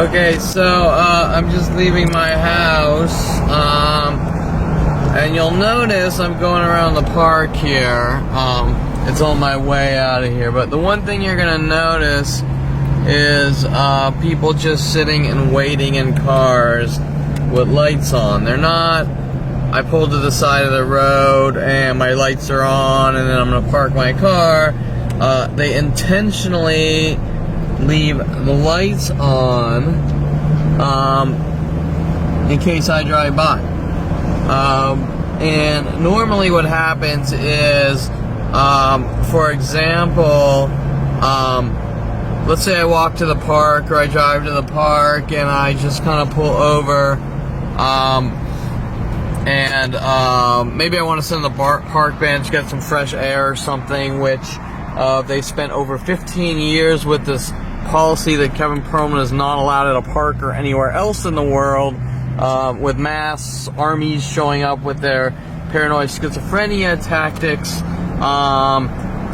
Okay, so I'm just leaving my house, and you'll notice I'm going around the park here. It's on my way out of here, but the one thing you're gonna notice is people just sitting and waiting in cars with lights on. They're not, I pulled to the side of the road and my lights are on and then I'm gonna park my car. They intentionally leave the lights on in case I drive by. And normally what happens is, for example, let's say I walk to the park or I drive to the park and I just kind of pull over, and maybe I want to sit on the park bench, get some fresh air or something, which they spent over 15 years with this policy that Kevin Perlman is not allowed at a park or anywhere else in the world, with mass armies showing up with their paranoid schizophrenia tactics.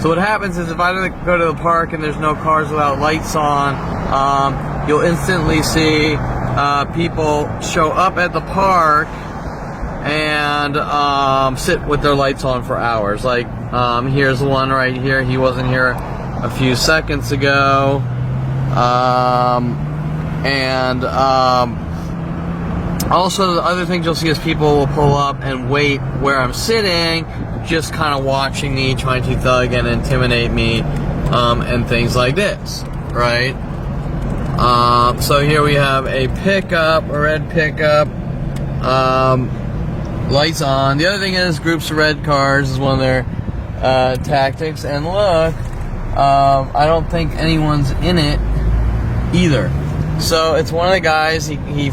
So what happens is if I go to the park and there's no cars without lights on, you'll instantly see people show up at the park and sit with their lights on for hours. Like, here's one right here. He wasn't here a few seconds ago. Also, the other things you'll see is people will pull up and wait where I'm sitting, just kind of watching me, trying to thug and intimidate me, and things like this, right? So here we have a pickup, a red pickup, lights on. The other thing is groups of red cars is one of their tactics, and look, I don't think anyone's in it either. So it's one of the guys, he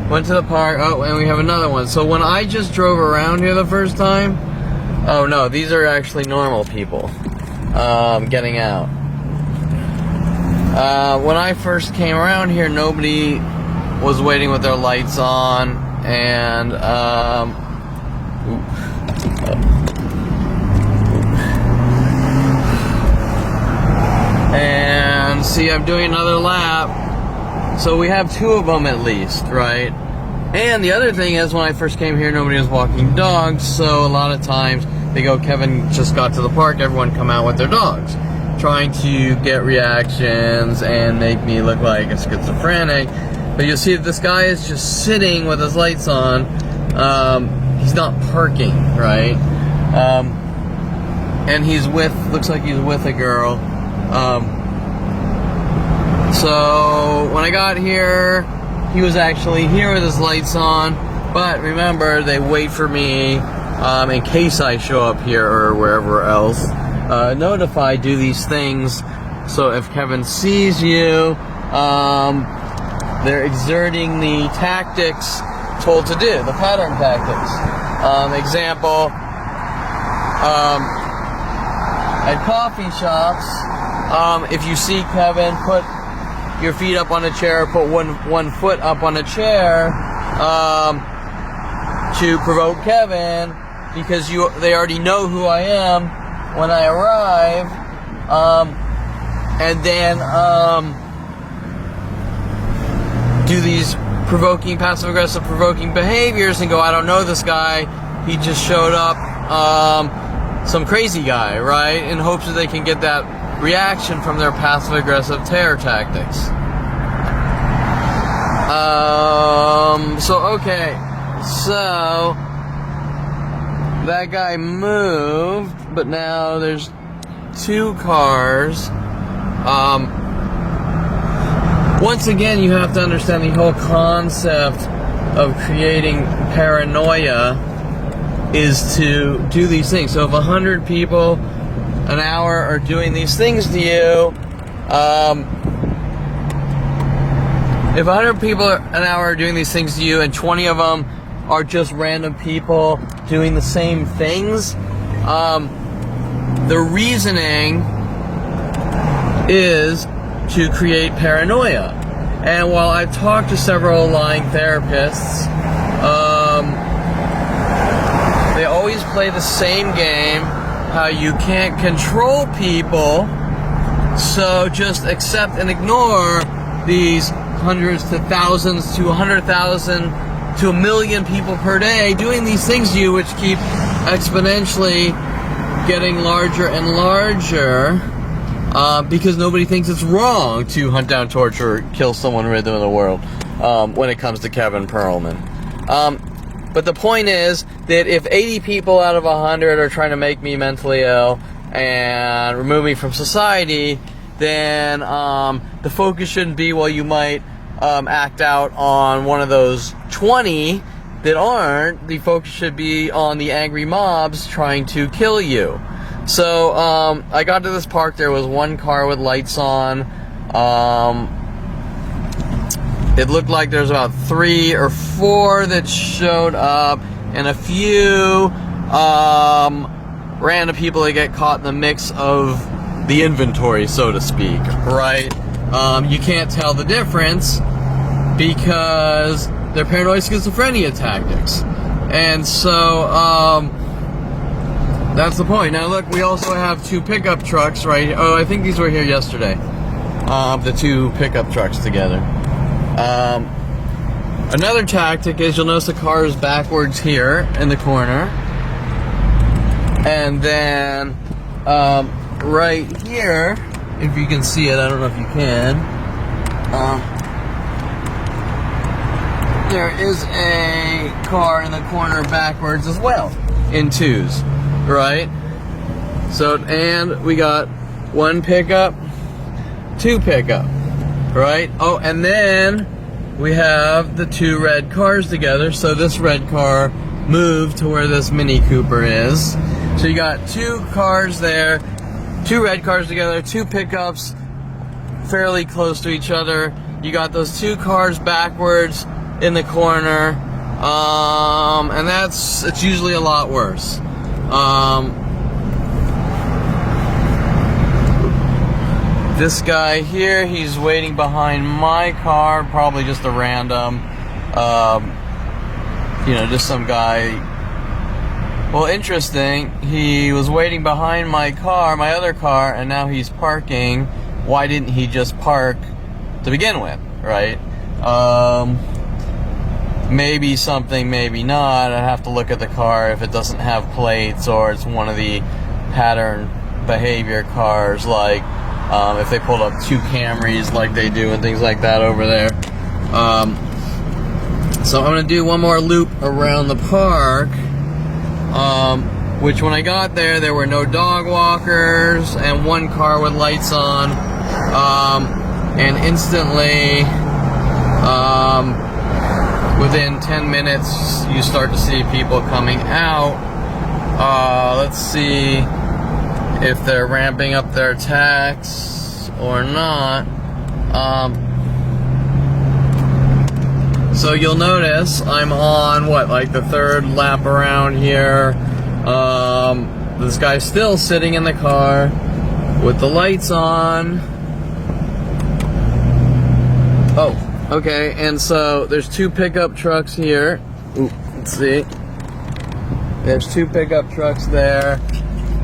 went to the park. Oh, and we have another one. So when I just drove around here the first time, oh no, these are actually normal people getting out. When I first came around here, nobody was waiting with their lights on, and and see, I'm doing another lap. So we have two of them at least, right? And the other thing is, when I first came here, nobody was walking dogs, so a lot of times they go, Kevin just got to the park, everyone come out with their dogs, trying to get reactions and make me look like a schizophrenic. But you'll see that this guy is just sitting with his lights on. He's not parking, right? And he's looks like he's with a girl. So when I got here, he was actually here with his lights on, but remember, they wait for me in case I show up here or wherever else. Notify, do these things, so if Kevin sees you, they're exerting the tactics told to do, the pattern tactics. Example, at coffee shops, if you see Kevin, put your feet up on a chair, put one foot up on a chair, to provoke Kevin, because they already know who I am when I arrive, and then do these passive-aggressive provoking behaviors and go, I don't know this guy, he just showed up, some crazy guy, right? In hopes that they can get that reaction from their passive-aggressive terror tactics. So that guy moved, but now there's two cars. Once again, you have to understand the whole concept of creating paranoia is to do these things. So if 100 people an hour are doing these things to you, if 100 people an hour are doing these things to you and 20 of them are just random people doing the same things, the reasoning is to create paranoia. And while I've talked to several lying therapists, they always play the same game, how you can't control people, so just accept and ignore these hundreds to thousands to 100,000 to 1 million people per day doing these things to you, which keep exponentially getting larger and larger, because nobody thinks it's wrong to hunt down, torture, kill someone random in the world when it comes to Kevin Perlman. But the point is that if 80 people out of 100 are trying to make me mentally ill and remove me from society, then the focus shouldn't be, well, you might act out on one of those 20 that aren't. The focus should be on the angry mobs trying to kill you. So I got to this park. There was one car with lights on. It looked like there's about 3 or 4 that showed up, and a few random people that get caught in the mix of the inventory, so to speak, right? You can't tell the difference because they're paranoid schizophrenia tactics. And so that's the point. Now look, we also have 2 pickup trucks, right? Oh, I think these were here yesterday. The 2 pickup trucks together. Another tactic is you'll notice the car is backwards here in the corner, and then right here, if you can see it, I don't know if you can, there is a car in the corner backwards as well, in 2s, right? So, and we got 1 pickup, 2 pickup, right? Oh, and then we have the 2 red cars together. So this red car moved to where this Mini Cooper is. So you got 2 cars there, 2 red cars together, 2 pickups fairly close to each other. You got those 2 cars backwards in the corner, and it's usually a lot worse. This guy here, he's waiting behind my car, probably just a random, just some guy. Well, interesting, he was waiting behind my car, my other car, and now he's parking. Why didn't he just park to begin with, right? Maybe something, maybe not. I have to look at the car if it doesn't have plates or it's one of the pattern behavior cars, like if they pulled up 2 Camrys like they do and things like that over there. So I'm going to do one more loop around the park, which when I got there, there were no dog walkers and 1 car with lights on, and instantly, within 10 minutes, you start to see people coming out. Let's see if they're ramping up their attacks or not. So you'll notice I'm on like the 3rd lap around here. This guy's still sitting in the car with the lights on. Oh, okay, and so there's 2 pickup trucks here. Ooh, let's see. There's 2 pickup trucks there.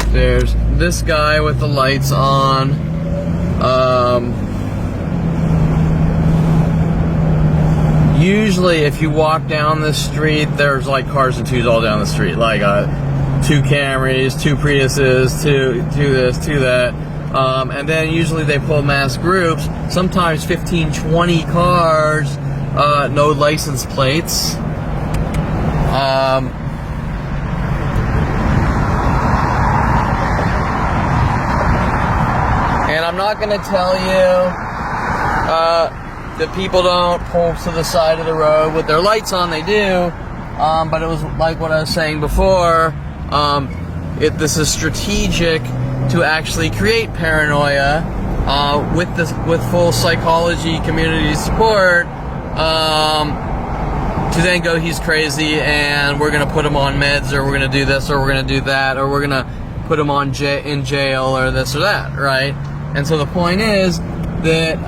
There's this guy with the lights on. Usually if you walk down the street, there's like cars and 2s all down the street. Like 2 Camrys, 2 Priuses, 2 this, 2 that. And then usually they pull mass groups, sometimes 15, 20 cars, no license plates. And I'm not going to tell you that people don't pull to the side of the road with their lights on. They do, but it was like what I was saying before. This is strategic to actually create paranoia with full psychology community support, to then go, he's crazy and we're going to put him on meds, or we're going to do this, or we're going to do that, or we're going to put him on in jail, or this or that, right? And so the point is that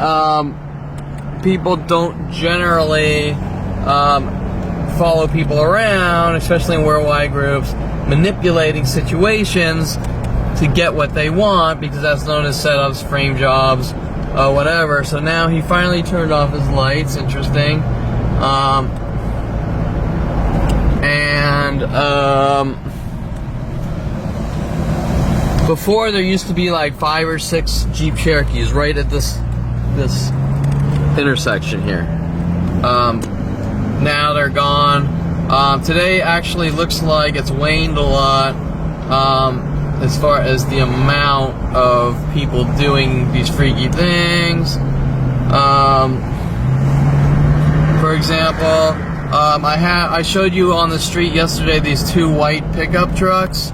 people don't generally follow people around, especially in worldwide groups, manipulating situations to get what they want, because that's known as setups, frame jobs, whatever. So now he finally turned off his lights. Interesting. Before there used to be like 5 or 6 Jeep Cherokees right at this intersection here. Now they're gone. Today actually looks like it's waned a lot as far as the amount of people doing these freaky things. For example, I showed you on the street yesterday these 2 white pickup trucks.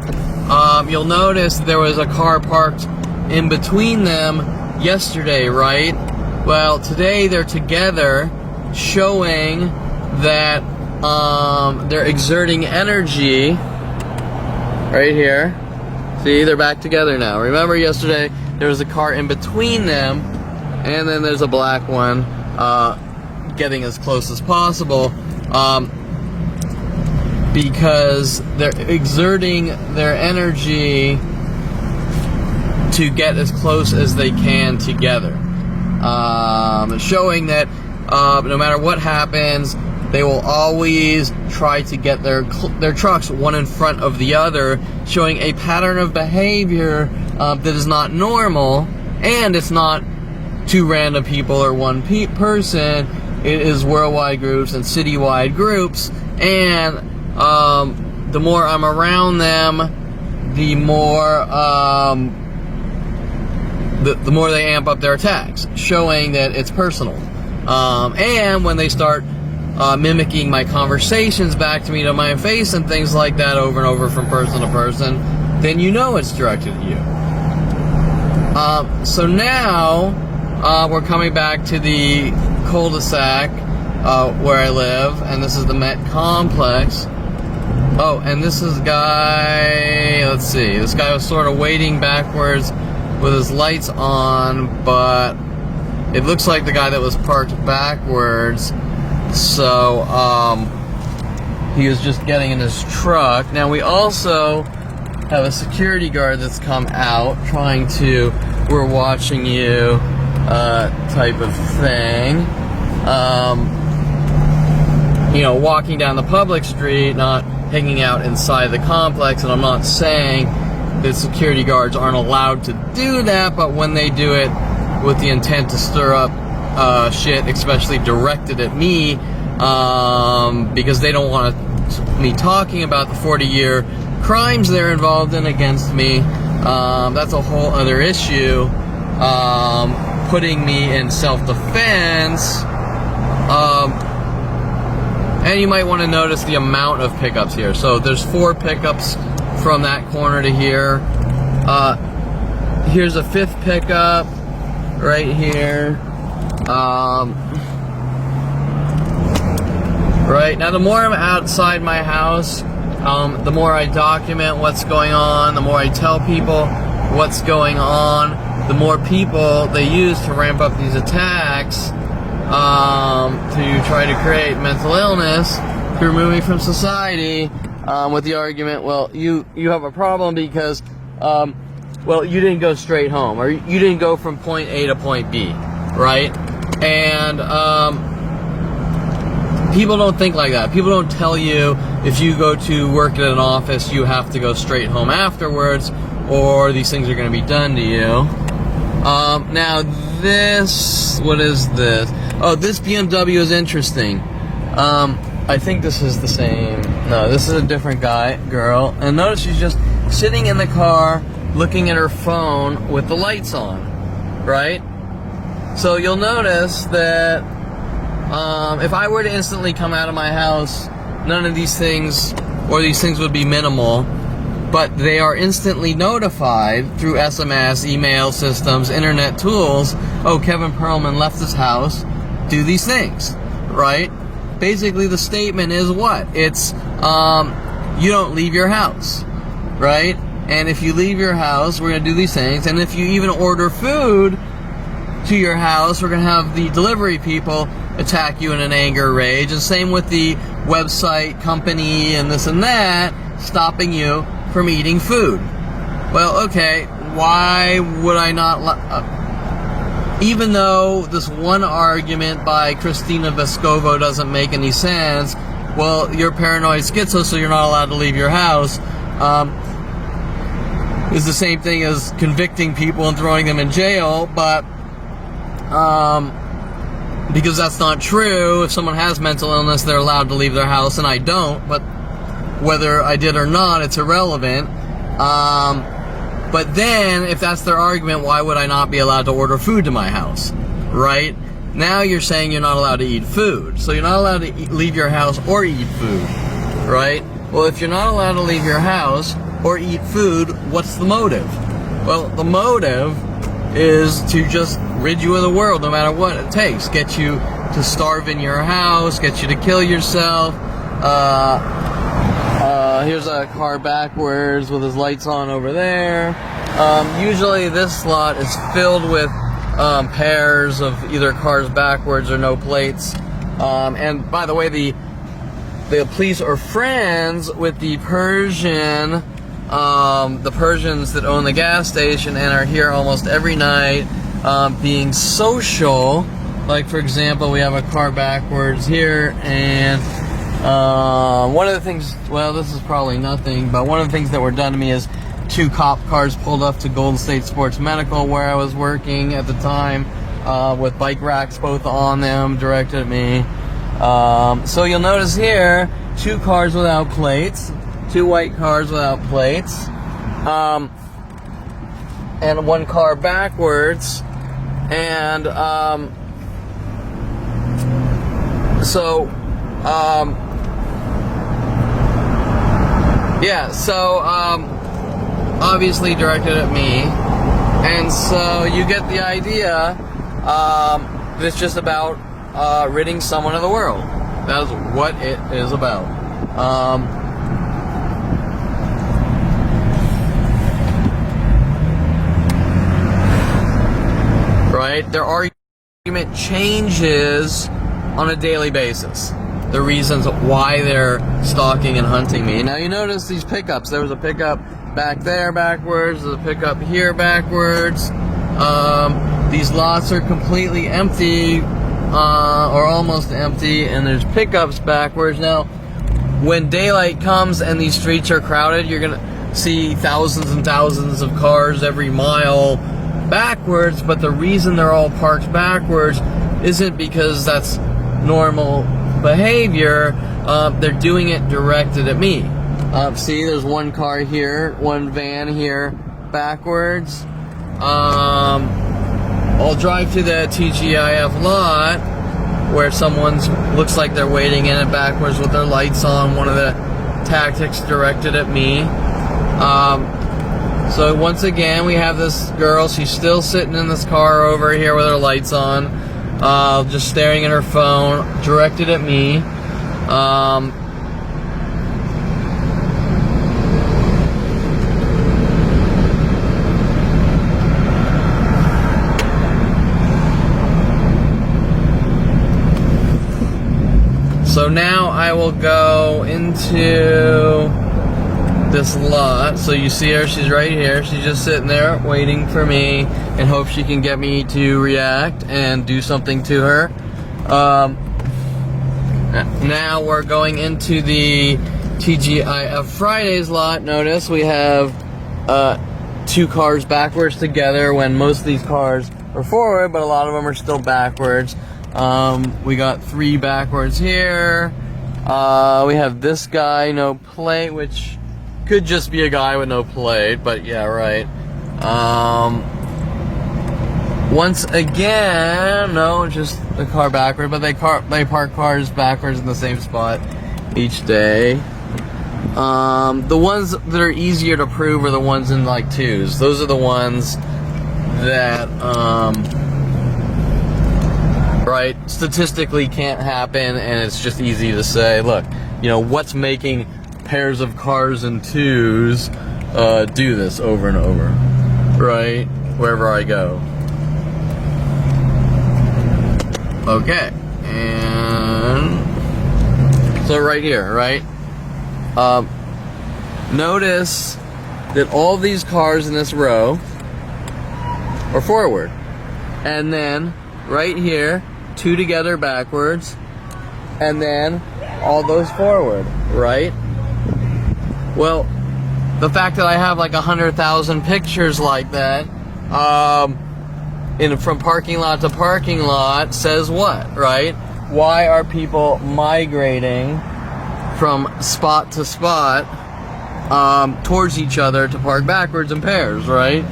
You'll notice there was a car parked in between them yesterday, right? Well, today they're together, showing that they're exerting energy right here. See, they're back together now. Remember yesterday there was a car in between them, and then there's a black one getting as close as possible, because they're exerting their energy to get as close as they can together, showing that no matter what happens, they will always try to get their trucks one in front of the other, showing a pattern of behavior that is not normal, and it's not 2 random people or 1 person. It is worldwide groups and citywide groups, and the more I'm around them, the more the more they amp up their attacks, showing that it's personal. And when they start mimicking my conversations back to me to my face and things like that over and over from person to person, then you know it's directed at you. So now we're coming back to the cul-de-sac where I live, and this is the Met Complex. Oh, and this is guy, let's see, this guy was sort of waiting backwards with his lights on, but it looks like the guy that was parked backwards, so he was just getting in his truck. Now we also have a security guard that's come out trying to, we're watching you type of thing. You know, walking down the public street, not hanging out inside the complex. And I'm not saying that security guards aren't allowed to do that, but when they do it with the intent to stir up shit, especially directed at me, because they don't want me talking about the 40-year crimes they're involved in against me, that's a whole other issue, putting me in self-defense. And you might want to notice the amount of pickups here. So there's 4 pickups from that corner to here. Here's a 5th pickup right here. Right now, the more I'm outside my house, the more I document what's going on, the more I tell people what's going on, the more people they use to ramp up these attacks, to try to create mental illness, to remove me from society, with the argument, well, you have a problem because, well, you didn't go straight home, or you didn't go from point A to point B, right? And people don't think like that. People don't tell you if you go to work at an office, you have to go straight home afterwards, or these things are going to be done to you. Now this, what is this? Oh, this BMW is interesting. I think this is the same. No, this is a different girl. And notice she's just sitting in the car, looking at her phone with the lights on, right? So you'll notice that if I were to instantly come out of my house, none of these things, or these things would be minimal, but they are instantly notified through SMS, email systems, internet tools. Oh, Kevin Perlman left his house, do these things, right? Basically the statement is what? It's, you don't leave your house, right? And if you leave your house, we're gonna do these things. And if you even order food to your house, we're gonna have the delivery people attack you in an anger rage. And same with the website company and this and that, stopping you from eating food. Well, okay, why would I not even though this one argument by Christina Vescovo doesn't make any sense, well, you're paranoid schizo, so you're not allowed to leave your house, is the same thing as convicting people and throwing them in jail, but because that's not true. If someone has mental illness, they're allowed to leave their house, and I don't, but whether I did or not, it's irrelevant. But then, if that's their argument, why would I not be allowed to order food to my house, right? Now you're saying you're not allowed to eat food. So you're not allowed to leave your house or eat food, right? Well, if you're not allowed to leave your house or eat food, what's the motive? Well, the motive is to just rid you of the world, no matter what it takes. Get you to starve in your house, get you to kill yourself. Here's a car backwards with his lights on over there. Usually this lot is filled with pairs of either cars backwards or no plates. And by the way, the police are friends with the Persians that own the gas station and are here almost every night, being social. Like, for example, we have a car backwards here, and one of the things, well, this is probably nothing, but one of the things that were done to me is 2 cop cars pulled up to Golden State Sports Medical, where I was working at the time, with bike racks both on them, directed at me. So you'll notice here, 2 cars without plates, 2 white cars without plates, and 1 car backwards, and obviously directed at me, and so you get the idea. It's just about ridding someone of the world. That is what it is about. Right? Their argument changes on a daily basis. The reasons why they're stalking and hunting me. Now you notice these pickups. There was a pickup back there backwards. There's a pickup here backwards. These lots are completely empty, or almost empty, and there's pickups backwards. Now, when daylight comes and these streets are crowded, you're gonna see thousands and thousands of cars every mile backwards, but the reason they're all parked backwards isn't because that's normal behavior. They're doing it directed at me. See, there's 1 car here, 1 van here backwards. I'll drive to the TGIF lot where someone's looks like they're waiting in it backwards with their lights on. One of the tactics directed at me. So once again, we have this girl. She's still sitting in this car over here with her lights on, just staring at her phone, directed at me. So now I will go into this lot. So you see her, she's right here. She's just sitting there waiting for me and hope she can get me to react and do something to her. Now we're going into the TGIF Fridays lot. Notice we have 2 cars backwards together when most of these cars are forward, but a lot of them are still backwards. We got 3 backwards here. We have this guy, no plate, which could just be a guy with no plate, but yeah, right. Once again, no, just the car backward, but they park cars backwards in the same spot each day. The ones that are easier to prove are the ones in like 2s. Those are the ones that, right, statistically can't happen, and it's just easy to say, look, you know, what's making pairs of cars in 2s do this over and over, right, wherever I go. Okay, and so right here, right, notice that all these cars in this row are forward. and then right here, 2 together backwards, and then all those forward, right? Well, the fact that I have like 100,000 pictures like that, from parking lot to parking lot says what, right? Why are people migrating from spot to spot towards each other to park backwards in pairs, right?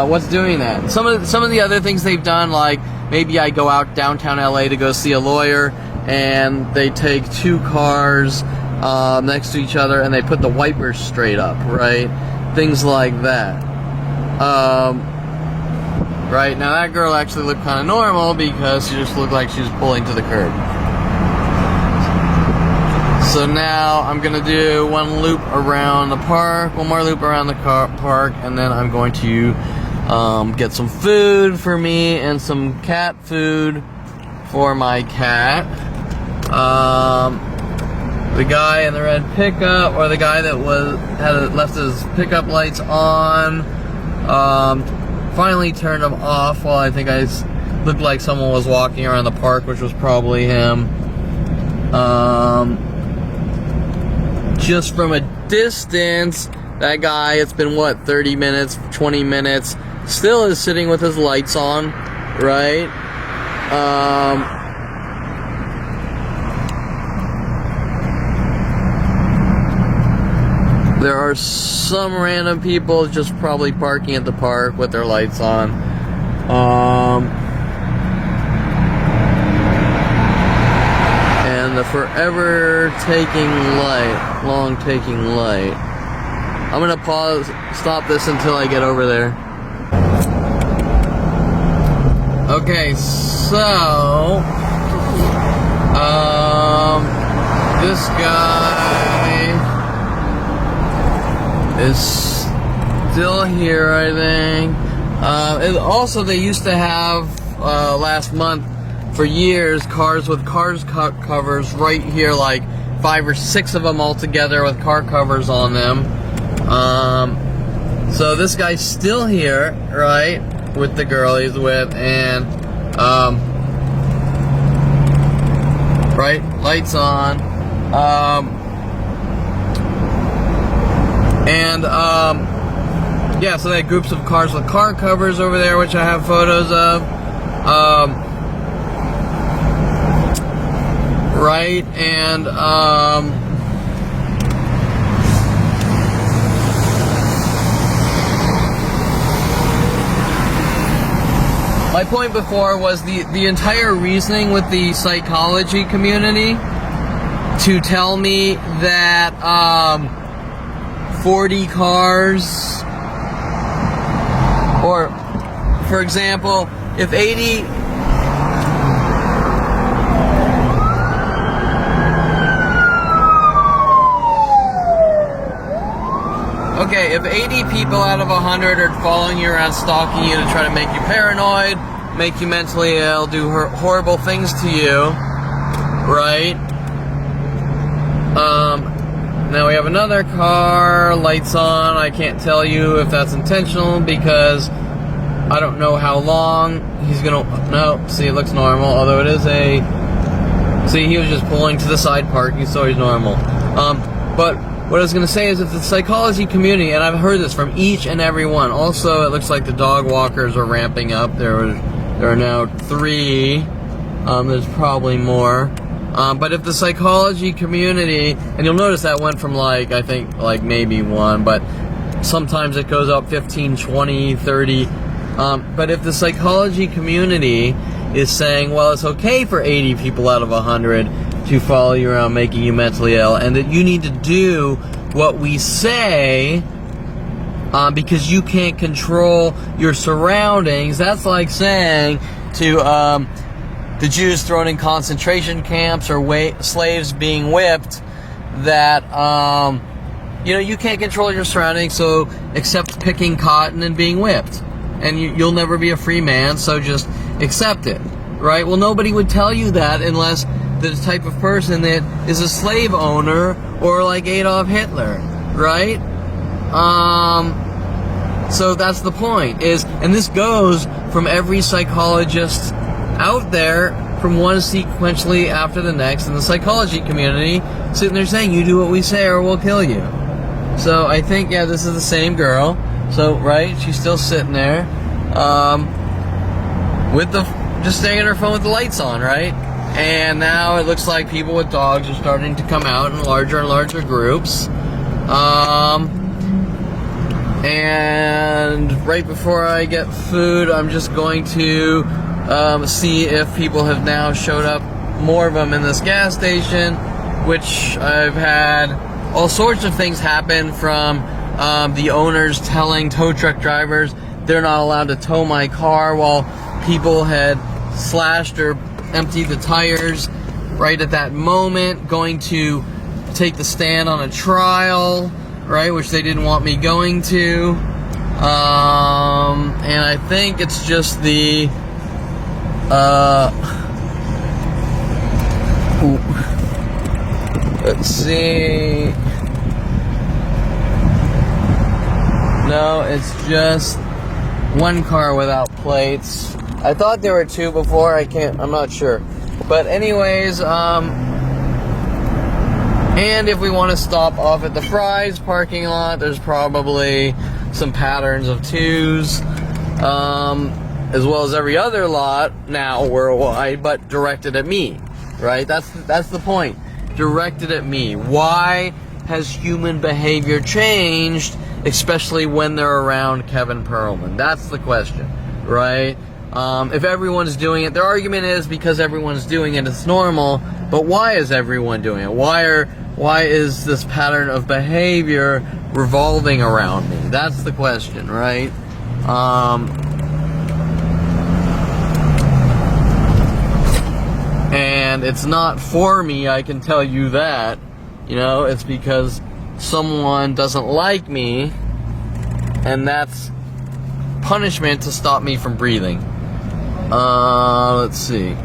What's doing that? Some of the other things they've done, like maybe I go out downtown LA to go see a lawyer, and they take 2 cars next to each other and they put the wipers straight up, right? Things like that. Right, now that girl actually looked kind of normal because she just looked like she was pulling to the curb. So now I'm going to do one loop around the park, one more loop around the park, and then I'm going to get some food for me and some cat food for my cat. The guy in the red pickup, or the guy that had left his pickup lights on, finally turned them off while I think I looked like someone was walking around the park, which was probably him. Just from a distance, that guy, it's been what, 30 minutes, 20 minutes, still is sitting with his lights on, right? There are some random people just probably parking at the park with their lights on. And the forever taking light, long taking light. I'm gonna stop this until I get over there. Okay, so this guy is still here, I think. Also, they used to have last month for years cars with covers right here, like 5 or 6 of them all together with car covers on them. So this guy's still here, right, with the girl he's with, and right, lights on, yeah, so they had groups of cars with car covers over there, which I have photos of, right, and my point before was the entire reasoning with the psychology community to tell me that 40 cars, or for example, if 80, okay, if 80 people out of 100 are following you around, stalking you to try to make you paranoid, make you mentally ill, do horrible things to you, right? Now we have another car, lights on. I can't tell you if that's intentional because I don't know how long he's gonna, no, see, it looks normal, although it is see, he was just pulling to the side parking, so he's normal. But what I was going to say is, if the psychology community, and I've heard this from each and every one, also it looks like the dog walkers are ramping up. There are now 3. There's probably more. But if the psychology community, and you'll notice that went from like, I think like maybe 1, but sometimes it goes up 15, 20, 30. But if the psychology community is saying, well, it's okay for 80 people out of 100 to follow you around making you mentally ill, and that you need to do what we say because you can't control your surroundings, that's like saying to the Jews thrown in concentration camps or slaves being whipped that you can't control your surroundings, so accept picking cotton and being whipped, and you'll never be a free man, so just accept it, right? Well, nobody would tell you that unless the type of person that is a slave owner or like Adolf Hitler, right? So that's the point, and this goes from every psychologist out there, from one sequentially after the next in the psychology community, sitting there saying, you do what we say or we'll kill you. So I think, yeah, this is the same girl. So, right, she's still sitting there, just staying on her phone with the lights on, right? And now it looks like people with dogs are starting to come out in larger and larger groups. And right before I get food, I'm just going to see if people have now showed up, more of them in this gas station, which I've had all sorts of things happen, from the owners telling tow truck drivers they're not allowed to tow my car while people had slashed or emptied the tires right at that moment, going to take the stand on a trial, right, which they didn't want me going to. And I think it's just the let's see. No, it's just one car without plates. I thought there were two before. I'm not sure. But anyways, and if we want to stop off at the Fry's parking lot, there's probably some patterns of twos, as well as every other lot now worldwide, but directed at me, right? That's the point. Directed at me. Why has human behavior changed, especially when they're around Kevin Perlman? That's the question, right? If everyone's doing it, their argument is because everyone's doing it, it's normal. But why is everyone doing it? Why is this pattern of behavior revolving around me? That's the question, right? And it's not for me, I can tell you that. You know, it's because someone doesn't like me, and that's punishment to stop me from breathing. Let's see.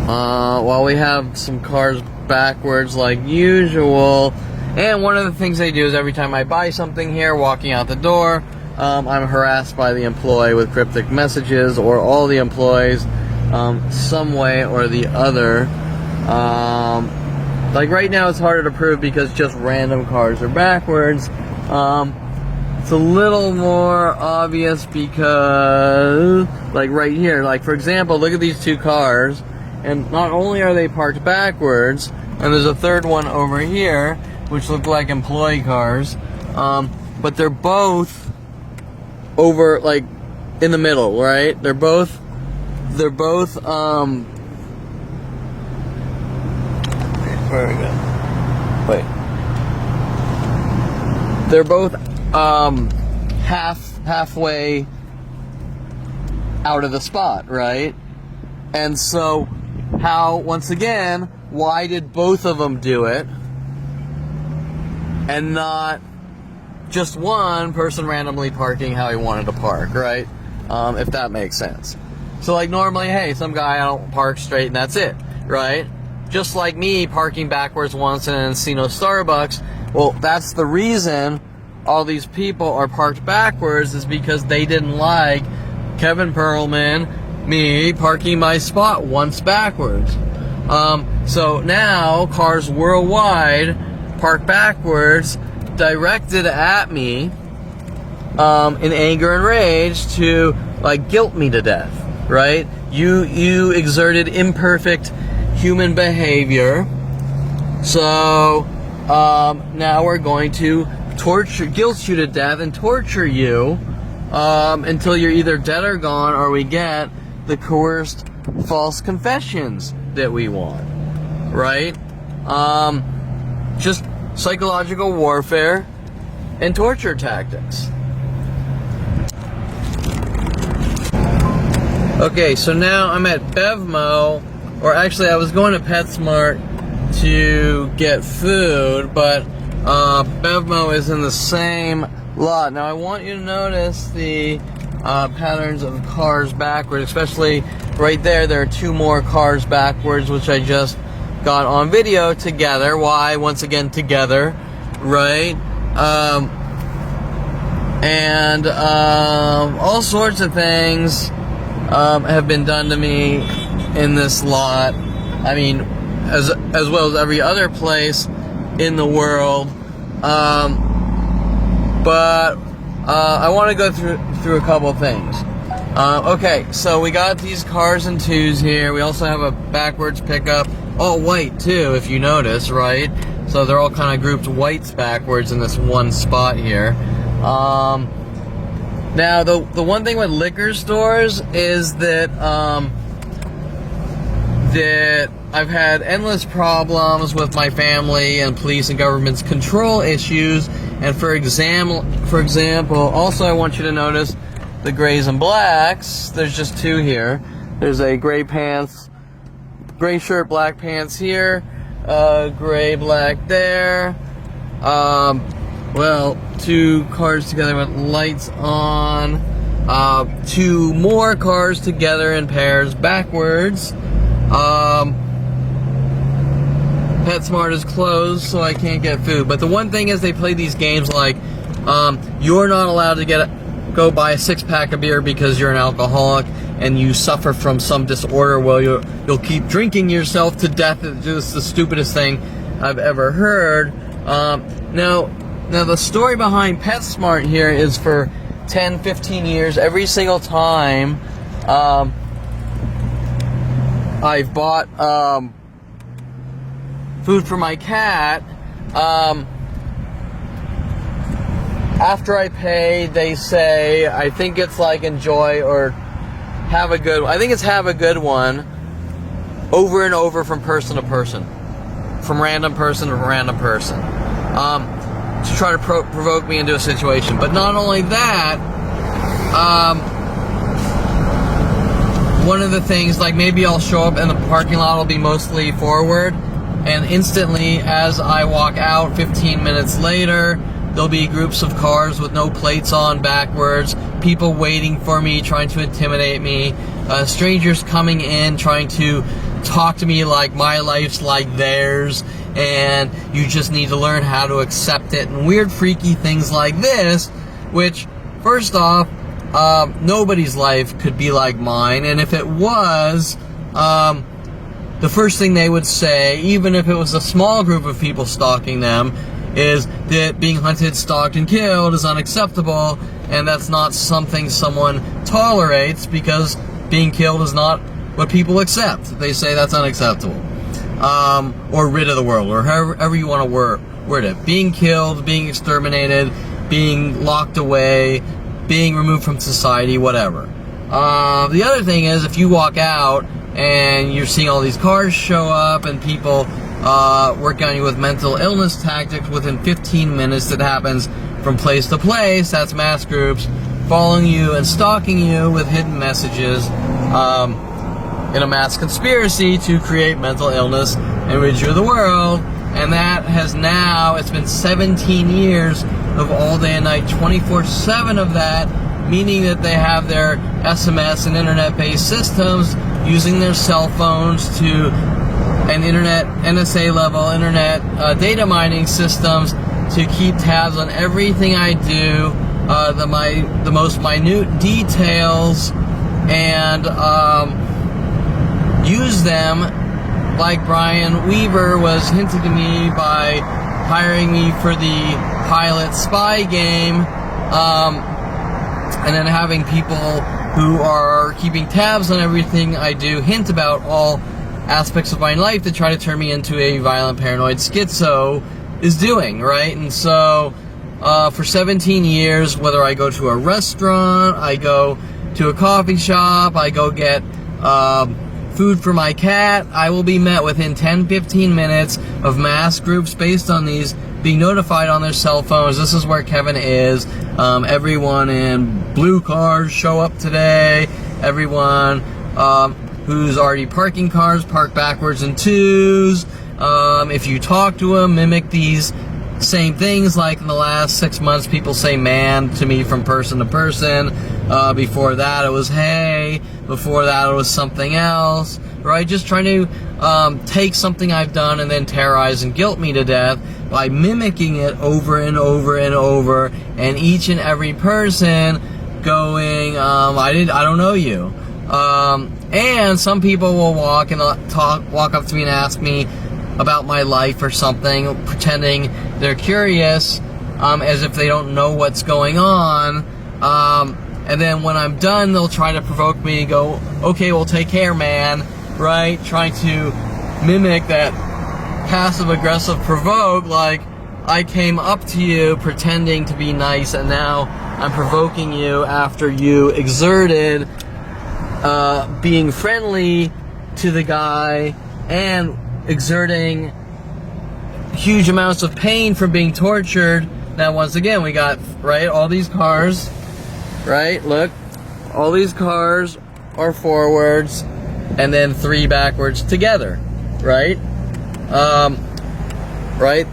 While we have some cars backwards like usual, and one of the things they do is every time I buy something here, walking out the door, I'm harassed by the employee with cryptic messages, or all the employees, some way or the other. Like right now it's harder to prove because just random cars are backwards. It's a little more obvious because, like right here, like for example, look at these two cars, and not only are they parked backwards, and there's a third one over here, which look like employee cars, but they're both over, like, in the middle, right? They're both, where are we going? Wait. They're both, halfway out of the spot, right? And so, once again, why did both of them do it and not just one person randomly parking how he wanted to park, right? If that makes sense. So like normally, hey, some guy, I don't park straight and that's it, right? Just like me parking backwards once in an Encino Starbucks. Well, that's the reason all these people are parked backwards, is because they didn't like Kevin Perlman, me, parking my spot once backwards. So now cars worldwide park backwards, directed at me, in anger and rage to like guilt me to death, right? You exerted imperfect human behavior, so now we're going to guilt you to death and torture you until you're either dead or gone, or we get the coerced false confessions that we want, right? Just psychological warfare and torture tactics. Okay, so now I'm at Bevmo, or actually I was going to PetSmart to get food, but Bevmo is in the same lot. Now I want you to notice the patterns of cars backwards, especially right there. There are two more cars backwards, which I just got on video together. Why? Once again, together, right? And all sorts of things have been done to me in this lot. I mean, as well as every other place in the world. But I want to go through a couple of things. Okay, so we got these cars and twos here. We also have a backwards pickup, all white too, if you notice, right? So they're all kind of grouped whites backwards in this one spot here. Now, the one thing with liquor stores is that that I've had endless problems with my family and police and government's control issues. And for example, also I want you to notice the grays and blacks. There's just two here. There's a gray shirt, black pants here, gray, black there. Well, two cars together with lights on. Two more cars together in pairs backwards. PetSmart is closed, so I can't get food. But the one thing is, they play these games like, you're not allowed to go buy a 6-pack of beer because you're an alcoholic and you suffer from some disorder. Well, you'll keep drinking yourself to death. It's just the stupidest thing I've ever heard. Now the story behind PetSmart here is for 10, 15 years, every single time I've bought food for my cat, after I pay, they say, I think it's like enjoy or have a good, I think it's have a good one, over and over from person to person, from random person to random person, to try to provoke me into a situation. But not only that, one of the things, like maybe I'll show up and the parking lot will be mostly forward, and instantly as I walk out 15 minutes later, there'll be groups of cars with no plates on backwards, people waiting for me, trying to intimidate me, strangers coming in, trying to talk to me like my life's like theirs, and you just need to learn how to accept it, and weird freaky things like this, which, first off, nobody's life could be like mine, and if it was, the first thing they would say, even if it was a small group of people stalking them, is that being hunted, stalked, and killed is unacceptable, and that's not something someone tolerates, because being killed is not what people accept. They say that's unacceptable. Or rid of the world, or however you want to word it. Being killed, being exterminated, being locked away, being removed from society, whatever. The other thing is, if you walk out and you're seeing all these cars show up and people working on you with mental illness tactics within 15 minutes, that happens from place to place. That's mass groups following you and stalking you with hidden messages in a mass conspiracy to create mental illness and rid you of the world. And that has now, it's been 17 years of all day and night, 24/7 of that, meaning that they have their SMS and internet-based systems using their cell phones to, and internet, NSA level internet data mining systems to keep tabs on everything I do, the most minute details, and use them, like Brian Weaver was hinting to me by hiring me for the pilot spy game, and then having people who are keeping tabs on everything I do hint about all aspects of my life to try to turn me into a violent, paranoid schizo is doing, right? And so, for 17 years, whether I go to a restaurant, I go to a coffee shop, I go get food for my cat, I will be met within 10-15 minutes of mass groups based on these being notified on their cell phones. This is where Kevin is. Everyone in blue cars show up today. Everyone who's already parking cars park backwards in twos. If you talk to them, mimic these saying things like in the last 6 months, people say man to me from person to person. Before that, it was hey. Before that, it was something else. Right? Just trying to take something I've done and then terrorize and guilt me to death by mimicking it over and over and over, and each and every person going, I don't know you. And some people will walk up to me and ask me about my life or something, pretending they're curious, as if they don't know what's going on. And then when I'm done, they'll try to provoke me and go, okay, well, take care, man, right? Trying to mimic that passive-aggressive provoke, like I came up to you pretending to be nice, and now I'm provoking you after you exerted being friendly to the guy and exerting huge amounts of pain from being tortured. Now, once again, we got, right, all these cars, right? Look, all these cars are forwards and then 3 backwards together, right? Right?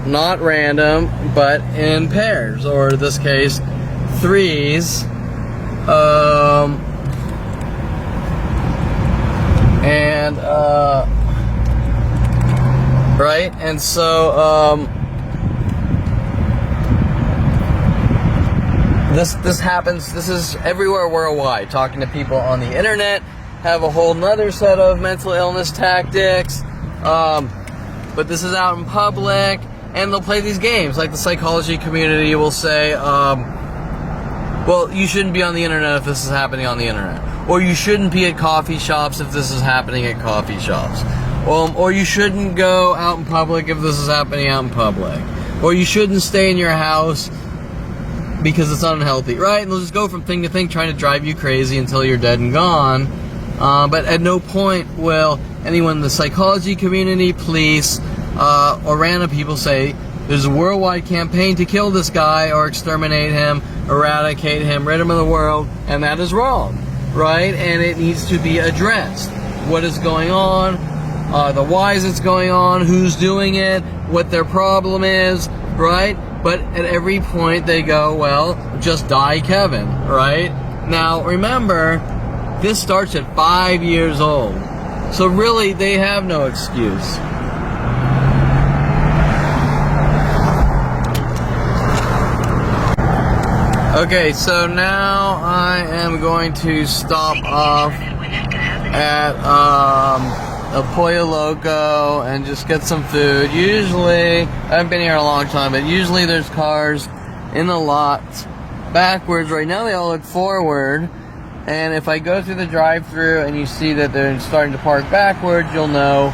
Not random, but in pairs, or in this case, 3s. Right? And so, this happens, this is everywhere worldwide. Talking to people on the internet have a whole nother set of mental illness tactics. But this is out in public, and they'll play these games. Like the psychology community will say, well, you shouldn't be on the internet if this is happening on the internet. Or you shouldn't be at coffee shops if this is happening at coffee shops. Or you shouldn't go out in public if this is happening out in public. Or you shouldn't stay in your house because it's unhealthy, right? And they'll just go from thing to thing trying to drive you crazy until you're dead and gone. But at no point will anyone in the psychology community, police, or random people say, there's a worldwide campaign to kill this guy or exterminate him, eradicate him, rid him of the world, and that is wrong, right? And it needs to be addressed. What is going on, the whys it's going on, who's doing it, what their problem is, right? But at every point they go, well, just die Kevin, right? Now, remember, this starts at 5 years old. So really, they have no excuse. Okay, so now I am going to stop off at El Pollo Loco and just get some food. Usually, I haven't been here a long time, but usually there's cars in the lot backwards. Right now they all look forward. And if I go through the drive-thru and you see that they're starting to park backwards, you'll know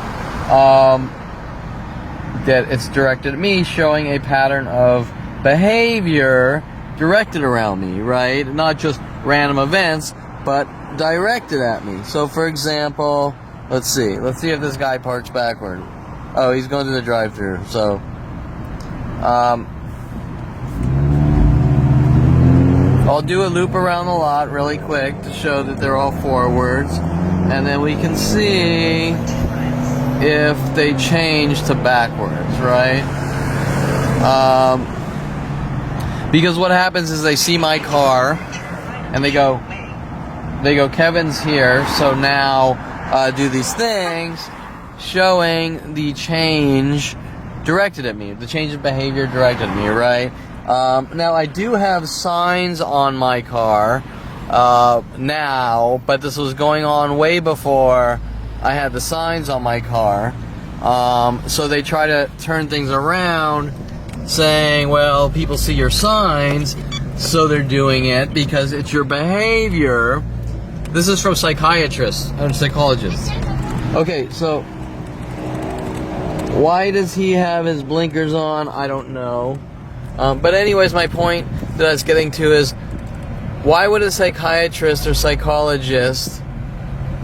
that it's directed at me, showing a pattern of behavior directed around me, right? Not just random events, but directed at me. So, for example, let's see if this guy parks backward. Oh, he's going to the drive-thru. So, I'll do a loop around the lot really quick to show that they're all forwards, and then we can see if they change to backwards, right? Because what happens is they see my car and they go, Kevin's here, so now do these things showing the change directed at me, the change of behavior directed at me, right? Now, I do have signs on my car now, but this was going on way before I had the signs on my car. So they try to turn things around, saying, well, people see your signs, so they're doing it because it's your behavior. This is from psychiatrists and psychologists. Okay, so why does he have his blinkers on? I don't know. But anyways, my point that I was getting to is, why would a psychiatrist or psychologist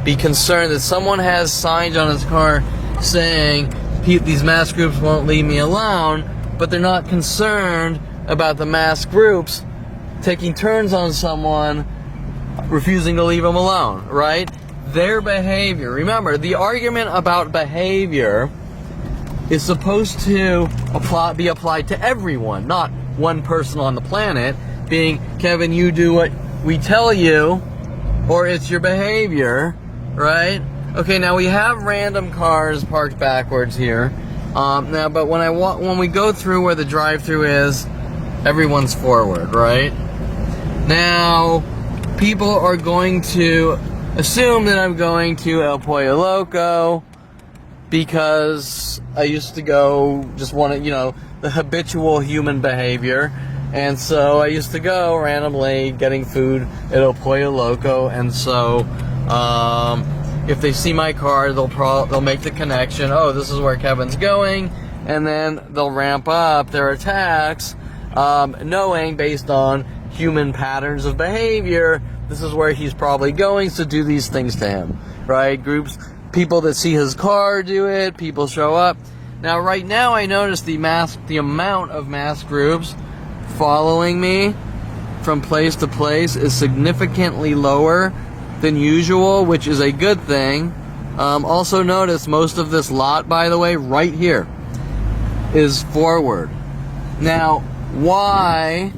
be concerned that someone has signs on his car saying these mass groups won't leave me alone, but they're not concerned about the mass groups taking turns on someone, refusing to leave them alone, right? Their behavior. Remember, the argument about behavior is supposed to be applied to everyone, not one person on the planet, being, Kevin, you do what we tell you, or it's your behavior, right? Okay, now we have random cars parked backwards here. Now, but when we go through where the drive-through is, everyone's forward, right? Now, people are going to assume that I'm going to El Pollo Loco because I used to go, just want to, you know, the habitual human behavior. And so I used to go randomly getting food at El Pollo Loco. And so if they see my car, they'll make the connection. Oh, this is where Kevin's going, and then they'll ramp up their attacks, knowing based on human patterns of behavior, this is where he's probably going, so do these things to him, right? People that see his car do it, people show up. Now, right now, I notice the amount of mass groups following me from place to place is significantly lower than usual, which is a good thing. Also notice most of this lot, by the way, right here is forward. Now, why?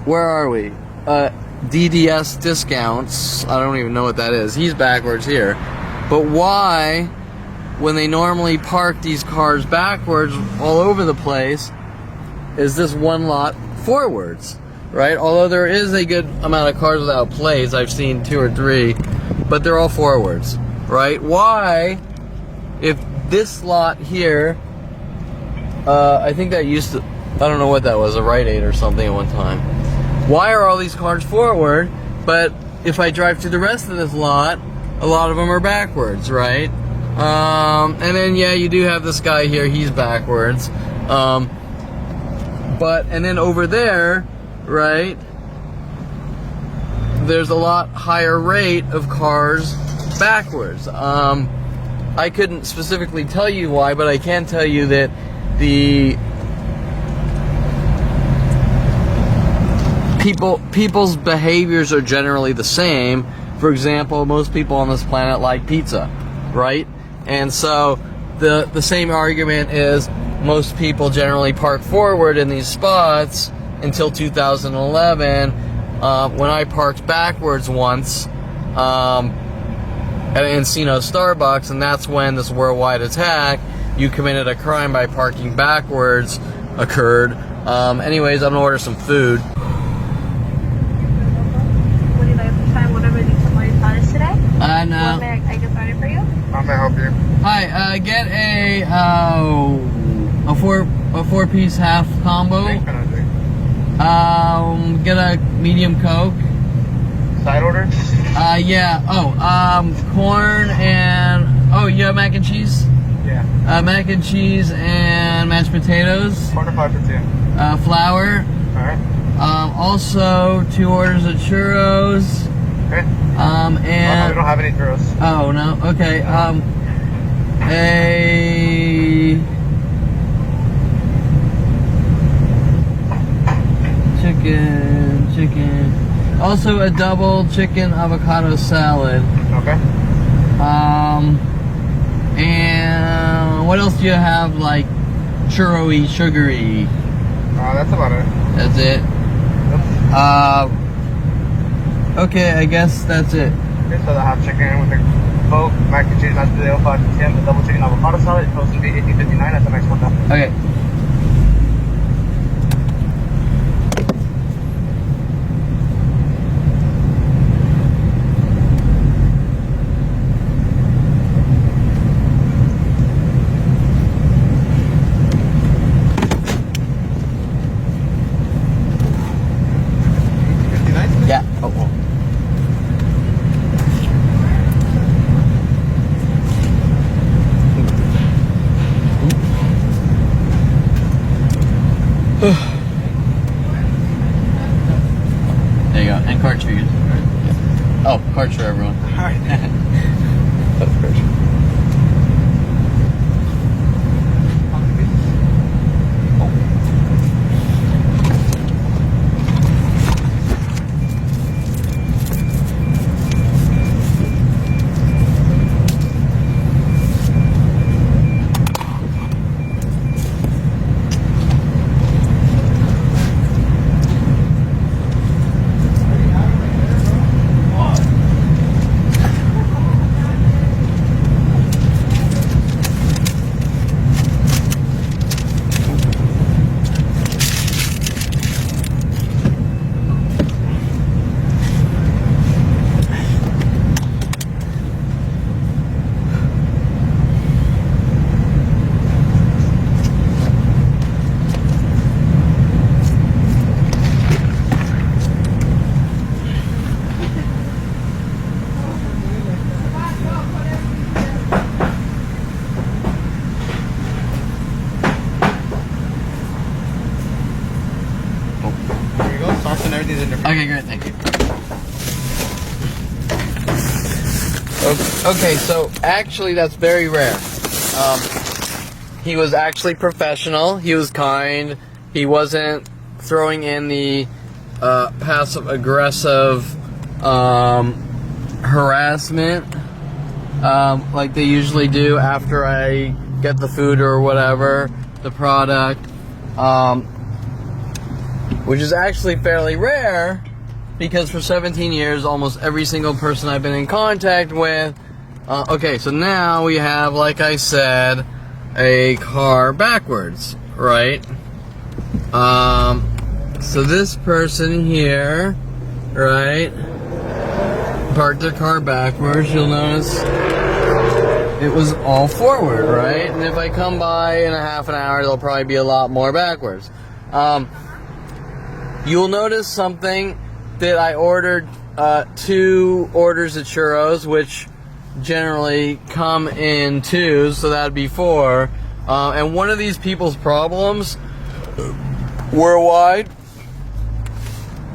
Where are we? DDS discounts. I don't even know what that is. He's backwards here. But why, when they normally park these cars backwards all over the place, is this one lot forwards? Right? Although there is a good amount of cars without plates, I've seen 2 or 3, but they're all forwards, right? Why, if this lot here, I think that used to, I don't know what that was, a Rite Aid or something at one time. Why are all these cars forward, but if I drive through the rest of this lot, a lot of them are backwards, right? And then, yeah, you do have this guy here, he's backwards. And then over there, right, there's a lot higher rate of cars backwards. I couldn't specifically tell you why, but I can tell you that the people's behaviors are generally the same. For example, most people on this planet like pizza, right? And so the same argument is most people generally park forward in these spots until 2011, when I parked backwards once at Encino Starbucks, and that's when this worldwide attack, you committed a crime by parking backwards, occurred. Anyways, I'm gonna order some food. Would you like to try one of these tamales today? No. May I get started for you? How may I help you? Hi, get a four-piece half combo. Drink or no drink? Get a medium Coke. Side order? Yeah. Corn and, you have mac and cheese? Yeah. Mac and cheese and mashed potatoes. Quarter 5 for 10. Flour. Alright. Also 2 orders of churros. Okay. And we don't have any churros. oh no, okay. A chicken. Also a double chicken avocado salad. Okay. And what else do you have, like churro-y, sugary? That's about it. That's it. Yep. Okay, I guess that's it. Okay, so the half chicken with the Coke, mac and cheese, mashed potato, 5 to 10, the double chicken avocado salad, it's supposed to be $18.59. That's the next one down. Okay. Yeah. Oh. There you go. And cards for you. Oh, cards for everyone. Alright. That's cards. great. Thank you. Okay, so actually that's very rare. He was actually professional. He was kind. He wasn't throwing in the passive-aggressive harassment like they usually do after I get the food or whatever, the product, which is actually fairly rare because for 17 years, almost every single person I've been in contact with. Okay, so now we have, like I said, a car backwards, right? So this person here, right, parked their car backwards. You'll notice it was all forward, right? And if I come by in a half an hour, there'll probably be a lot more backwards. You'll notice something that I ordered 2 orders of churros, which generally come in 2s, so that'd be 4. And one of these people's problems worldwide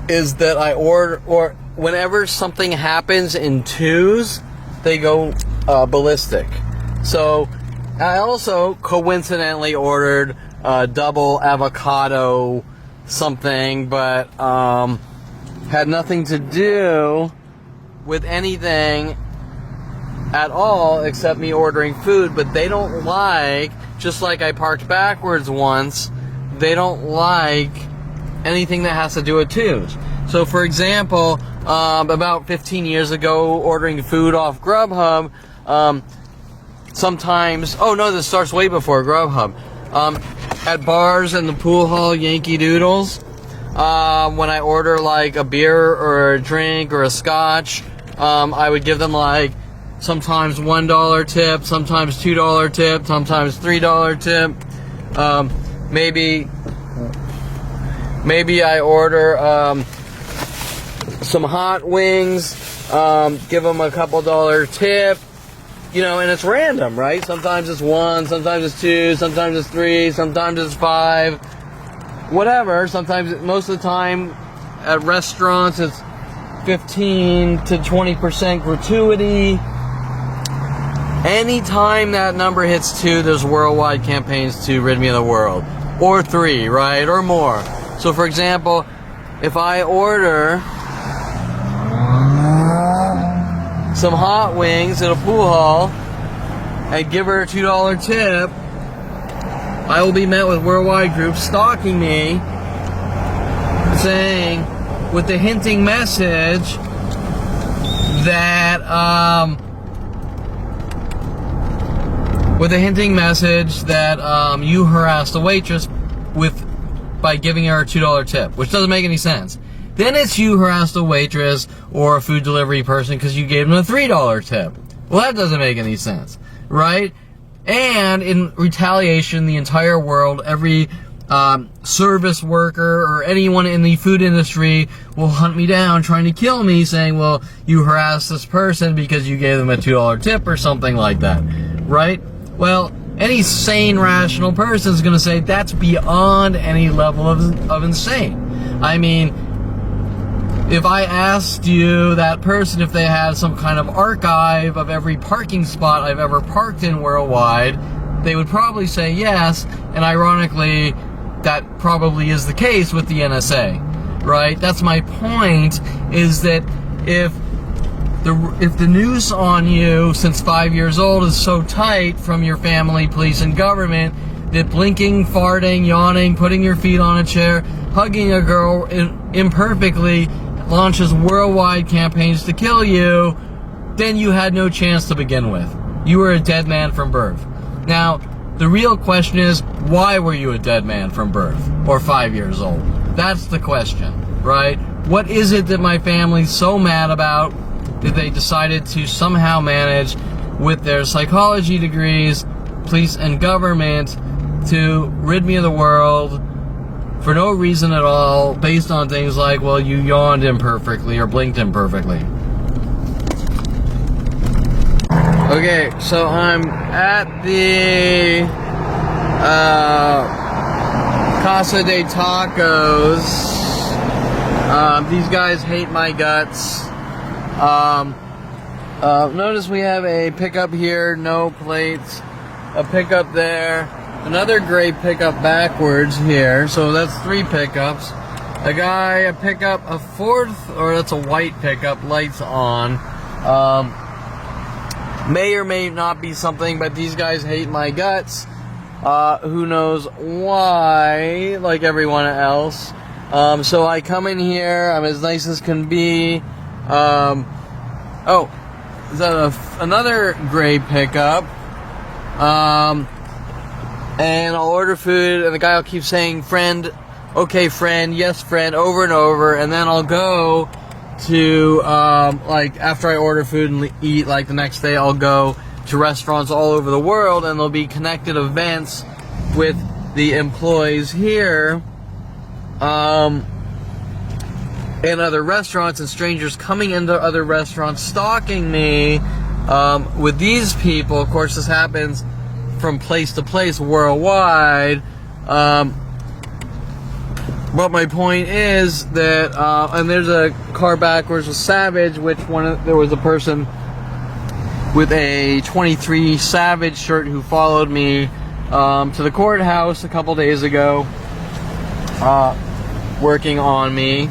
is that I order, or whenever something happens in 2s, they go ballistic. So I also coincidentally ordered double avocado something, but had nothing to do with anything at all except me ordering food. But they don't like, just like I parked backwards once, they don't like anything that has to do with 2s. So for example, about 15 years ago, ordering food off Grubhub, sometimes, oh no, this starts way before Grubhub, at bars and the pool hall Yankee Doodles, when I order like a beer or a drink or a scotch, I would give them like sometimes $1 tip, sometimes $2 tip, sometimes $3 tip. Maybe I order some hot wings, give them a couple $1 tip, you know, and it's random, right? Sometimes it's 1, sometimes it's 2, sometimes it's 3, sometimes it's 5, whatever. Sometimes, most of the time at restaurants, it's 15 to 20% gratuity. Anytime that number hits 2, there's worldwide campaigns to rid me of the world. Or 3, right? Or more. So for example, if I order some hot wings at a pool hall and give her a $2 tip, I will be met with worldwide groups stalking me, saying, with the hinting message that you harassed the waitress by giving her a $2 tip, which doesn't make any sense. Then it's you harassed a waitress or a food delivery person because you gave them a $3 tip. Well, that doesn't make any sense, right? And in retaliation, the entire world, every service worker or anyone in the food industry will hunt me down trying to kill me, saying, well, you harassed this person because you gave them a $2 tip or something like that, right? Well, any sane, rational person is going to say that's beyond any level of insane. I mean, if I asked you, that person, if they had some kind of archive of every parking spot I've ever parked in worldwide, they would probably say yes, and ironically, that probably is the case with the NSA, right? That's my point, is that if the noose on you since 5 years old is so tight from your family, police, and government that blinking, farting, yawning, putting your feet on a chair, hugging a girl imperfectly launches worldwide campaigns to kill you, then you had no chance to begin with. You were a dead man from birth. Now, the real question is, why were you a dead man from birth or 5 years old? That's the question, right? What is it that my family's so mad about that they decided to somehow manage with their psychology degrees, police and government, to rid me of the world for no reason at all, based on things like, well, you yawned imperfectly or blinked imperfectly. Okay, so I'm at the Casa de Tacos These guys hate my guts. Notice we have a pickup here, no plates. A pickup there. Another gray pickup backwards here. So that's 3 pickups. A pickup, a 4th, or that's a white pickup, lights on. May or may not be something, but these guys hate my guts. Who knows why, like everyone else. So I come in here, I'm as nice as can be. Oh, is that another gray pickup? And I'll order food, and the guy will keep saying, friend, okay, friend, yes, friend, over and over, and then I'll go to, like, after I order food and eat, like, the next day, I'll go to restaurants all over the world, and there'll be connected events with the employees here, in other restaurants, and strangers coming into other restaurants, stalking me, with these people. Of course, this happens from place to place worldwide. But my point is that, and there's a car backwards with Savage, there was a person with a 23 Savage shirt who followed me to the courthouse a couple days ago, working on me.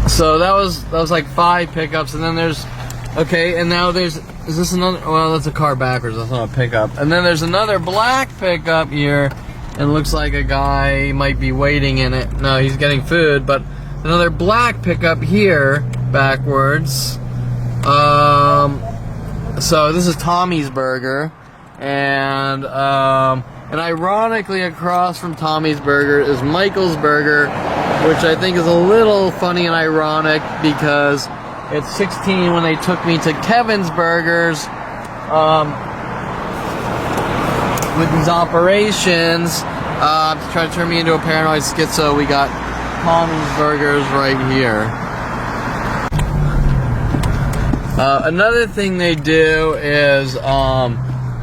So that was like 5 pickups, and then there's, okay, and now is this another, well, that's a car backwards, that's not a pickup. And then there's another black pickup here, and it looks like a guy might be waiting in it. No, he's getting food, but another black pickup here, backwards. So this is Tommy's Burger, and ironically across from Tommy's Burger is Michael's Burger, which I think is a little funny and ironic because it's 16 when they took me to Kevin's Burgers with these operations to try to turn me into a paranoid schizo. We got Tommy's Burgers right here. Another thing they do is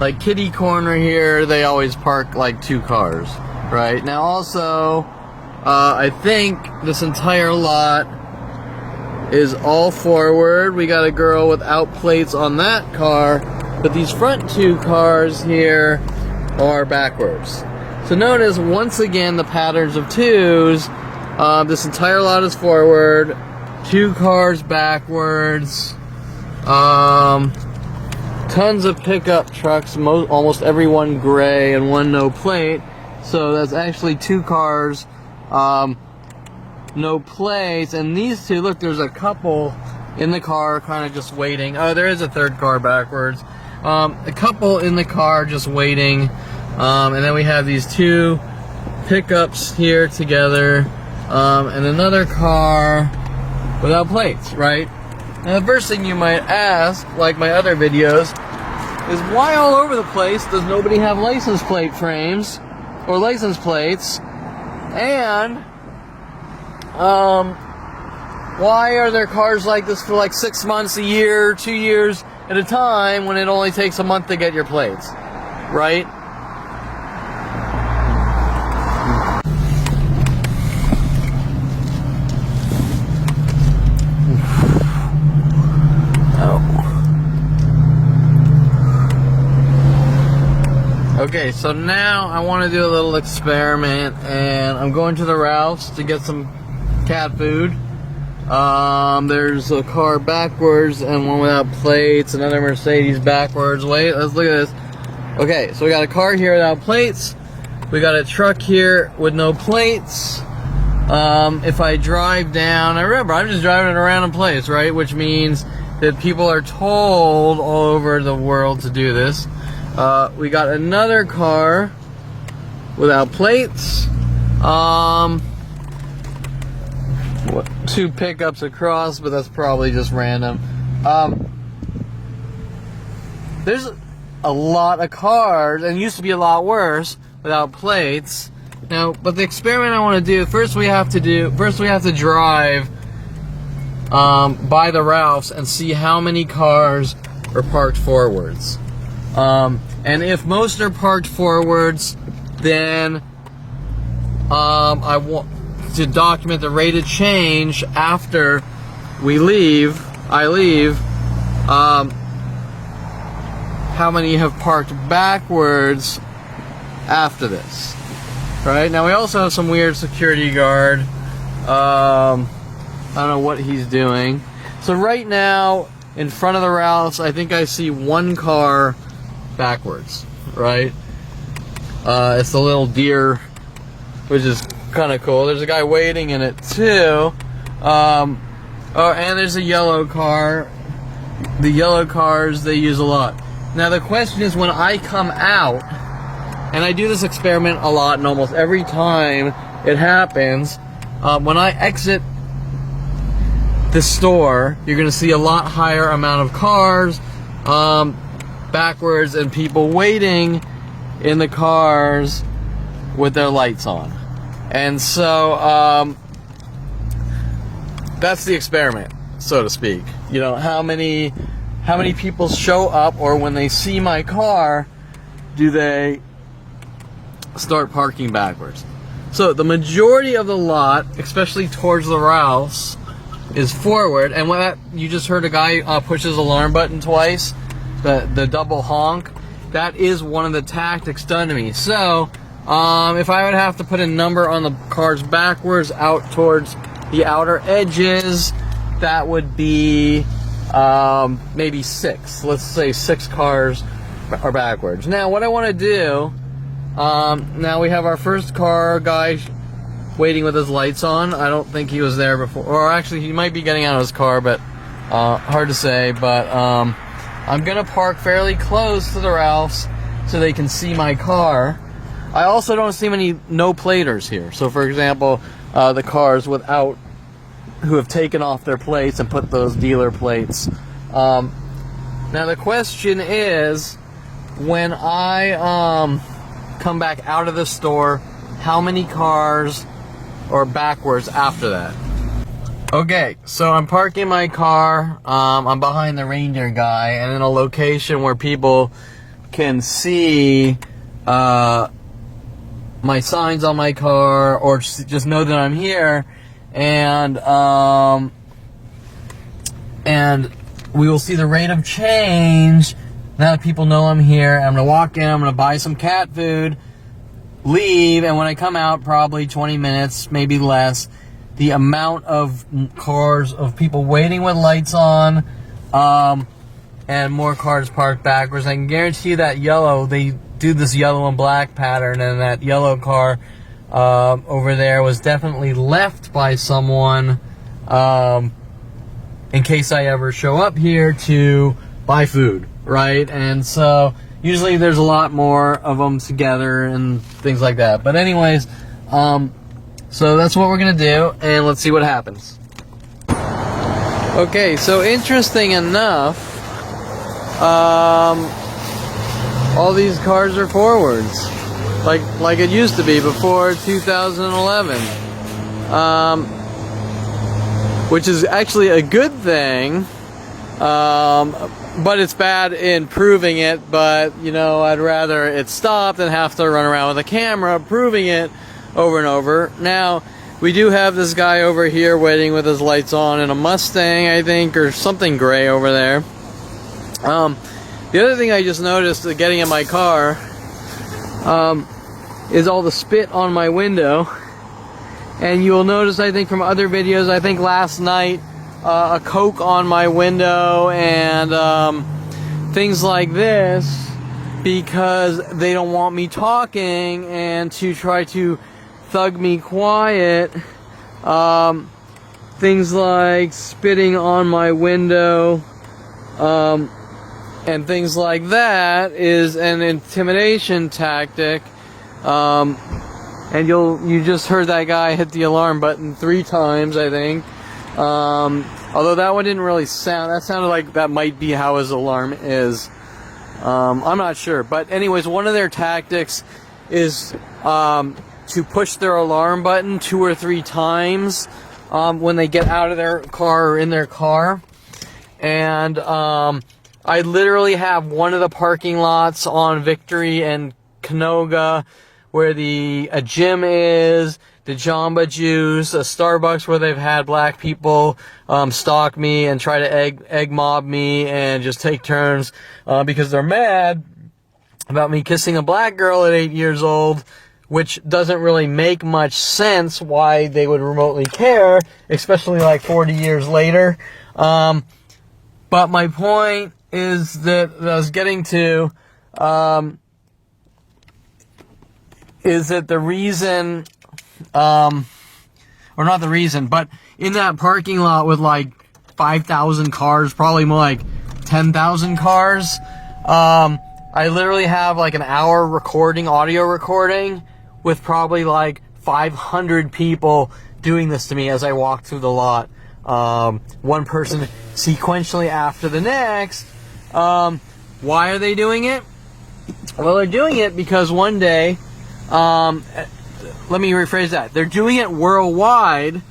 like kitty corner here, they always park like 2 cars, right? Now also, I think this entire lot is all forward. We got a girl without plates on that car, but these front 2 cars here are backwards. So notice once again the patterns of 2s. This entire lot is forward, 2 cars backwards. Tons of pickup trucks, almost every one gray and 1 no plate. So that's actually 2 cars, no plates. And these 2, look, there's a couple in the car kind of just waiting. Oh, there is a 3rd car backwards. A couple in the car just waiting. And then we have these 2 pickups here together, and another car without plates, right? Now the first thing you might ask, like my other videos, is why all over the place does nobody have license plate frames or license plates? And why are there cars like this for like 6 months, a year, 2 years at a time when it only takes a month to get your plates, right? Okay, so now I want to do a little experiment, and I'm going to the Ralph's to get some cat food. There's a car backwards and one without plates, another Mercedes backwards. Wait, let's look at this. Okay, so we got a car here without plates. We got a truck here with no plates. If I drive down, I remember I'm just driving in a random place, right? Which means that people are told all over the world to do this. We got another car without plates. 2 pickups across, but that's probably just random. There's a lot of cars, and it used to be a lot worse, without plates. Now, but the experiment I want to do, first we have to drive by the Ralph's and see how many cars are parked forwards. And if most are parked forwards, then I want to document the rate of change after we leave. I leave. How many have parked backwards after this? Right now, we also have some weird security guard. I don't know what he's doing. So right now, in front of the Ralphs, I think I see one car backwards. Right? It's the little deer, which is kind of cool. There's a guy waiting in it too. Oh, and there's a yellow car. The yellow cars they use a lot. Now the question is, when I come out, and I do this experiment a lot, and almost every time it happens, when I exit the store, you're going to see a lot higher amount of cars backwards and people waiting in the cars with their lights on. And so that's the experiment, so to speak. You know, how many people show up, or when they see my car, do they start parking backwards? So the majority of the lot, especially towards the Ralphs, is forward. And when that, you just heard a guy push his alarm button twice, the double honk, that is one of the tactics done to me. So if I would have to put a number on the cars backwards out towards the outer edges, that would be maybe 6. Let's say 6 cars are backwards. Now what I want to do, now we have our first car guy waiting with his lights on. I don't think he was there before, or actually he might be getting out of his car, but hard to say. But I'm gonna park fairly close to the Ralphs so they can see my car. I also don't see many no platers here. So for example, the cars without, who have taken off their plates and put those dealer plates. Now the question is, when I come back out of the store, how many cars are backwards after that? Okay, so I'm parking my car, I'm behind the reindeer guy, and in a location where people can see my signs on my car, or just know that I'm here. And we will see the rate of change now that people know I'm here. I'm gonna walk in, I'm gonna buy some cat food, leave, and when I come out, probably 20 minutes, maybe less, the amount of cars, of people waiting with lights on, and more cars parked backwards. I can guarantee you that yellow, they do this yellow and black pattern, and that yellow car over there was definitely left by someone in case I ever show up here to buy food, right? And so usually there's a lot more of them together and things like that. But anyways, so that's what we're gonna do, and let's see what happens. Okay, so interesting enough, all these cars are forwards, like it used to be before 2011, which is actually a good thing, but it's bad in proving it. But you know, I'd rather it stop than have to run around with a camera proving it over and over. Now we do have this guy over here waiting with his lights on in a Mustang, I think, or something gray over there. The other thing I just noticed getting in my car is all the spit on my window. And you'll notice, I think from other videos, I think last night, a Coke on my window and things like this, because they don't want me talking and to try to thug me quiet. Things like spitting on my window and things like that is an intimidation tactic. And you just heard that guy hit the alarm button 3 times, I think. Although that one didn't really sound, that sounded like that might be how his alarm is. I'm not sure. But anyways, one of their tactics is to push their alarm button 2 or 3 times when they get out of their car or in their car. And I literally have one of the parking lots on Victory and Canoga where a gym is, the Jamba Juice, a Starbucks where they've had black people stalk me and try to egg mob me and just take turns because they're mad about me kissing a black girl at 8 years old, which doesn't really make much sense why they would remotely care, especially like 40 years later. But my point is that I was getting to is that the reason, or not the reason, but in that parking lot with like 5,000 cars, probably more like 10,000 cars, I literally have like an hour audio recording with probably like 500 people doing this to me as I walk through the lot. One person sequentially after the next. Why are they doing it? Well, they're doing it because one day, let me rephrase that. They're doing it worldwide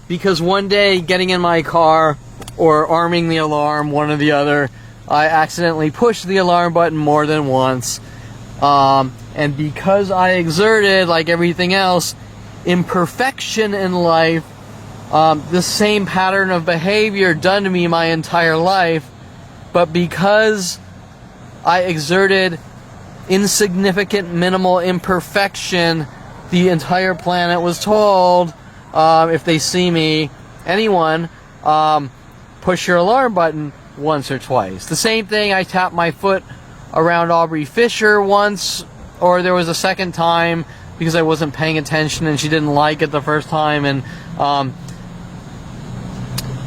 because one day getting in my car or arming the alarm, one or the other, I accidentally pushed the alarm button more than once. And because I exerted, like everything else, imperfection in life, the same pattern of behavior done to me my entire life, but because I exerted insignificant, minimal imperfection, the entire planet was told, if they see me, anyone, push your alarm button once or twice. The same thing, I tapped my foot around Aubrey Fisher once, or there was a second time because I wasn't paying attention and she didn't like it the first time, and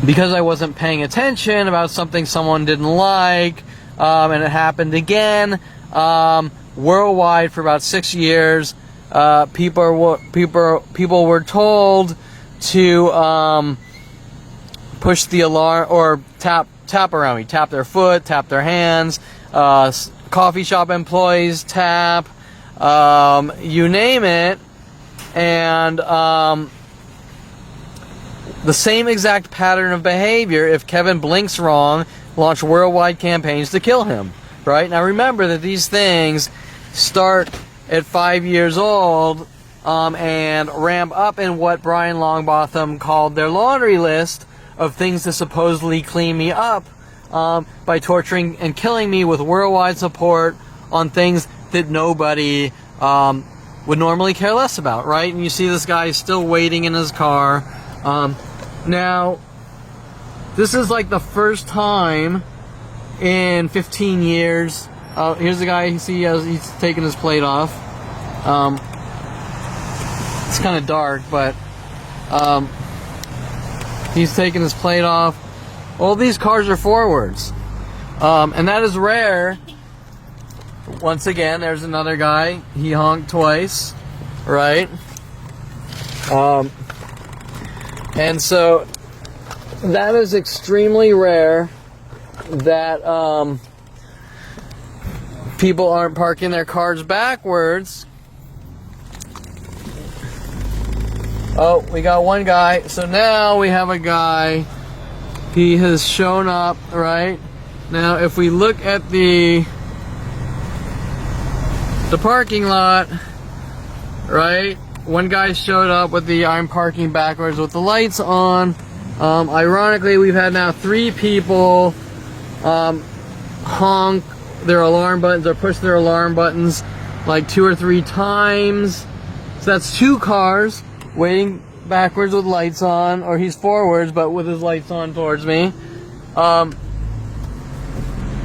because I wasn't paying attention about something someone didn't like, and it happened again, worldwide for about 6 years, people were told to push the alarm or tap around me, tap their foot, tap their hands, coffee shop employees tap, you name it, and the same exact pattern of behavior. If Kevin blinks wrong, launch worldwide campaigns to kill him. Right? Now remember that these things start at 5 years old and ramp up in what Brian Longbotham called their laundry list of things to supposedly clean me up by torturing and killing me with worldwide support on things that nobody would normally care less about, right? And you see this guy still waiting in his car. Now, this is like the first time in 15 years. Here's the guy, you see he's taking his plate off. It's kind of dark, but he's taking his plate off. All these cars are forwards. And that is rare. Once again, there's another guy. He honked twice, right? And so that is extremely rare that people aren't parking their cars backwards. Oh, we got one guy. So now we have a guy. He has shown up, right? Now, if we look at the parking lot, right? One guy showed up with the I'm parking backwards with the lights on. Ironically, we've had now 3 people honk their alarm buttons or push their alarm buttons like 2 or 3 times. So that's 2 cars waiting backwards with lights on, or he's forwards but with his lights on towards me.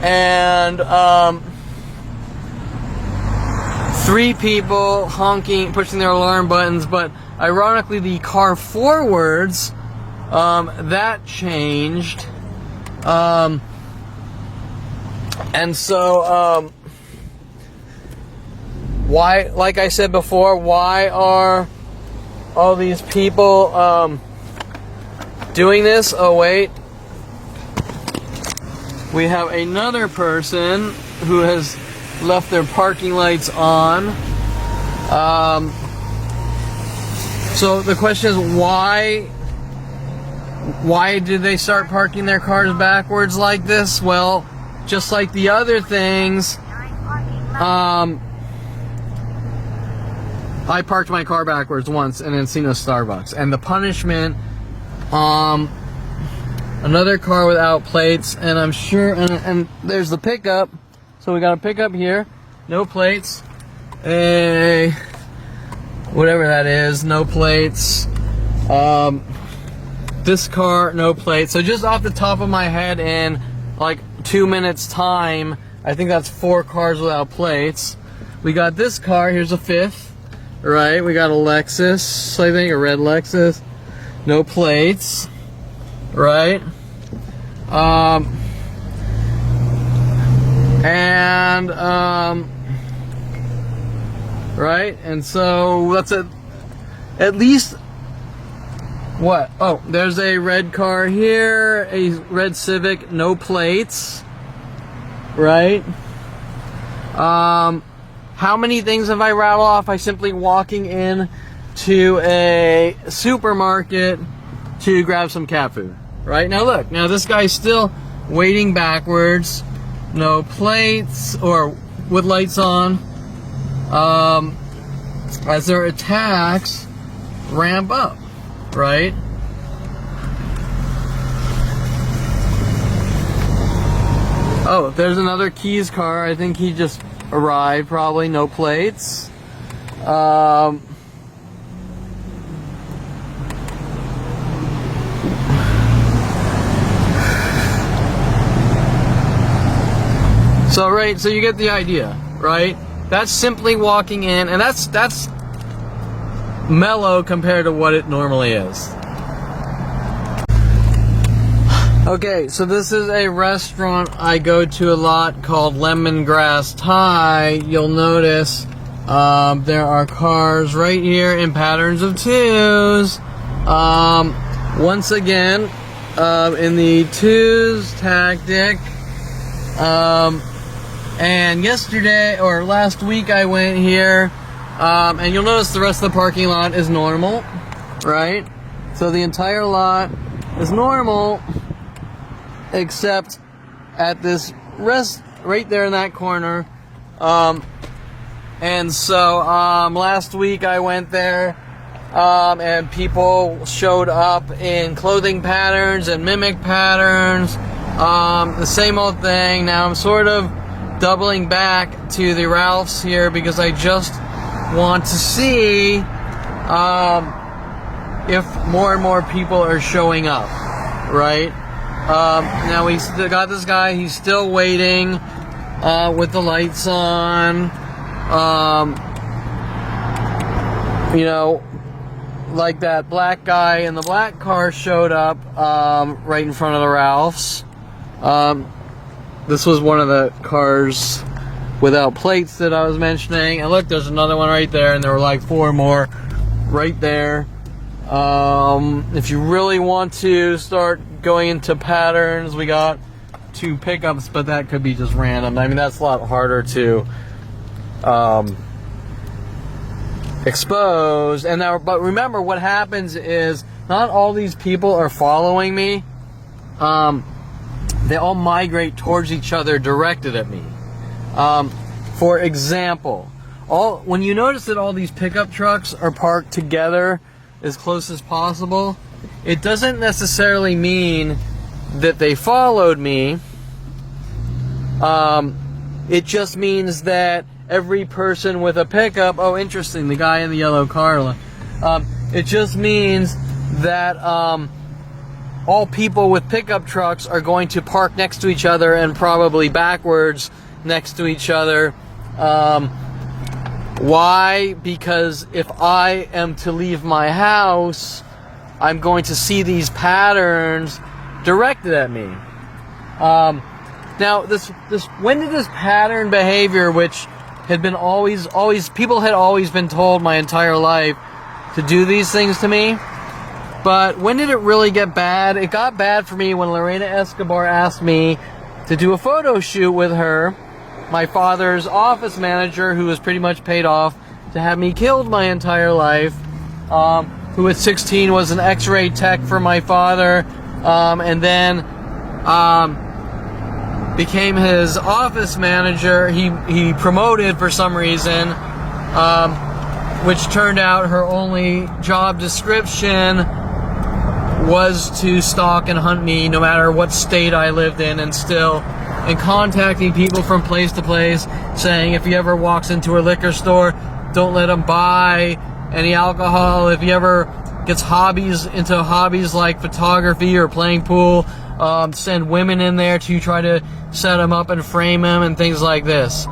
And 3 people honking, pushing their alarm buttons, but ironically the car forwards, that changed. And so, why, like I said before, why are all these people doing this? Oh wait, we have another person who has left their parking lights on. So the question is, why did they start parking their cars backwards like this? Well, just like the other things, I parked my car backwards once in Encino Starbucks, and the punishment, another car without plates, and I'm sure, and there's the pickup, so we got a pickup here, no plates, whatever that is, no plates, this car, no plates. So just off the top of my head, in like 2 minutes time, I think that's 4 cars without plates. We got this car, here's a 5th. Right, we got a Lexus, I think, a red Lexus, no plates, right? Right, and so that's at least, what? Oh, there's a red car here, a red Civic, no plates, right? How many things have I rattled off by simply walking in to a supermarket to grab some cat food? Right? Now look, now this guy's still waiting backwards, no plates, or with lights on, as their attacks ramp up, right? Oh, there's another Keys car. I think he just arrived, probably, no plates. So, right, so you get the idea, right? That's simply walking in, and that's mellow compared to what it normally is. Okay, so this is a restaurant I go to a lot called Lemongrass Thai. You'll notice there are cars right here in patterns of 2s. Once again, in the 2s tactic. And yesterday, or last week, I went here, and you'll notice the rest of the parking lot is normal, right? So the entire lot is normal, except at this right there in that corner. And so last week I went there, and people showed up in clothing patterns and mimic patterns, the same old thing. Now I'm sort of doubling back to the Ralphs here because I just want to see if more and more people are showing up, right? Now we still got this guy, he's still waiting with the lights on. You know, like that black guy in the black car showed up right in front of the Ralphs. This was one of the cars without plates that I was mentioning. And look, there's another one right there, and there were like 4 more right there. If you really want to start going into patterns, we got 2 pickups, but that could be just random. I mean, that's a lot harder to expose. And now, but remember, what happens is not all these people are following me. They all migrate towards each other directed at me. For example, when you notice that all these pickup trucks are parked together as close as possible, it doesn't necessarily mean that they followed me. It just means that every person with a pickup, oh interesting, the guy in the yellow car, it just means that all people with pickup trucks are going to park next to each other and probably backwards next to each other. Why? Because if I am to leave my house, I'm going to see these patterns directed at me. Now, when did this pattern behavior, which had been always, people had always been told my entire life to do these things to me, but when did it really get bad? It got bad for me when Lorena Escobar asked me to do a photo shoot with her, my father's office manager, who was pretty much paid off to have me killed my entire life, who at 16 was an x-ray tech for my father, and then became his office manager. He promoted for some reason, which turned out her only job description was to stalk and hunt me no matter what state I lived in, and contacting people from place to place, saying if he ever walks into a liquor store, don't let him buy any alcohol. If he ever gets into hobbies like photography or playing pool, send women in there to try to set him up and frame him and things like this.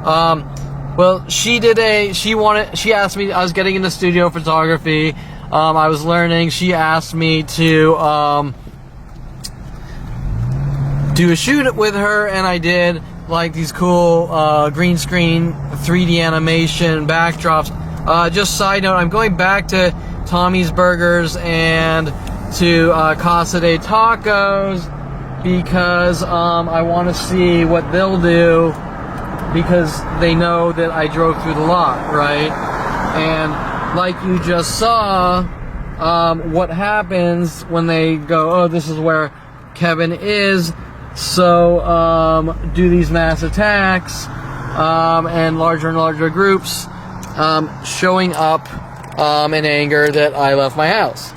Well, she asked me, I was getting into studio photography, I was learning, she asked me to do a shoot with her, and I did, like these cool green screen 3D animation backdrops. Just side note, I'm going back to Tommy's Burgers and to Casa de Tacos because I want to see what they'll do, because they know that I drove through the lot, right? And like you just saw, what happens when they go, oh, this is where Kevin is, so do these mass attacks and larger groups showing up in anger that I left my house.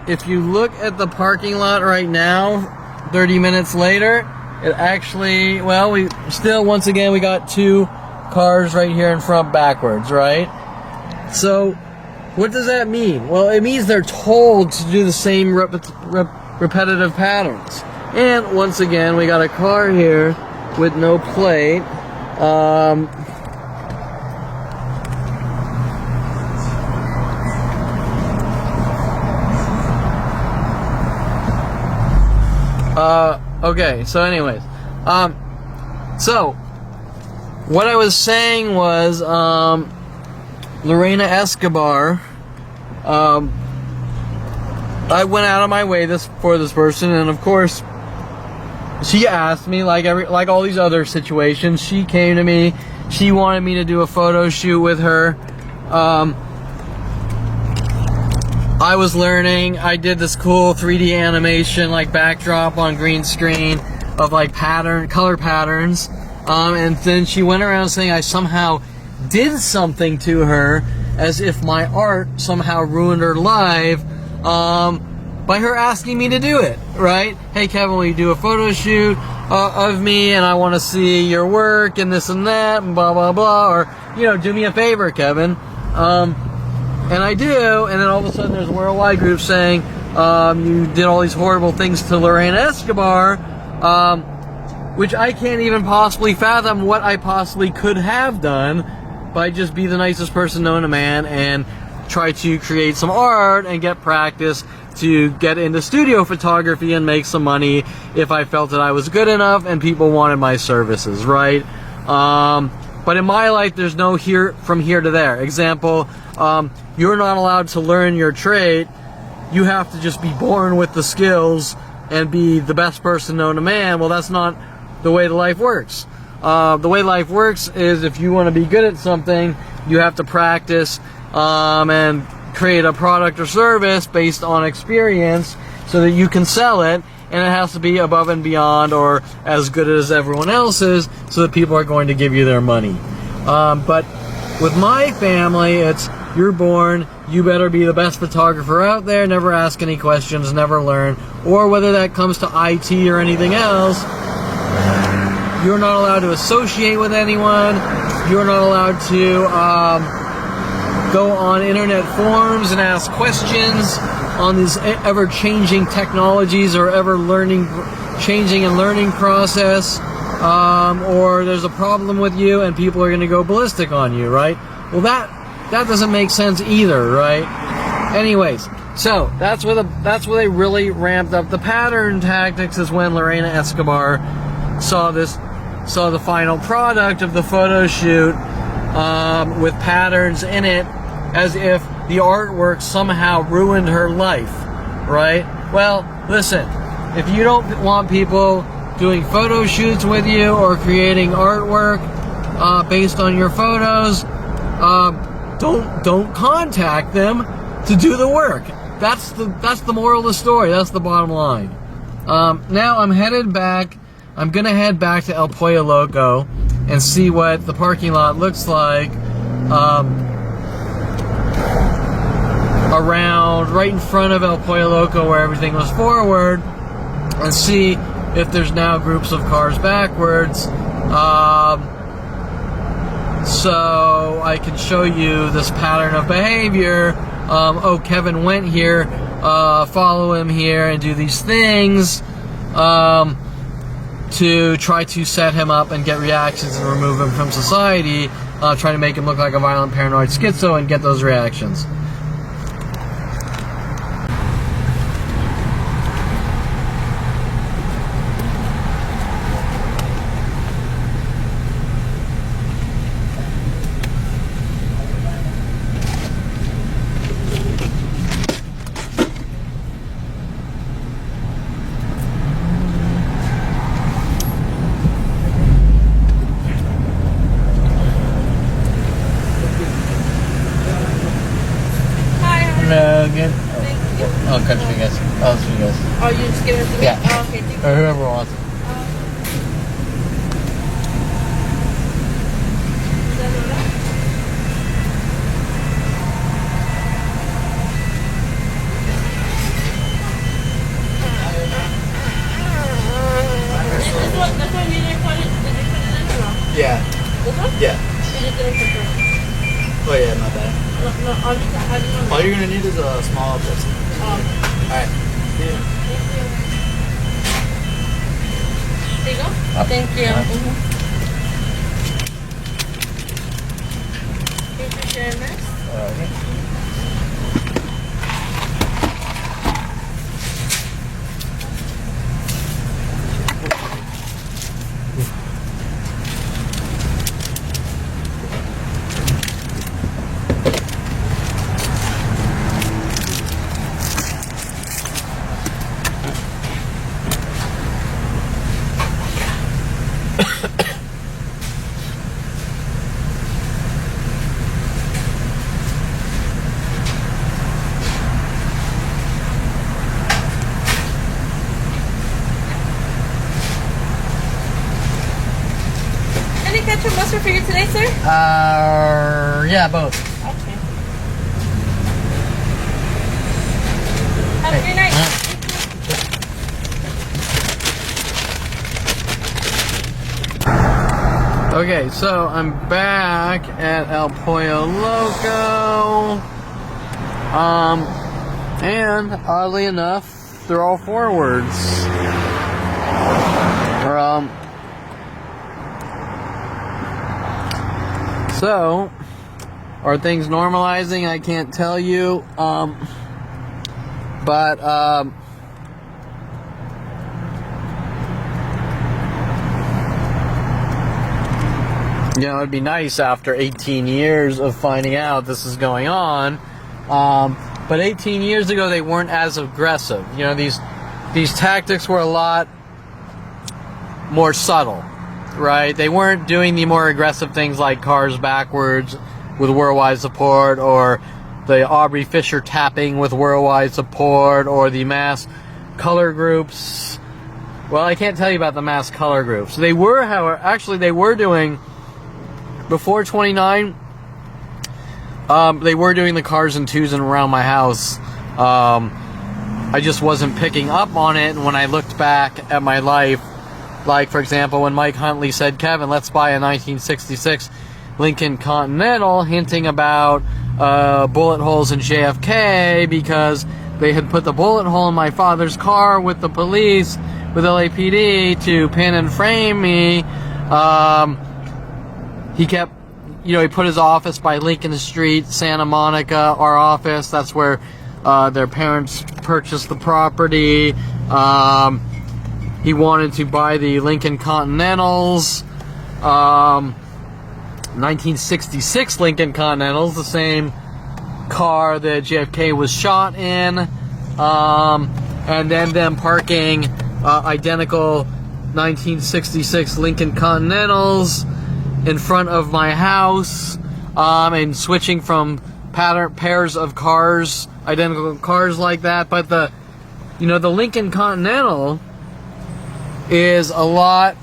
If you look at the parking lot right now, 30 minutes later, it actually, well, once again, we got 2 cars right here in front backwards, right? So, what does that mean? Well, it means they're told to do the same repetitive patterns. And once again, we got a car here with no plate. Okay, so anyways, so what I was saying was, Lorena Escobar, I went out of my way for this person, and of course, she asked me, like all these other situations, she came to me, she wanted me to do a photo shoot with her. I was learning, I did this cool 3D animation, like backdrop on green screen of like color patterns, and then she went around saying I somehow did something to her, as if my art somehow ruined her life, by her asking me to do it, right? Hey Kevin, will you do a photo shoot of me, and I want to see your work, and this and that, and blah blah blah, or, do me a favor, Kevin. And I do, and then all of a sudden there's a worldwide group saying, you did all these horrible things to Lorena Escobar, which I can't even possibly fathom what I possibly could have done, by just be the nicest person known to man and try to create some art and get practice to get into studio photography and make some money if I felt that I was good enough and people wanted my services, right? But in my life, there's no from here to there. Example, you're not allowed to learn your trade. You have to just be born with the skills and be the best person known to man. Well, that's not the way life works. The way life works is if you want to be good at something, you have to practice and create a product or service based on experience so that you can sell it, and it has to be above and beyond or as good as everyone else's so that people are going to give you their money. But with my family, it's you're born, you better be the best photographer out there, never ask any questions, never learn, or whether that comes to IT or anything else, you're not allowed to associate with anyone, you're not allowed to go on internet forums and ask questions on these ever-changing technologies or changing and learning process, or there's a problem with you and people are going to go ballistic on you, right? Well, that doesn't make sense either, right? Anyways, so that's where they really ramped up the pattern tactics, is when Lorena Escobar saw the final product of the photo shoot with patterns in it, as if the artwork somehow ruined her life, right? Well, listen, if you don't want people doing photo shoots with you or creating artwork based on your photos, don't contact them to do the work. That's the moral of the story. That's the bottom line. Now I'm headed back I'm gonna head back to El Pollo Loco and see what the parking lot looks like around right in front of El Pollo Loco where everything was forward, and see if there's now groups of cars backwards, so I can show you this pattern of behavior. Oh, Kevin went here, follow him here and do these things to try to set him up and get reactions and remove him from society, trying to make him look like a violent paranoid schizo and get those reactions. Again? Thank you. I'll cut you guys. I'll see you guys. Oh, you just give it to me? Yeah. Oh, okay, thank you. Or whoever wants. This one you didn't put it, did you put it in or no? Yeah. This one? Yeah. You just didn't put it. Oh yeah, not bad. No, I'll just, how do you want All you're gonna need is a small bit. Alright. Thank you. There you go. Thank you. Thank you for sharing this. Any ketchup mustard for you today, sir? Yeah, both. Okay. Have a great night. Okay, so I'm back at El Pollo Loco. And oddly enough, they're all forwards. So, are things normalizing? I can't tell you. You know, it'd be nice after 18 years of finding out this is going on. But 18 years ago, they weren't as aggressive. You know, these tactics were a lot more subtle, right? They weren't doing the more aggressive things like cars backwards with worldwide support, or the Aubrey Fisher tapping with worldwide support, or the mass color groups. Well, I can't tell you about the mass color groups. They were, however, actually they were doing, before 29, they were doing the cars and twos and around my house. I just wasn't picking up on it, and when I looked back at my life, like, for example, when Mike Huntley said, "Kevin, let's buy a 1966 Lincoln Continental," hinting about bullet holes in JFK, because they had put the bullet hole in my father's car with the police, with LAPD, to pin and frame me. He kept, you know, he put his office by Lincoln Street, Santa Monica, our office. That's where their parents purchased the property. He wanted to buy the Lincoln Continentals, 1966 Lincoln Continentals, the same car that JFK was shot in, and then them parking identical 1966 Lincoln Continentals in front of my house, and switching from pairs of cars, identical cars like that. But the Lincoln Continental is a lot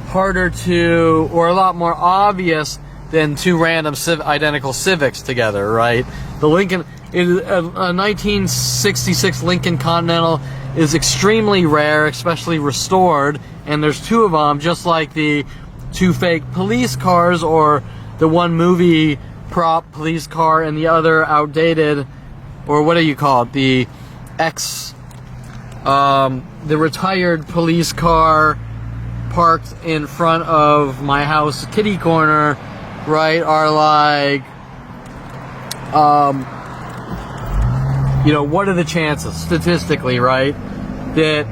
harder to, or a lot more obvious than two random identical Civics together, right? The Lincoln, a 1966 Lincoln Continental is extremely rare, especially restored, and there's two of them, just like the two fake police cars, or the one movie prop police car and the other outdated, or what do you call it, the retired police car parked in front of my house kitty corner, right, are like, what are the chances statistically, right, that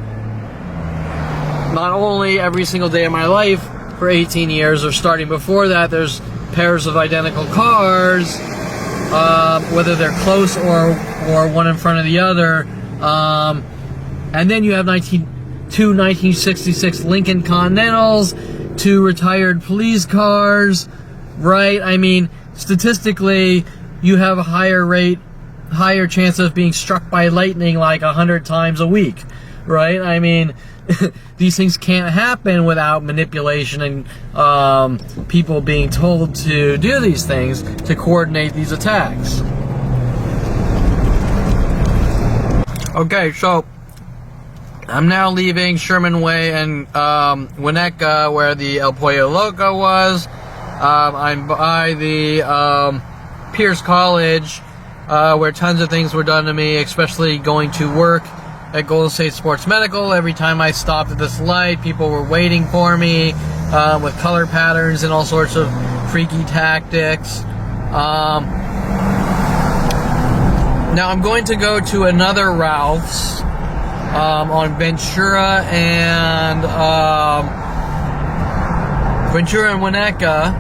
not only every single day of my life for 18 years, or starting before that, there's pairs of identical cars, whether they're close or one in front of the other, and then you have 1966 Lincoln Continentals, two retired police cars, right? I mean, statistically, you have a higher chance of being struck by lightning like 100 times a week, right? I mean, these things can't happen without manipulation and people being told to do these things to coordinate these attacks. Okay, so I'm now leaving Sherman Way and Winnetka, where the El Pollo Loco was. I'm by the Pierce College, where tons of things were done to me, especially going to work at Golden State Sports Medical. Every time I stopped at this light, people were waiting for me with color patterns and all sorts of freaky tactics. Now I'm going to go to another Ralph's on Ventura and Winnetka,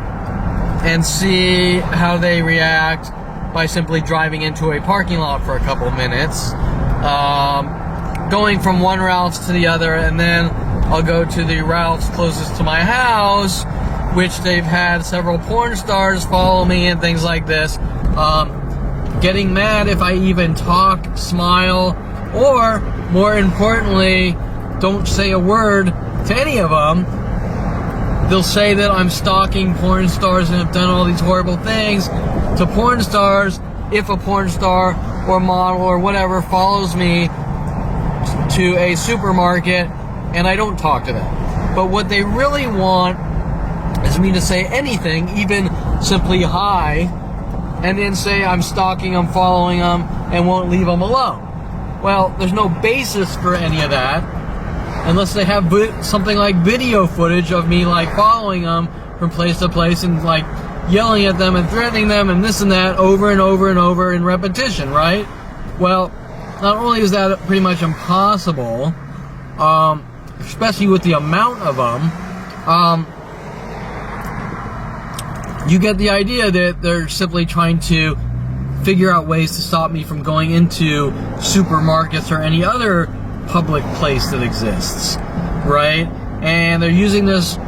and see how they react by simply driving into a parking lot for a couple minutes, going from one Ralph's to the other, and then I'll go to the Ralph's closest to my house, which they've had several porn stars follow me and things like this, getting mad if I even talk, smile, or more importantly, don't say a word to any of them. They'll say that I'm stalking porn stars and have done all these horrible things to porn stars if a porn star or model or whatever follows me to a supermarket and I don't talk to them. But what they really want is me to say anything, even simply hi, and then say I'm stalking them, following them, and won't leave them alone. Well, there's no basis for any of that unless they have something like video footage of me like following them from place to place and like yelling at them and threatening them and this and that over and over and over in repetition, right? Well, not only is that pretty much impossible, especially with the amount of them, you get the idea that they're simply trying to figure out ways to stop me from going into supermarkets or any other public place that exists, right? And they're using this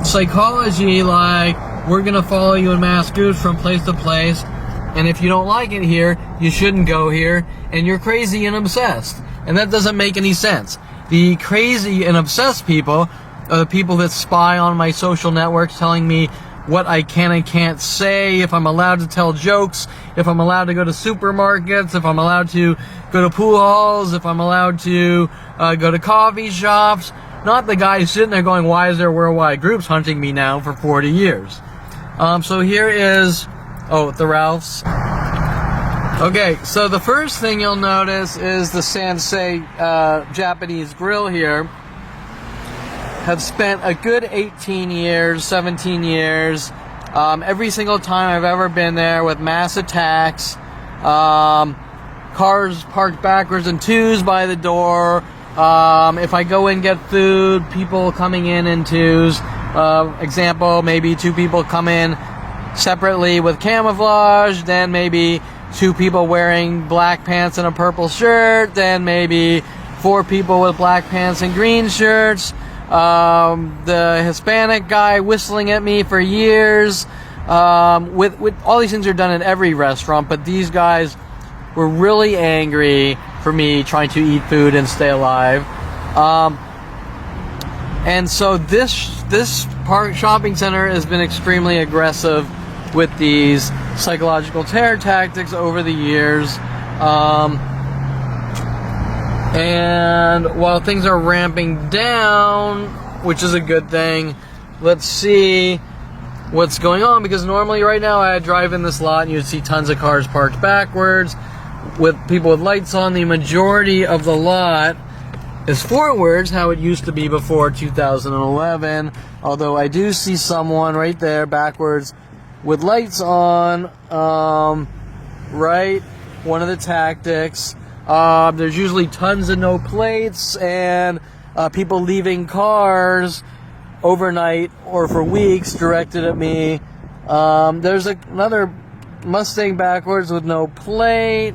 psychology like, we're gonna follow you in mass groups from place to place, and if you don't like it here, you shouldn't go here, and you're crazy and obsessed. And that doesn't make any sense. The crazy and obsessed people are the people that spy on my social networks, telling me what I can and can't say, if I'm allowed to tell jokes, if I'm allowed to go to supermarkets, if I'm allowed to go to pool halls, if I'm allowed to go to coffee shops. Not the guy sitting there going, why is there worldwide groups hunting me now for 40 years? So here is, the Ralph's. Okay, so the first thing you'll notice is the Sansei Japanese grill here. Have spent a good 18 years, 17 years, every single time I've ever been there with mass attacks, cars parked backwards in twos by the door, if I go in get food, people coming in twos, example, maybe two people come in separately with camouflage, then maybe two people wearing black pants and a purple shirt, then maybe four people with black pants and green shirts, the Hispanic guy whistling at me for years. With all these things are done in every restaurant, but these guys were really angry for me trying to eat food and stay alive. And so this shopping center has been extremely aggressive with these psychological terror tactics over the years. And while things are ramping down, which is a good thing, let's see what's going on, because normally right now I drive in this lot and you'd see tons of cars parked backwards with people with lights on. The majority of the lot is forwards, how it used to be before 2011, although I do see someone right there backwards with lights on. Right, one of the tactics. There's usually tons of no plates and people leaving cars overnight or for weeks directed at me. There's another Mustang backwards with no plate.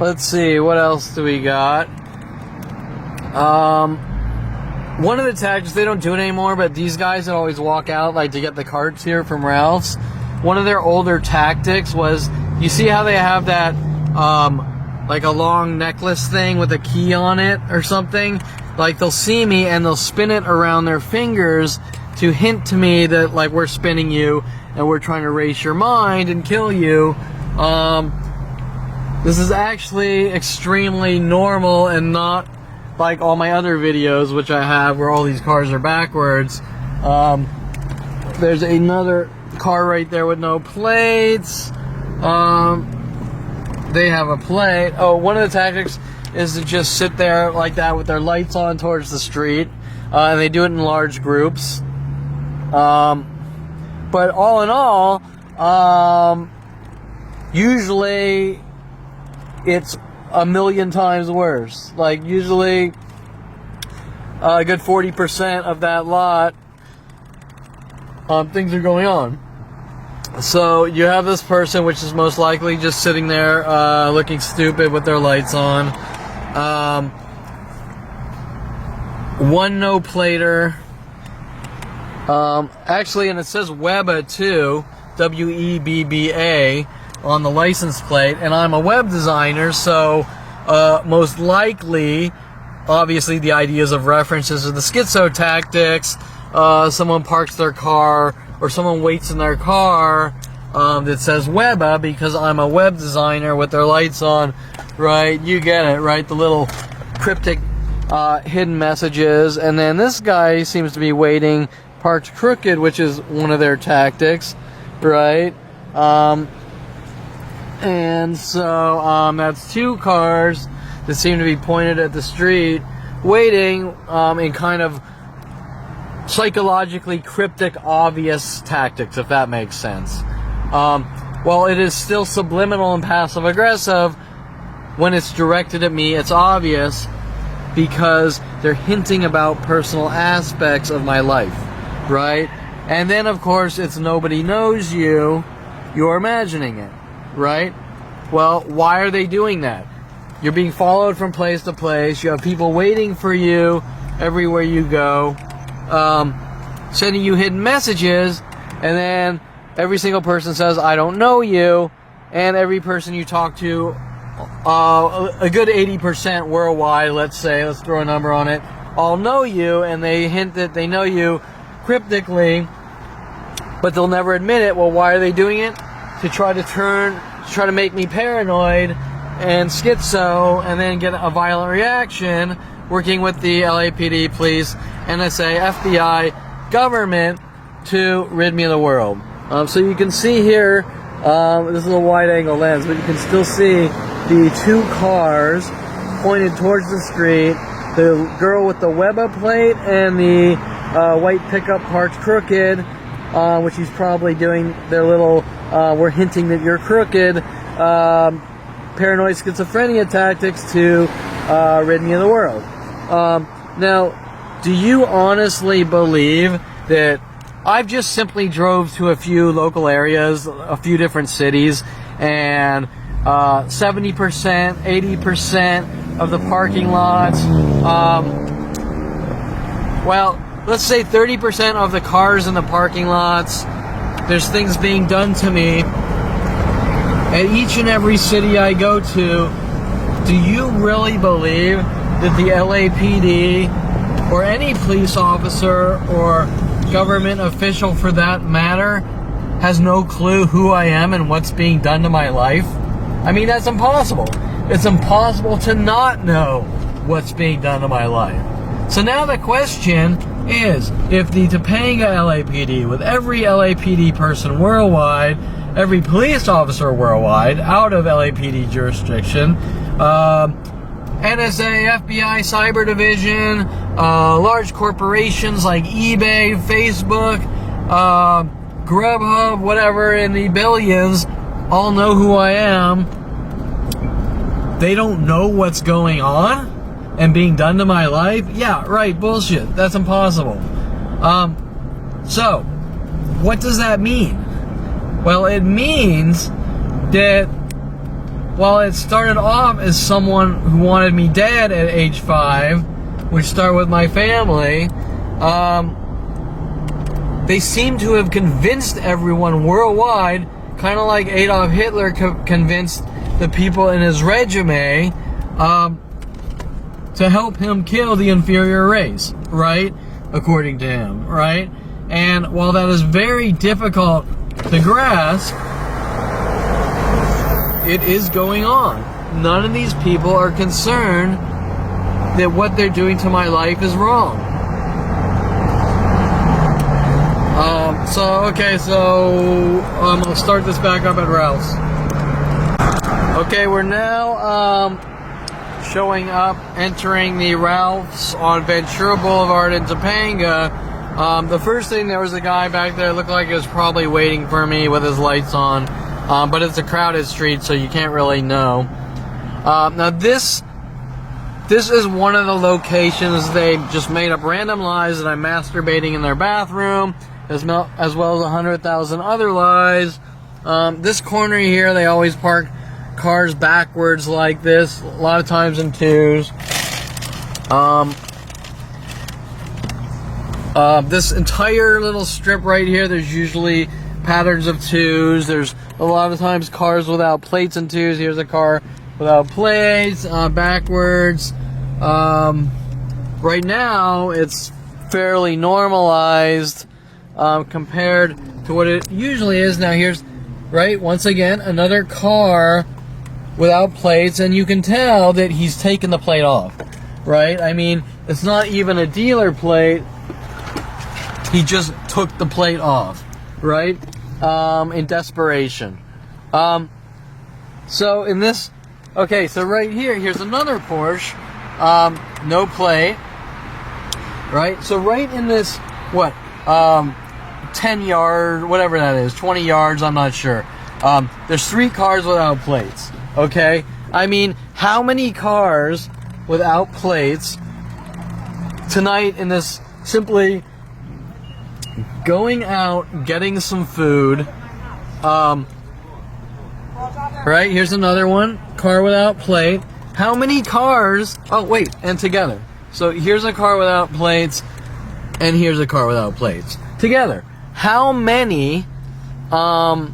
Let's see, what else do we got? One of the tactics, they don't do it anymore, but these guys that always walk out like to get the carts here from Ralph's, one of their older tactics was, you see how they have that like a long necklace thing with a key on it or something? Like, they'll see me and they'll spin it around their fingers to hint to me that, like, we're spinning you and we're trying to race your mind and kill you. This is actually extremely normal and not like all my other videos, which I have, where all these cars are backwards. There's another car right there with no plates. They have a plate. Oh, one of the tactics is to just sit there like that with their lights on towards the street. And they do it in large groups. But all in all, usually it's a million times worse. Like, usually a good 40% of that lot, things are going on. So you have this person, which is most likely just sitting there looking stupid with their lights on. One no plater. Actually, and it says Webba too, W-E-B-B-A, on the license plate, and I'm a web designer, so most likely, obviously, the ideas of references are the schizo tactics. Someone parks their car, or someone waits in their car that says Webba because I'm a web designer with their lights on, right? You get it, right? The little cryptic hidden messages. And then this guy seems to be waiting, parked crooked, which is one of their tactics, right? And so that's two cars that seem to be pointed at the street, waiting in kind of psychologically cryptic, obvious tactics, if that makes sense. While it is still subliminal and passive-aggressive, when it's directed at me, it's obvious because they're hinting about personal aspects of my life, right? And then, of course, it's nobody knows you, you're imagining it, right? Well, why are they doing that? You're being followed from place to place. You have people waiting for you everywhere you go, sending you hidden messages, and then every single person says, I don't know you, and every person you talk to, a good 80% worldwide, let's say, let's throw a number on it, all know you, and they hint that they know you cryptically, but they'll never admit it. Well, why are they doing it? To try to make me paranoid and schizo, and then get a violent reaction, working with the LAPD, police, NSA, FBI, government to rid me of the world. So you can see here, this is a wide-angle lens, but you can still see the two cars pointed towards the street, the girl with the Webba plate and the white pickup parked crooked, which he's probably doing their little, we're hinting that you're crooked, paranoid schizophrenia tactics to rid me of the world. Now, do you honestly believe that I've just simply drove to a few local areas, a few different cities, and 70%, 80% of the parking lots, well, let's say 30% of the cars in the parking lots, there's things being done to me. At each and every city I go to, do you really believe that the LAPD or any police officer or government official for that matter has no clue who I am and what's being done to my life? I mean, that's impossible. It's impossible to not know what's being done to my life. So now the question is, if the Topanga LAPD, with every LAPD person worldwide, every police officer worldwide out of LAPD jurisdiction, NSA, FBI, Cyber Division, large corporations like eBay, Facebook, Grubhub, whatever, in the billions, all know who I am. They don't know what's going on and being done to my life? Yeah, right, bullshit. That's impossible. So, what does that mean? Well, it means that while it started off as someone who wanted me dead at age 5, which started with my family, they seem to have convinced everyone worldwide, kind of like Adolf Hitler convinced the people in his regime, to help him kill the inferior race, right? According to him, right? And while that is very difficult to grasp, it is going on. None of these people are concerned that what they're doing to my life is wrong. I'll start this back up at Ralph's. Okay, we're now showing up, entering the Ralph's on Ventura Boulevard in Topanga. The first thing, there was a guy back there, looked like he was probably waiting for me with his lights on, but it's a crowded street, so you can't really know. Now this is one of the locations they just made up random lies that I'm masturbating in their bathroom, as well as 100,000 other lies. This corner here, they always park cars backwards like this, a lot of times in twos. This entire little strip right here, there's usually patterns of twos. There's a lot of times cars without plates in twos. Here's a car without plates, backwards. Right now, it's fairly normalized compared to what it usually is. Now here's, right, once again, another car without plates, and you can tell that he's taken the plate off, right? I mean, it's not even a dealer plate. He just took the plate off, right? In desperation. So in this, okay, so right here, here's another Porsche, no plate, right? So right in this, 10 yard, whatever that is, 20 yards, I'm not sure. There's 3 cars without plates, okay? I mean, how many cars without plates tonight in this, simply going out, getting some food, right, here's another one, car without plate. How many cars, oh wait, and together. So here's a car without plates, and here's a car without plates. Together. How many, right,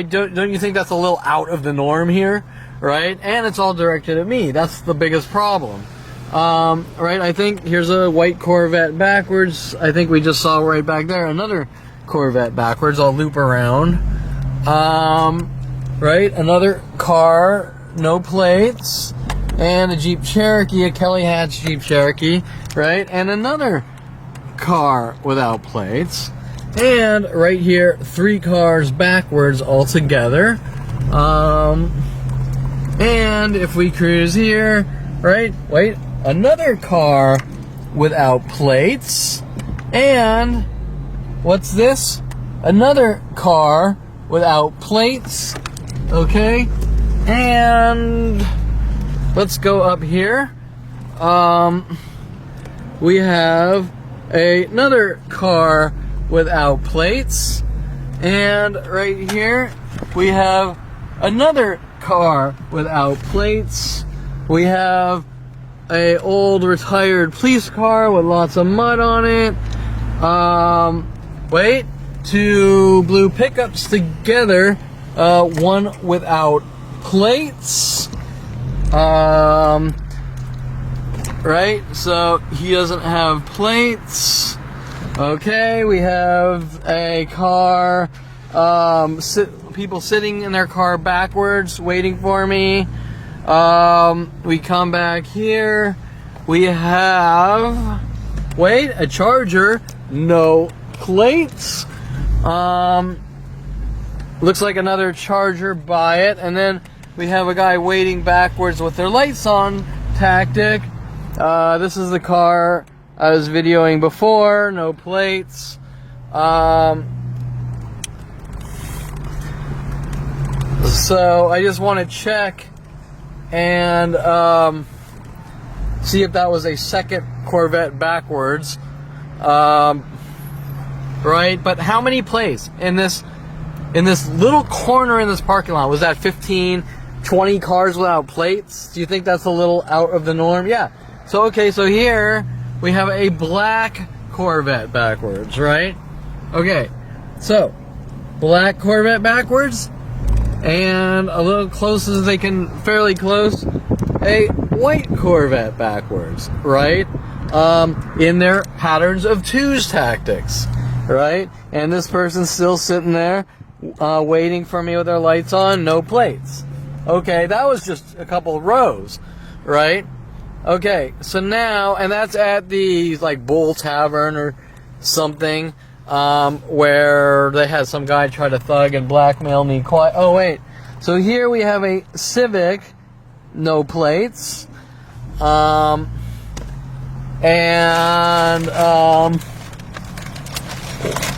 don't you think that's a little out of the norm here, right? And it's all directed at me. That's the biggest problem. Right, I think here's a white Corvette backwards. I think we just saw right back there another Corvette backwards. I'll loop around. Right, another car, no plates, and a Jeep Cherokee, a Kelly Hatch Jeep Cherokee, right, and another car without plates, and right here 3 cars backwards altogether. And if we cruise here, right, wait, another car without plates, and what's this? Another car without plates, okay, and let's go up here. We have another car without plates, and right here we have another car without plates. We have a old retired police car with lots of mud on it. Wait, 2 blue pickups together, one without plates. right? So he doesn't have plates. Okay, we have a car, people sitting in their car backwards waiting for me. We come back here. We have, wait, a Charger, no plates. Looks like another Charger by it. And then we have a guy waiting backwards with their lights on tactic. This is the car I was videoing before, no plates. So I just want to check and see if that was a second Corvette backwards. Right, but how many plates in this little corner in this parking lot? Was that 15, 20 cars without plates? Do you think that's a little out of the norm? Yeah. So okay, so here we have a black Corvette backwards, right? Okay, so black Corvette backwards, and a little close as they can, fairly close, a white Corvette backwards, right? In their patterns of twos tactics, right? And this person's still sitting there waiting for me with their lights on, no plates. Okay, that was just a couple rows, right? Okay, so now, and that's at the like Bull Tavern or something, where they had some guy try to thug and blackmail me. Oh wait, so here we have a Civic, no plates, and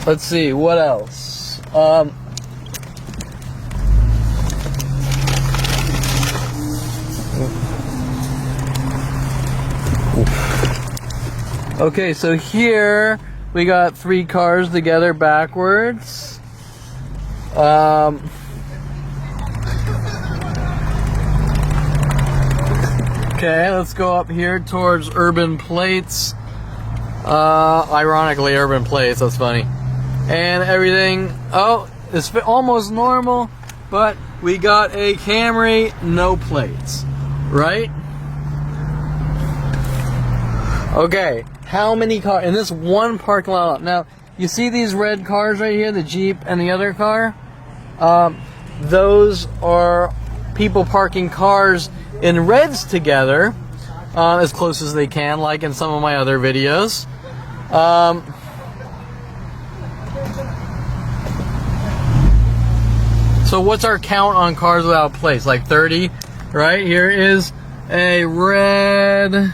let's see what else. Okay, so here we got 3 cars together backwards. Okay, let's go up here towards Urban Plates. Ironically, Urban Plates, that's funny. And everything, oh, it's almost normal, but we got a Camry, no plates, right? Okay, how many cars in this one parking lot? Now, you see these red cars right here, the Jeep and the other car? Those are people parking cars in reds together, as close as they can, like in some of my other videos. So what's our count on cars without plates? Like 30, right? Here is a red...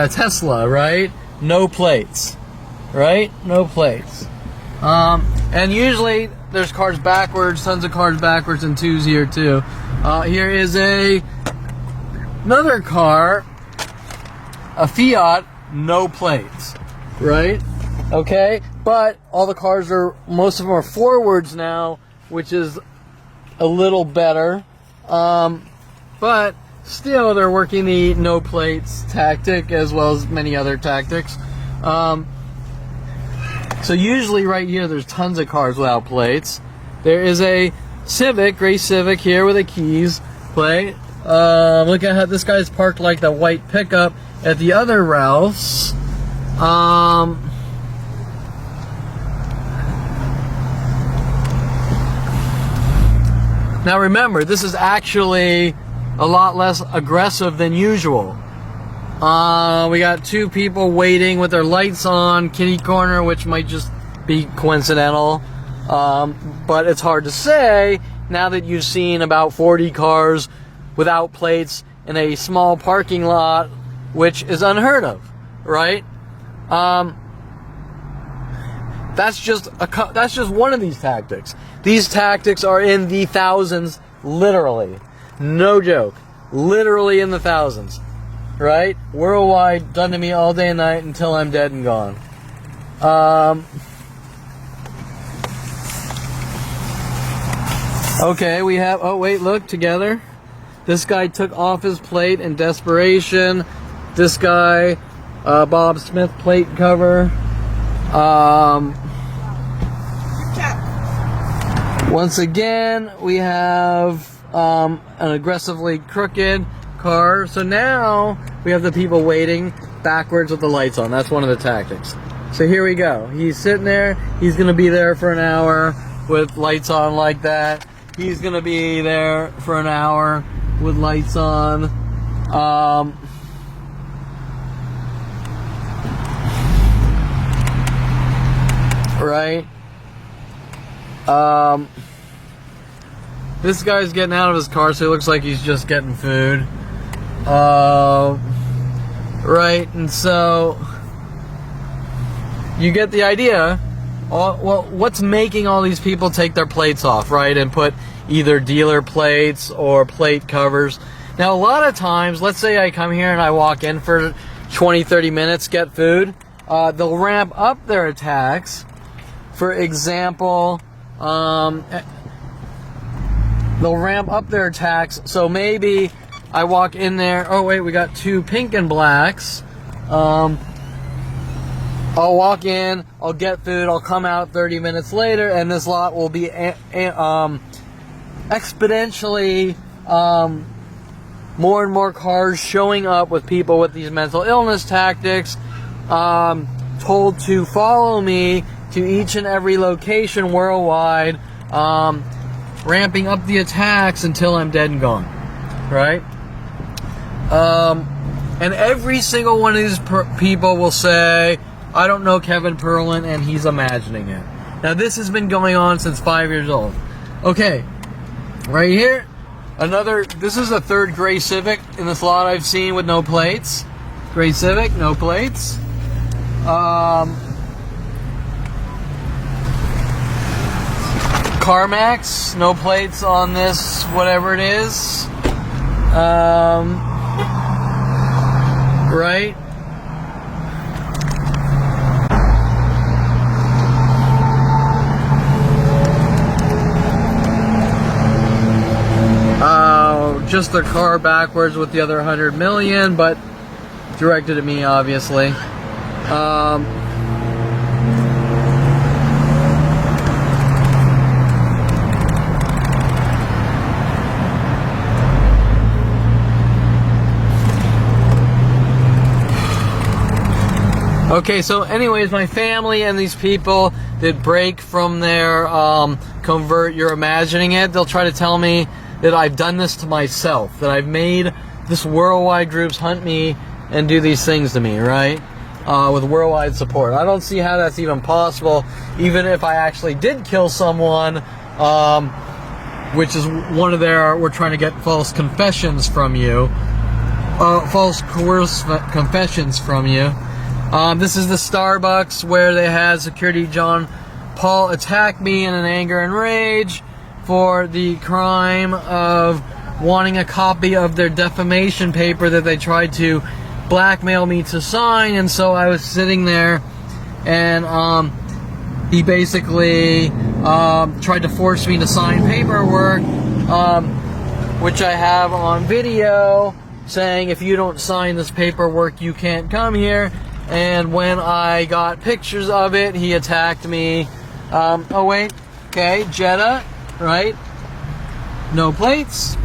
Tesla, right? No plates, right? No plates. And usually there's cars backwards, tons of cars backwards and twos here too. Here is another car, a Fiat, no plates, right? Okay, but all the cars most of them are forwards now, which is a little better. But still, they're working the no plates tactic as well as many other tactics. So usually right here, there's tons of cars without plates. There is a Civic, gray Civic here with a keys plate. Look at how this guy's parked like the white pickup at the other Ralph's. Now remember, this is actually a lot less aggressive than usual. We got 2 people waiting with their lights on, kitty corner, which might just be coincidental. But it's hard to say now that you've seen about 40 cars without plates in a small parking lot, which is unheard of, right? That's just one of these tactics. These tactics are in the thousands, literally. No joke. Literally in the thousands. Right? Worldwide, done to me all day and night until I'm dead and gone. Okay, we have... Oh, wait, look, together. This guy took off his plate in desperation. This guy, Bob Smith plate cover. Once again, we have... an aggressively crooked car. So now we have the people waiting backwards with the lights on. That's one of the tactics. So here we go. He's sitting there. He's going to be there for an hour with lights on like that. He's going to be there for an hour with lights on. Right? This guy's getting out of his car, so he looks like he's just getting food. Right, and so you get the idea. Well, what's making all these people take their plates off, right, and put either dealer plates or plate covers? Now, a lot of times, let's say I come here and I walk in for 20, 30 minutes, get food, they'll ramp up their attacks. For example, they'll ramp up their attacks. So maybe I walk in there. Oh wait, we got 2 pink and blacks. I'll walk in. I'll get food. I'll come out 30 minutes later, and this lot will be exponentially more and more cars showing up with people with these mental illness tactics, told to follow me to each and every location worldwide, ramping up the attacks until I'm dead and gone, right? And every single one of these people will say, I don't know Kevin Perlin, and he's imagining it. Now, this has been going on since 5 years old. Okay, right here, this is a 3rd gray Civic in this lot I've seen with no plates. Gray Civic, no plates. CarMax, no plates on this, whatever it is. Right? Just their car backwards with the other 100 million, but directed at me, obviously. Okay, so anyways, my family and these people that break from their convert, you're imagining it, they'll try to tell me that I've done this to myself, that I've made this worldwide groups hunt me and do these things to me, right? With worldwide support. I don't see how that's even possible, even if I actually did kill someone, which is one of we're trying to get false confessions from you, false coerced confessions from you. This is the Starbucks where they had security John Paul attack me in an anger and rage for the crime of wanting a copy of their defamation paper that they tried to blackmail me to sign. And so I was sitting there, and he basically tried to force me to sign paperwork, which I have on video, saying if you don't sign this paperwork you can't come here. And when I got pictures of it, he attacked me. Oh wait, okay, Jetta, right? No plates.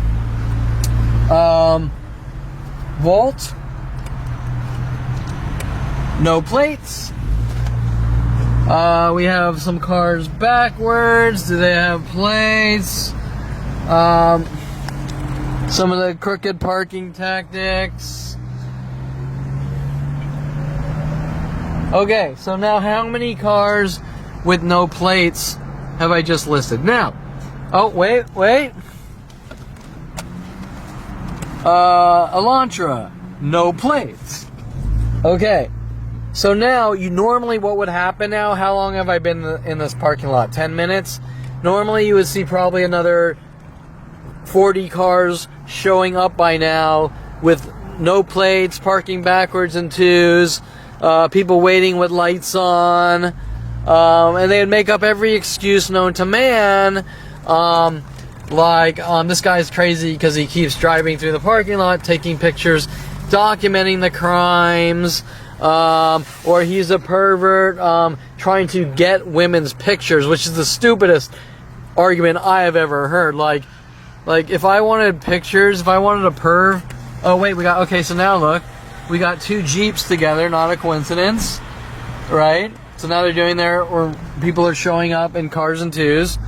Volt. No plates. We have some cars backwards. Do they have plates? Some of the crooked parking tactics. Okay, so now how many cars with no plates have I just listed? Now, oh, wait. Elantra, no plates. Okay, so now, normally what would happen now, how long have I been in this parking lot? 10 minutes? Normally you would see probably another 40 cars showing up by now with no plates, parking backwards in twos, people waiting with lights on, and they'd make up every excuse known to man, like this guy's crazy because he keeps driving through the parking lot, taking pictures, documenting the crimes, or he's a pervert trying to get women's pictures, which is the stupidest argument I have ever heard. Like, Like, if I wanted pictures, if I wanted a perv... Oh, wait, okay, so now look. We got two Jeeps together, not a coincidence. Right? So now they're doing or people are showing up in cars and twos.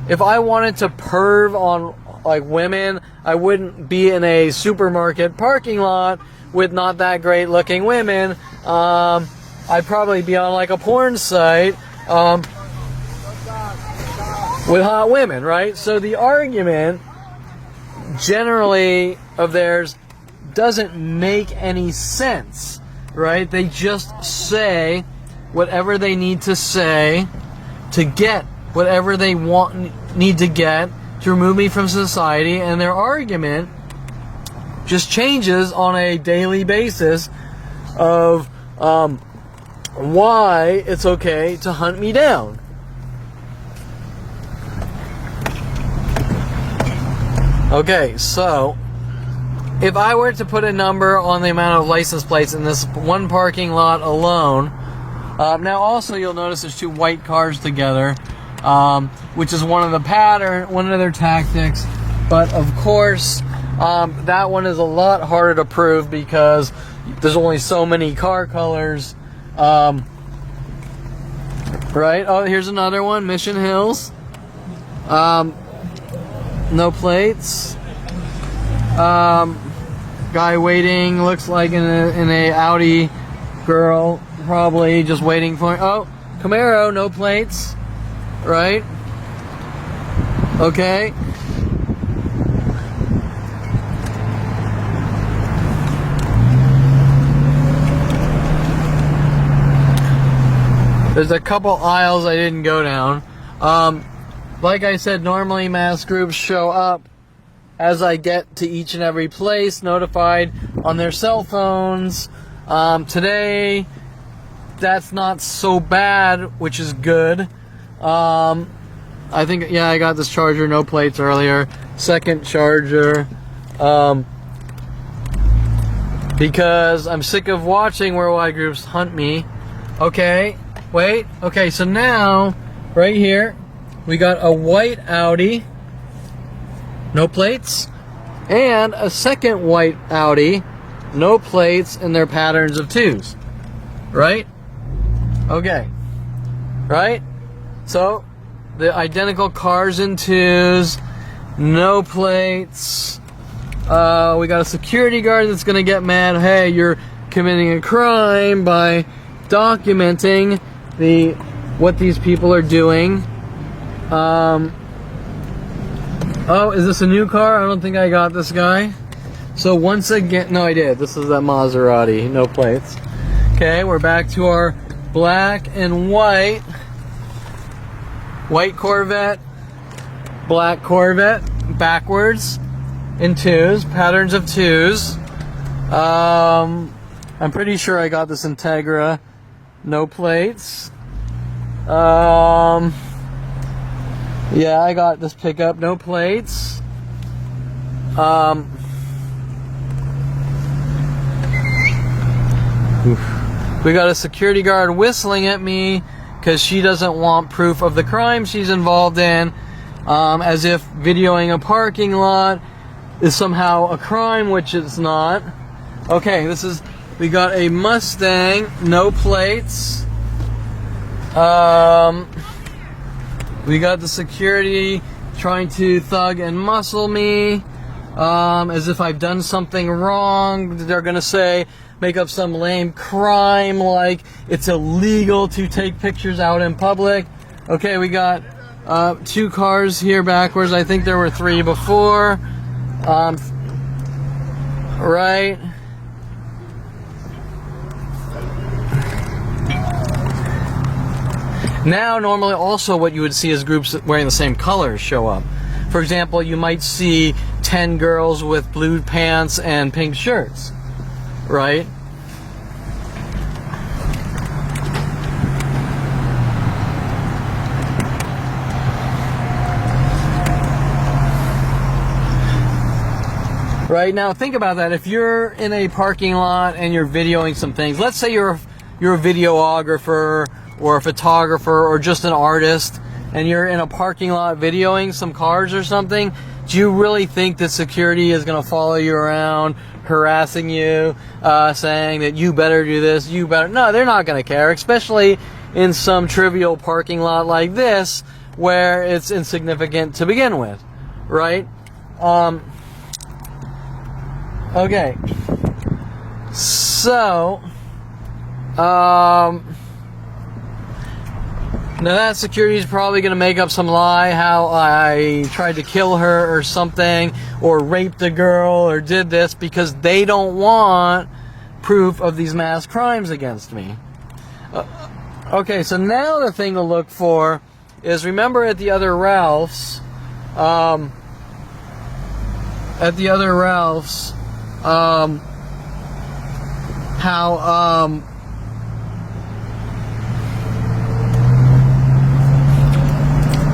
If I wanted to perv on, like, women, I wouldn't be in a supermarket parking lot with not that great looking women. I'd probably be on, like, a porn site with hot women, right? So the argument generally of theirs doesn't make any sense, right? They just say whatever they need to say to get whatever they need to get to remove me from society, and their argument just changes on a daily basis of why it's okay to hunt me down. Okay, so if I were to put a number on the amount of license plates in this one parking lot alone, now also you'll notice there's two white cars together, which is one of their tactics. But of course, that one is a lot harder to prove because there's only so many car colors. Right? Oh, here's another one, Mission Hills. No plates. Guy waiting, looks like in a Audi. Girl probably just waiting for. Oh, Camaro, no plates. Right? Okay. There's a couple aisles I didn't go down. Like I said, normally mass groups show up as I get to each and every place, notified on their cell phones. Today, that's not so bad, which is good. I think, yeah, I got this charger, no plates earlier. Second charger. Because I'm sick of watching worldwide groups hunt me. Okay, wait. Okay, so now, right here, we got a white Audi, no plates, and a second white Audi, no plates, and their patterns of twos. Right? Okay. Right? So, the identical cars in twos, no plates. We got a security guard that's gonna get mad. Hey, you're committing a crime by documenting what these people are doing. Oh, is this a new car? I don't think I got this guy. So once again, no, I did. This is that Maserati, no plates. Okay, we're back to our black and white. White Corvette, black Corvette, backwards in twos, patterns of twos. I'm pretty sure I got this Integra, no plates. Yeah, I got this pickup, no plates. We got a security guard whistling at me because she doesn't want proof of the crime she's involved in, as if videoing a parking lot is somehow a crime, which it's not. Okay, we got a Mustang, no plates. We got the security trying to thug and muscle me, as if I've done something wrong. They're gonna make up some lame crime like it's illegal to take pictures out in public. Okay, we got two cars here backwards. I think there were three before. Right. Now, normally also what you would see is groups wearing the same colors show up. For example, you might see 10 girls with blue pants and pink shirts, right? Right, now think about that. If you're in a parking lot and you're videoing some things, let's say you're a videographer or a photographer or just an artist and you're in a parking lot videoing some cars or something, do you really think that security is going to follow you around, harassing you, saying that you better do this, you better... No, they're not going to care, especially in some trivial parking lot like this, where it's insignificant to begin with, right? Okay. So, now that security is probably going to make up some lie how I tried to kill her or something, or raped a girl, or did this, because they don't want proof of these mass crimes against me. Okay, so now the thing to look for is, remember at the other Ralph's, how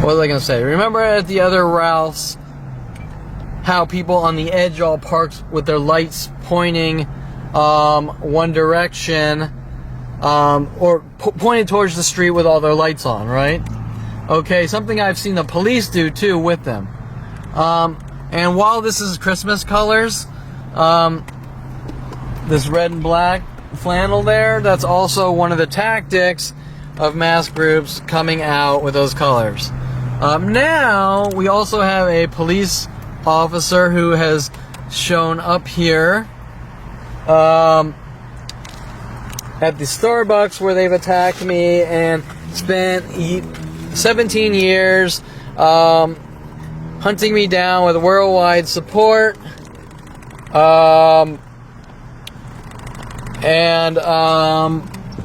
what was I gonna say? Remember at the other Ralph's how people on the edge all parked with their lights pointing one direction, or pointed towards the street with all their lights on, right? Okay, something I've seen the police do too with them. And while this is Christmas colors, this red and black flannel there, that's also one of the tactics of mass groups coming out with those colors. Now, we also have a police officer who has shown up here at the Starbucks where they've attacked me and spent 17 years hunting me down with worldwide support.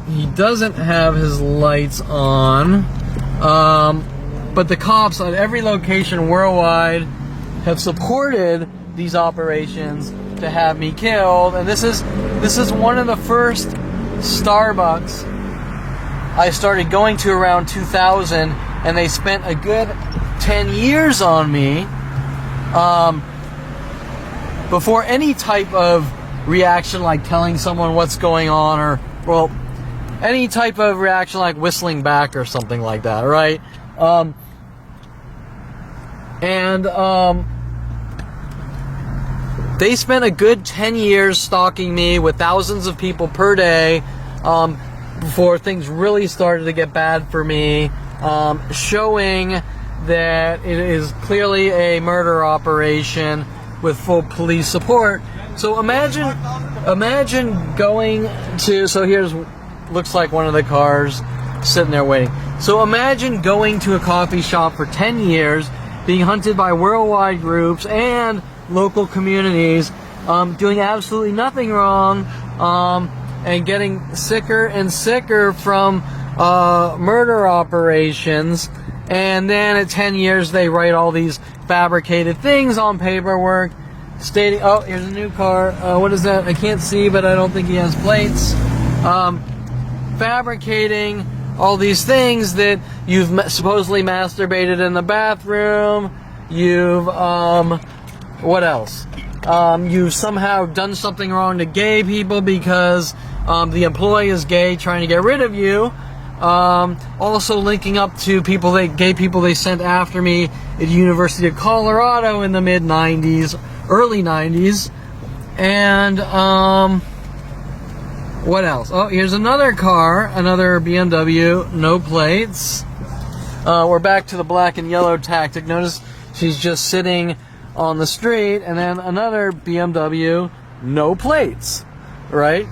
He doesn't have his lights on. But the cops at every location worldwide have supported these operations to have me killed. And this is one of the first Starbucks I started going to around 2000, and they spent a good 10 years on me before any type of reaction like telling someone what's going on, or, well, any type of reaction like whistling back or something like that, right? They spent a good 10 years stalking me with thousands of people per day before things really started to get bad for me, showing that it is clearly a murder operation with full police support. So imagine going to, so here's, looks like one of the cars sitting there waiting. So imagine going to a coffee shop for 10 years, being hunted by worldwide groups and local communities, doing absolutely nothing wrong, and getting sicker and sicker from murder operations. And then at 10 years, they write all these fabricated things on paperwork stating, oh, here's a new car. What is that? I can't see, but I don't think he has plates. Fabricating all these things that you've supposedly masturbated in the bathroom. You've, what else? You've somehow done something wrong to gay people because the employee is gay, trying to get rid of you. Also linking up to gay people they sent after me at the University of Colorado in the mid-90s, early 90s. And, what else? Oh, here's another car, another BMW, no plates. We're back to the black and yellow tactic. Notice she's just sitting on the street, and then another BMW, no plates, right?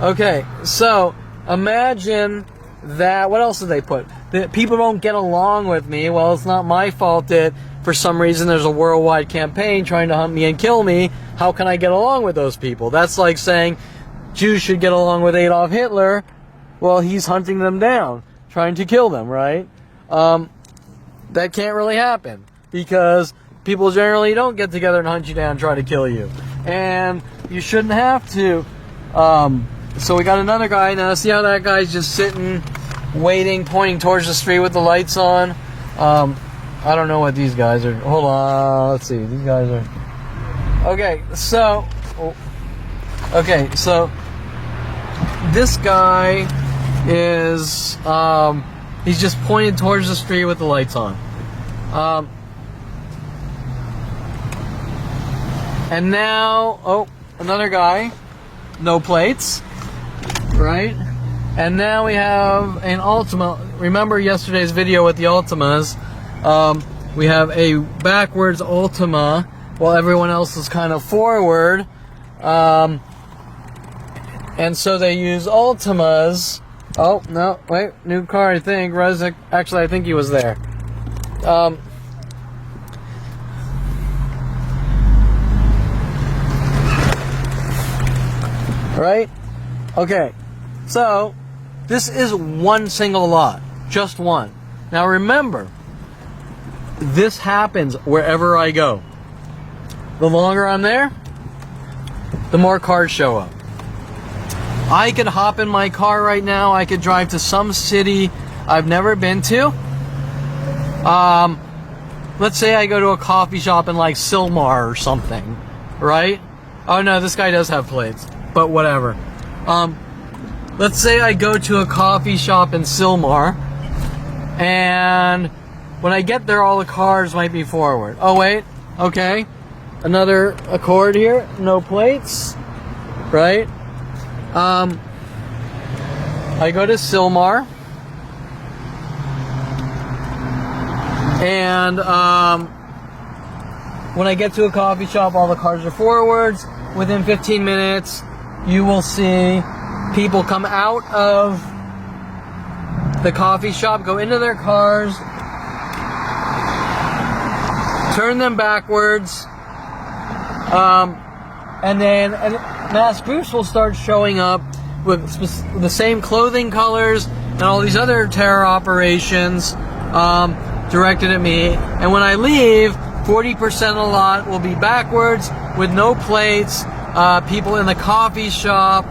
Okay, so imagine that. What else did they put? That people don't get along with me. Well, it's not my fault that for some reason there's a worldwide campaign trying to hunt me and kill me. How can I get along with those people? That's like saying Jews should get along with Adolf Hitler. Well, he's hunting them down, trying to kill them, right? That can't really happen because people generally don't get together and hunt you down and try to kill you. And you shouldn't have to. So we got another guy now. See how that guy's just sitting, waiting, pointing towards the street with the lights on? I don't know what these guys are. Hold on. Let's see. These guys are... Okay, so... this guy is He's just pointed towards the street with the lights on. And now, oh, another guy, no plates, right? And now we have an Altima. Remember yesterday's video with the Altimas? We have a backwards Altima while everyone else is kind of forward. And so they use Altimas. Oh, no, wait, new car, I think. Actually, I think he was there. Right? Okay, so this is one single lot, just one. Now remember, this happens wherever I go. The longer I'm there, the more cars show up. I could hop in my car right now. I could drive to some city I've never been to. Let's say I go to a coffee shop in like Sylmar or something, right? Oh no, this guy does have plates, but whatever. Let's say I go to a coffee shop in Sylmar, and when I get there, all the cars might be forward. Oh wait, okay. Another Accord here, no plates, right? I go to Sylmar, and when I get to a coffee shop, all the cars are forwards. Within 15 minutes, you will see people come out of the coffee shop, go into their cars, turn them backwards, and then mass groups will start showing up with the same clothing colors and all these other terror operations directed at me. And when I leave, 40% of the lot will be backwards with no plates. People in the coffee shop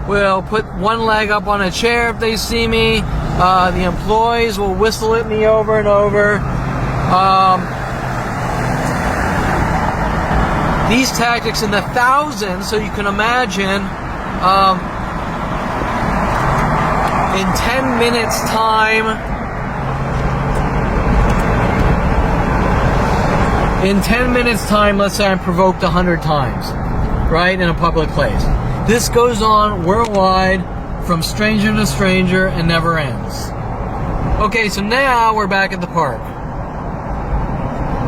will put one leg up on a chair if they see me. The employees will whistle at me over and over. These tactics in the thousands, so you can imagine, in 10 minutes time, let's say I'm provoked 100 times, right, in a public place. This goes on worldwide from stranger to stranger and never ends. Okay, so now we're back at the park.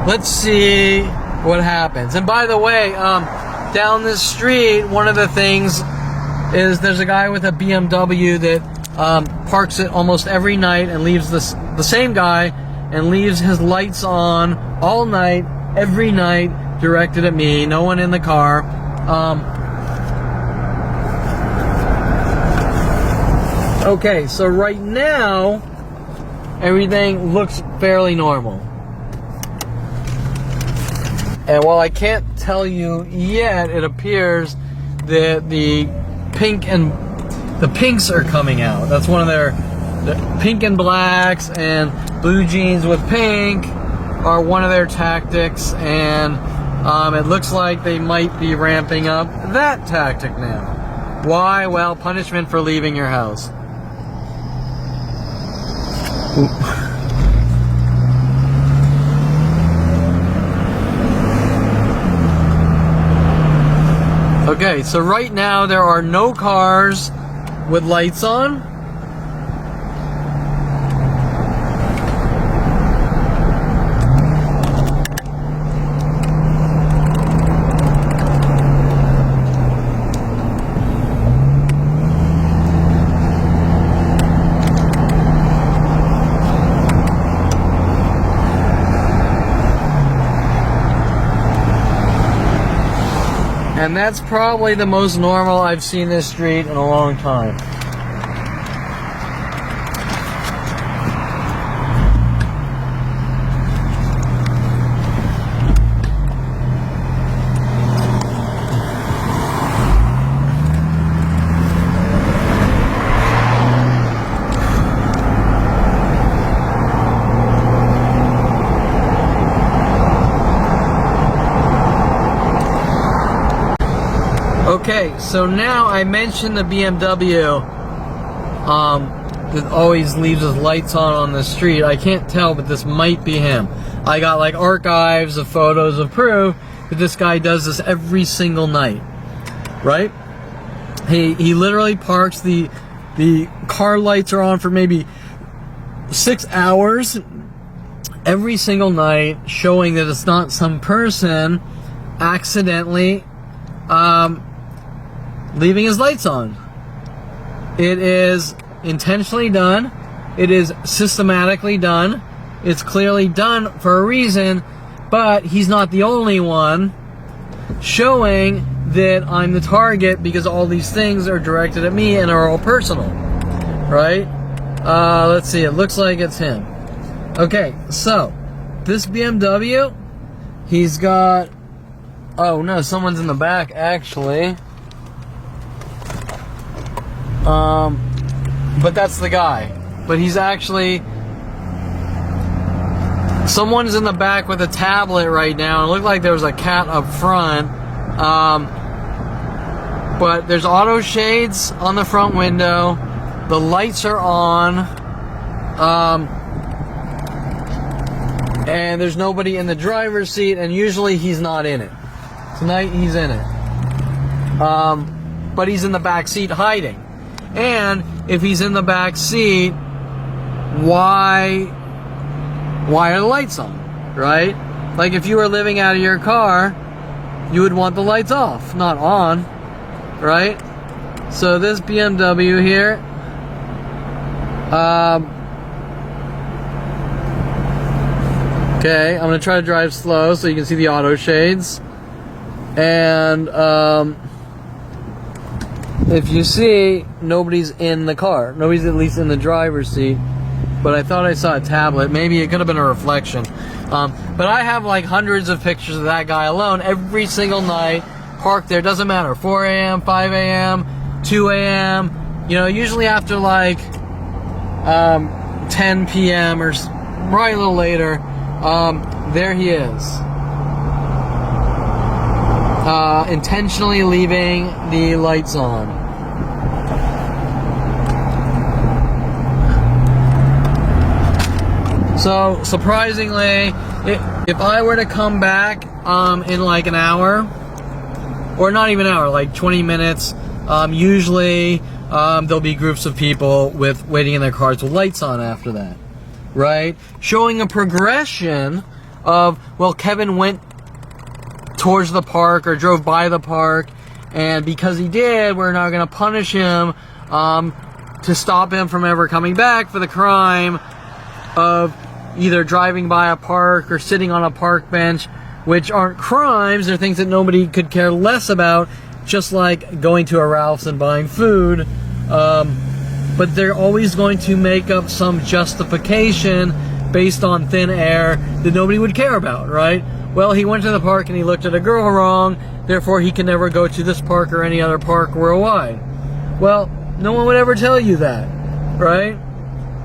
Let's see what happens. And by the way, down this street, one of the things is there's a guy with a BMW that parks it almost every night and leaves the same guy and leaves his lights on all night, every night, directed at me. No one in the car. Okay, so right now, everything looks fairly normal. And while I can't tell you yet, it appears that the pinks are coming out. That's one of the pink and blacks and blue jeans with pink are one of their tactics, and it looks like they might be ramping up that tactic now. Why? Well, punishment for leaving your house. Ooh. Okay, so right now there are no cars with lights on. And that's probably the most normal I've seen this street in a long time. Okay, so now I mentioned the BMW. that always leaves his lights on the street. I can't tell, but this might be him. I got like archives of photos of proof that this guy does this every single night, right? He literally parks, the car lights are on for maybe 6 hours every single night, showing that it's not some person accidentally leaving his lights on. It is intentionally done. It is systematically done. It's clearly done for a reason, but he's not the only one, showing that I'm the target because all these things are directed at me and are all personal, right? Let's see, it looks like it's him. Okay, so this BMW, he's got, oh no, someone's in the back actually. But that's the guy. But he's actually, someone's in the back with a tablet right now. It looked like there was a cat up front. But there's auto shades on the front window. The lights are on. And there's nobody in the driver's seat, and usually he's not in it. Tonight he's in it. But he's in the back seat hiding. And if he's in the back seat, why are the lights on, right? Like if you were living out of your car, you would want the lights off, not on, right? So this BMW here, okay, I'm gonna try to drive slow so you can see the auto shades. And if you see, nobody's in the car. Nobody's at least in the driver's seat. But I thought I saw a tablet. Maybe it could have been a reflection. But I have like hundreds of pictures of that guy alone every single night, parked there. Doesn't matter. 4 a.m., 5 a.m., 2 a.m. You know, usually after like 10 p.m. or right a little later, there he is. Intentionally leaving the lights on. So, surprisingly, if I were to come back in like an hour, or not even an hour, like 20 minutes, usually there'll be groups of people waiting in their cars with lights on after that, right? Showing a progression of, well, Kevin went towards the park or drove by the park, and because he did, we're now going to punish him to stop him from ever coming back for the crime of either driving by a park or sitting on a park bench, which aren't crimes. They're things that nobody could care less about, just like going to a Ralph's and buying food. But they're always going to make up some justification based on thin air that nobody would care about, right? Well, he went to the park and he looked at a girl wrong, therefore he can never go to this park or any other park worldwide. Well, no one would ever tell you that, right?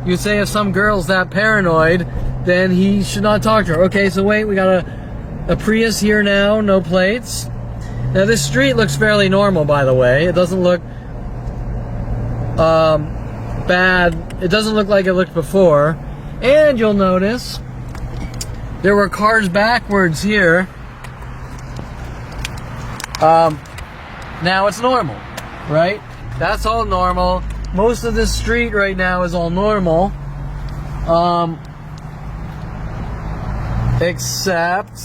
You'd say if some girl's that paranoid, then he should not talk to her. Okay, so wait, we got a Prius here now, no plates. Now this street looks fairly normal, by the way. It doesn't look bad. It doesn't look like it looked before. And you'll notice there were cars backwards here. Now it's normal, right? That's all normal. Most of this street right now is all normal. Except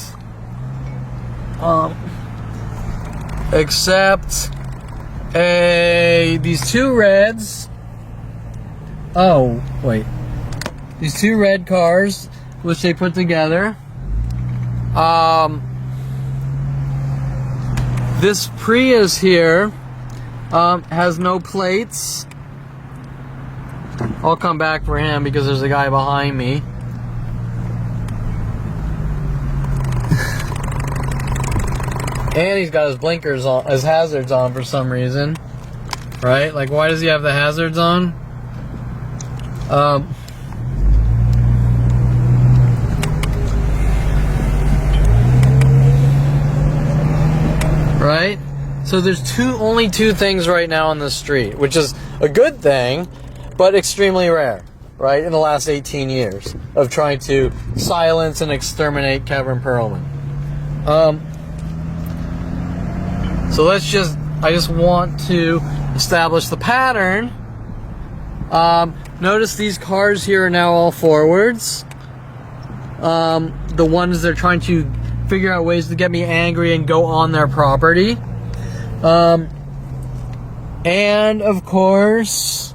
these two reds. Oh, wait. These two red cars, which they put together. This Prius here has no plates. I'll come back for him because there's a guy behind me. And he's got his blinkers on, his hazards on for some reason. Right? Like, why does he have the hazards on? Right? So there's only two things right now on the street, which is a good thing, but extremely rare, right? In the last 18 years of trying to silence and exterminate Kevin Perlman. So I just want to establish the pattern. Notice these cars here are now all forwards. The ones that are trying to figure out ways to get me angry and go on their property. And of course,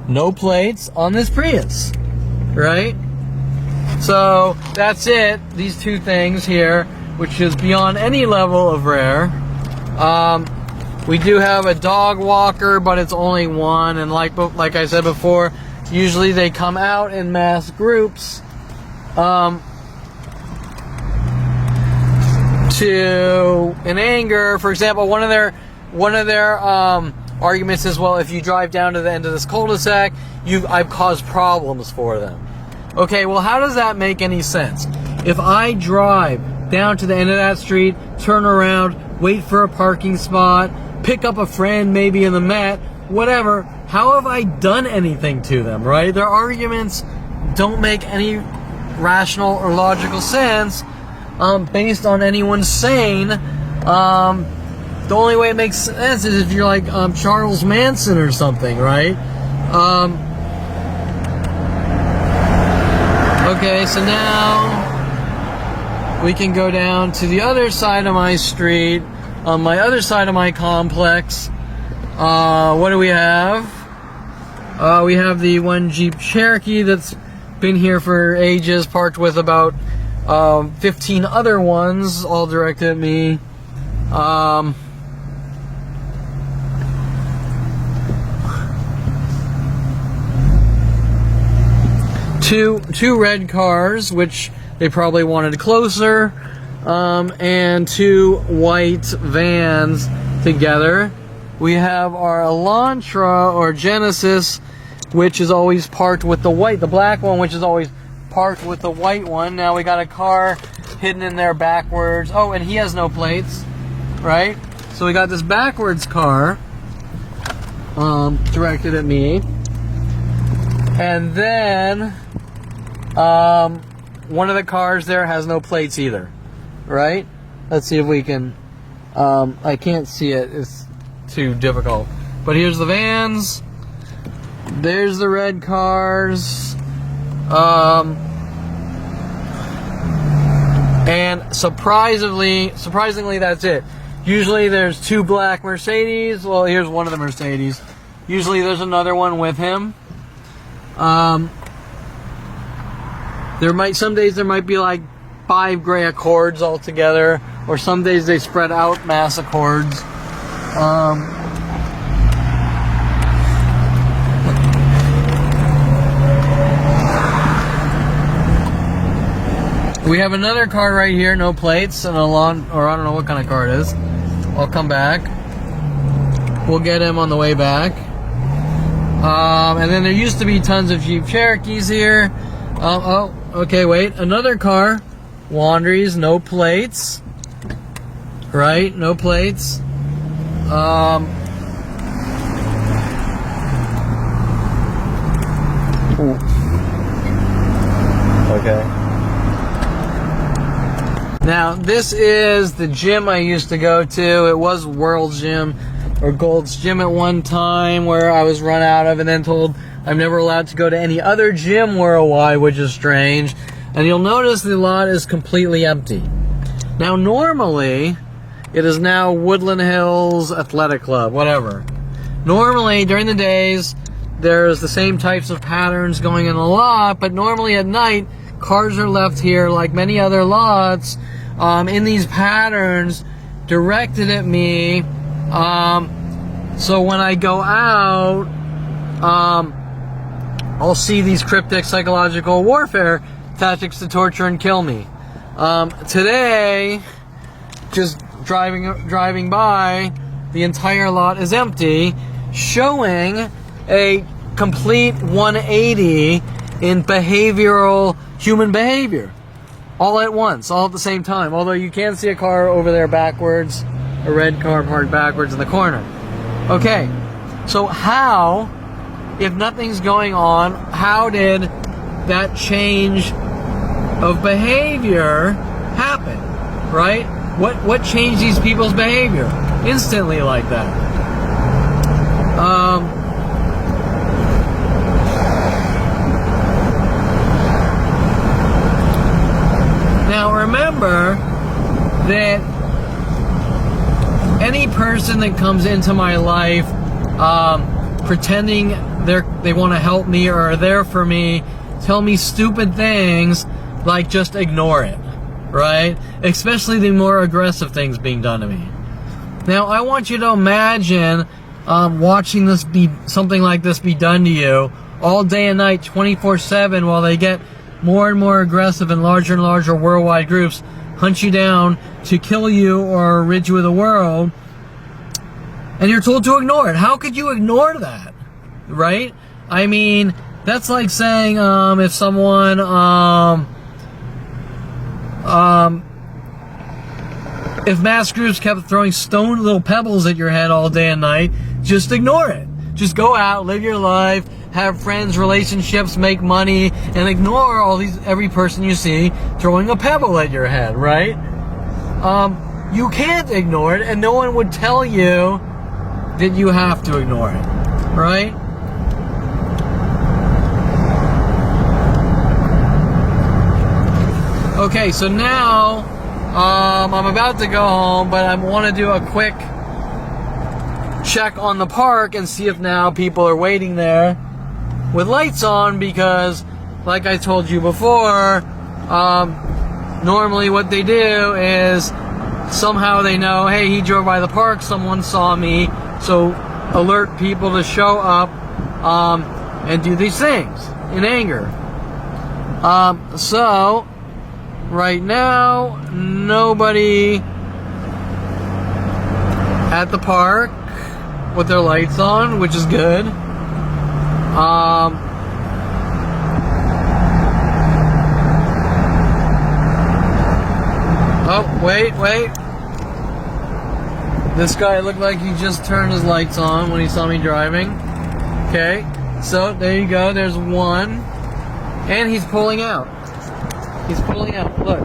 no plates on this Prius, right? So that's it. These two things here, which is beyond any level of rare. We do have a dog walker, but it's only one, and like I said before, usually they come out in mass groups in anger. For example, one of their arguments is, well, if you drive down to the end of this cul-de-sac, I've caused problems for them. Okay, well, how does that make any sense? If I drive down to the end of that street, turn around, wait for a parking spot, pick up a friend maybe in the Met, whatever, how have I done anything to them, right? Their arguments don't make any rational or logical sense based on anyone sane. The only way it makes sense is if you're like Charles Manson or something, right? Okay, so now we can go down to the other side of my street, on my other side of my complex. What do we have? We have the one Jeep Cherokee that's been here for ages, parked with about 15 other ones, all directed at me. Two red cars, which they probably wanted closer, and two white vans together. We have our Elantra or Genesis, which is always parked with the black one, which is always parked with the white one. Now we got a car hidden in there backwards. Oh, and he has no plates, right? So we got this backwards car directed at me. And then one of the cars there has no plates either, right? Let's see if we can, I can't see it, it's too difficult. But here's the vans, there's the red cars, and surprisingly that's it. Usually there's two black Mercedes. Well, here's one of the Mercedes. Usually there's another one with him. Some days there might be like 5 gray Accords all together, or some days they spread out mass Accords. We have another car right here, no plates, and or I don't know what kind of car it is. I'll come back. We'll get him on the way back. And then there used to be tons of Jeep Cherokees here. Oh, okay, wait. Another car. Wandries, no plates. Right? No plates. Okay. Now, this is the gym I used to go to. It was World's Gym or Gold's Gym at one time, where I was run out of and then told I'm never allowed to go to any other gym worldwide, which is strange. And you'll notice the lot is completely empty. Now, normally, it is now Woodland Hills Athletic Club, whatever. Normally, during the days, there's the same types of patterns going in the lot, but normally at night, cars are left here like many other lots in these patterns directed at me. So when I go out, I'll see these cryptic psychological warfare tactics to torture and kill me. Today, just driving by, the entire lot is empty, showing a complete 180 in human behavior, all at once, all at the same time. Although you can see a car over there backwards, a red car parked backwards in the corner. Okay, so how if nothing's going on, how did that change of behavior happen, right? What changed these people's behavior instantly like that? Now remember that any person that comes into my life pretending they want to help me or are there for me, tell me stupid things like just ignore it, right? Especially the more aggressive things being done to me. Now I want you to imagine watching something like this be done to you all day and night, 24/7, while they get more and more aggressive and larger worldwide groups hunt you down to kill you or rid you of the world, and you're told to ignore it. How could you ignore that, right? I mean, that's like saying if someone if mass groups kept throwing little pebbles at your head all day and night, just ignore it. Just go out, live your life, have friends, relationships, make money, and ignore every person you see throwing a pebble at your head, right? You can't ignore it, and no one would tell you that you have to ignore it, right? Okay, so now I'm about to go home, but I want to do a quick check on the park and see if now people are waiting there with lights on, because like I told you before, normally what they do is somehow they know, hey, he drove by the park, someone saw me, so alert people to show up and do these things in anger. So right now, nobody at the park with their lights on, which is good. Oh, wait. This guy looked like he just turned his lights on when he saw me driving. Okay, so there you go, there's one. And he's pulling out. Look.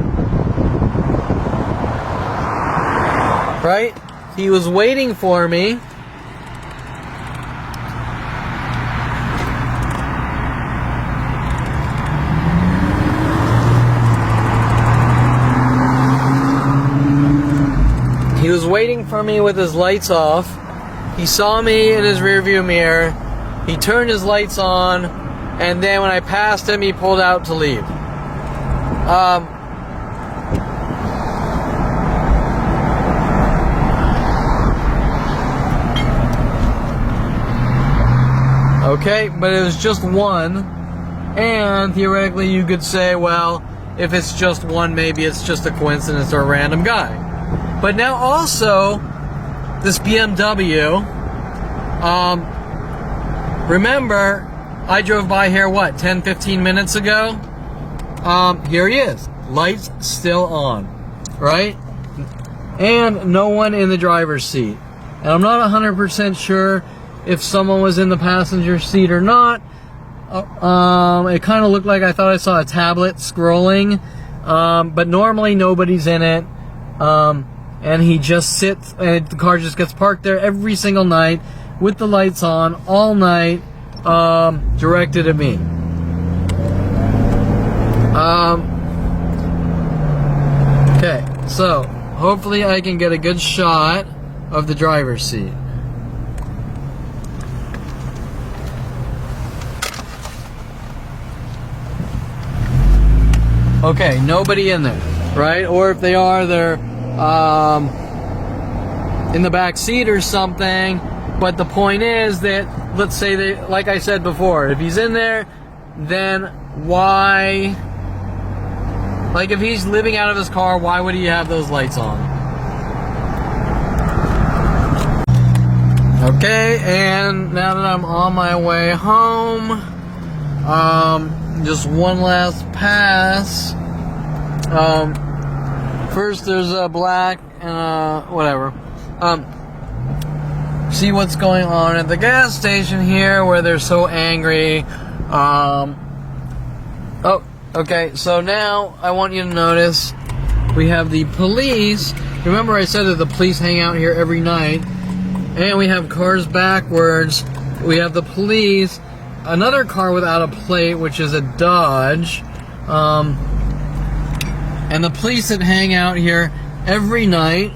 Right? He was waiting for me. He was waiting for me with his lights off. He saw me in his rearview mirror. He turned his lights on, and then when I passed him, he pulled out to leave. Okay, but it was just one, and theoretically you could say, well, if it's just one, maybe it's just a coincidence or a random guy. But now also, this BMW, remember, I drove by here, 10-15 minutes ago? Here he is, lights still on, right? And no one in the driver's seat. And I'm not 100% sure if someone was in the passenger seat or not. It kind of looked like I thought I saw a tablet scrolling, but normally nobody's in it. And he just sits, and the car just gets parked there every single night with the lights on all night, directed at me. Okay, so hopefully I can get a good shot of the driver's seat. Okay, nobody in there, right? Or if they are, they're in the back seat or something. But the point is that, let's say they, like I said before, if he's in there, then why, like if he's living out of his car, why would he have those lights on? Okay, and now that I'm on my way home, just one last pass. First there's a black, whatever. see what's going on at the gas station here where they're so angry. Oh, okay, so now I want you to notice we have the police. Remember I said that the police hang out here every night. And we have cars backwards. We have the police. Another car without a plate, which is a Dodge. And the police that hang out here every night.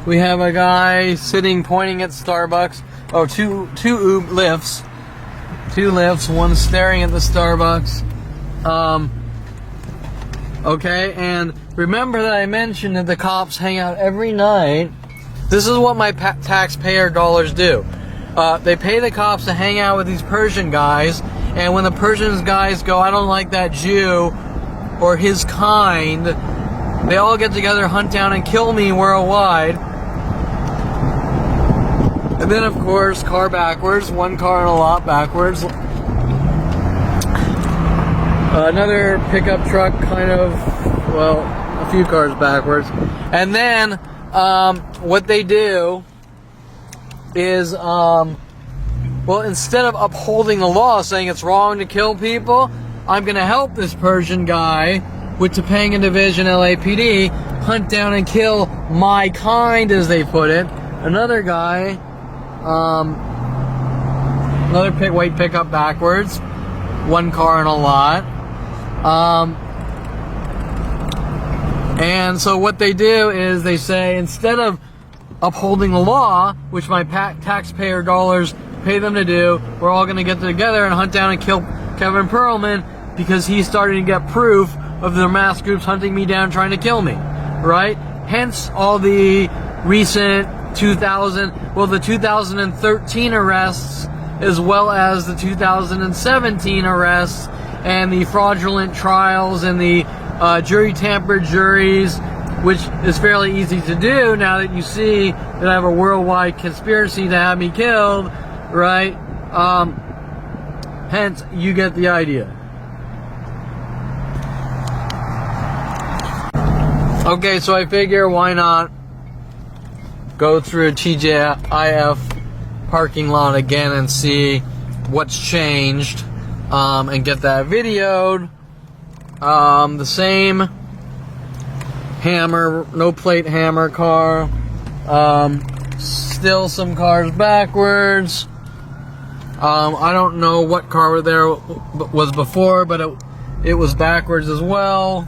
We have a guy sitting pointing at Starbucks. Oh, two lifts. Two lifts, one staring at the Starbucks. Okay, and remember that I mentioned that the cops hang out every night. This is what my taxpayer dollars do. They pay the cops to hang out with these Persian guys, and when the Persian guys go, I don't like that Jew or his kind, they all get together, hunt down, and kill me worldwide. And then, of course, car backwards, one car in a lot backwards. Another pickup truck, kind of, well, a few cars backwards. And then, what they do is, well, instead of upholding the law, saying it's wrong to kill people, I'm going to help this Persian guy with Topanga Division LAPD hunt down and kill my kind, as they put it. Another guy, another white pickup backwards, one car in a lot. And so what they do is they say, instead of upholding the law, which my taxpayer dollars pay them to do, we're all going to get together and hunt down and kill Kevin Perlman because he's starting to get proof of the mass groups hunting me down, trying to kill me, right? Hence all the recent the 2013 arrests, as well as the 2017 arrests, and the fraudulent trials and the jury-tampered juries, which is fairly easy to do now that you see that I have a worldwide conspiracy to have me killed, right? Hence, you get the idea. Okay, so I figure why not go through a TJIF parking lot again and see what's changed, and get that videoed. The same hammer, no plate hammer car. Still some cars backwards. I don't know what car there was before, but it was backwards as well.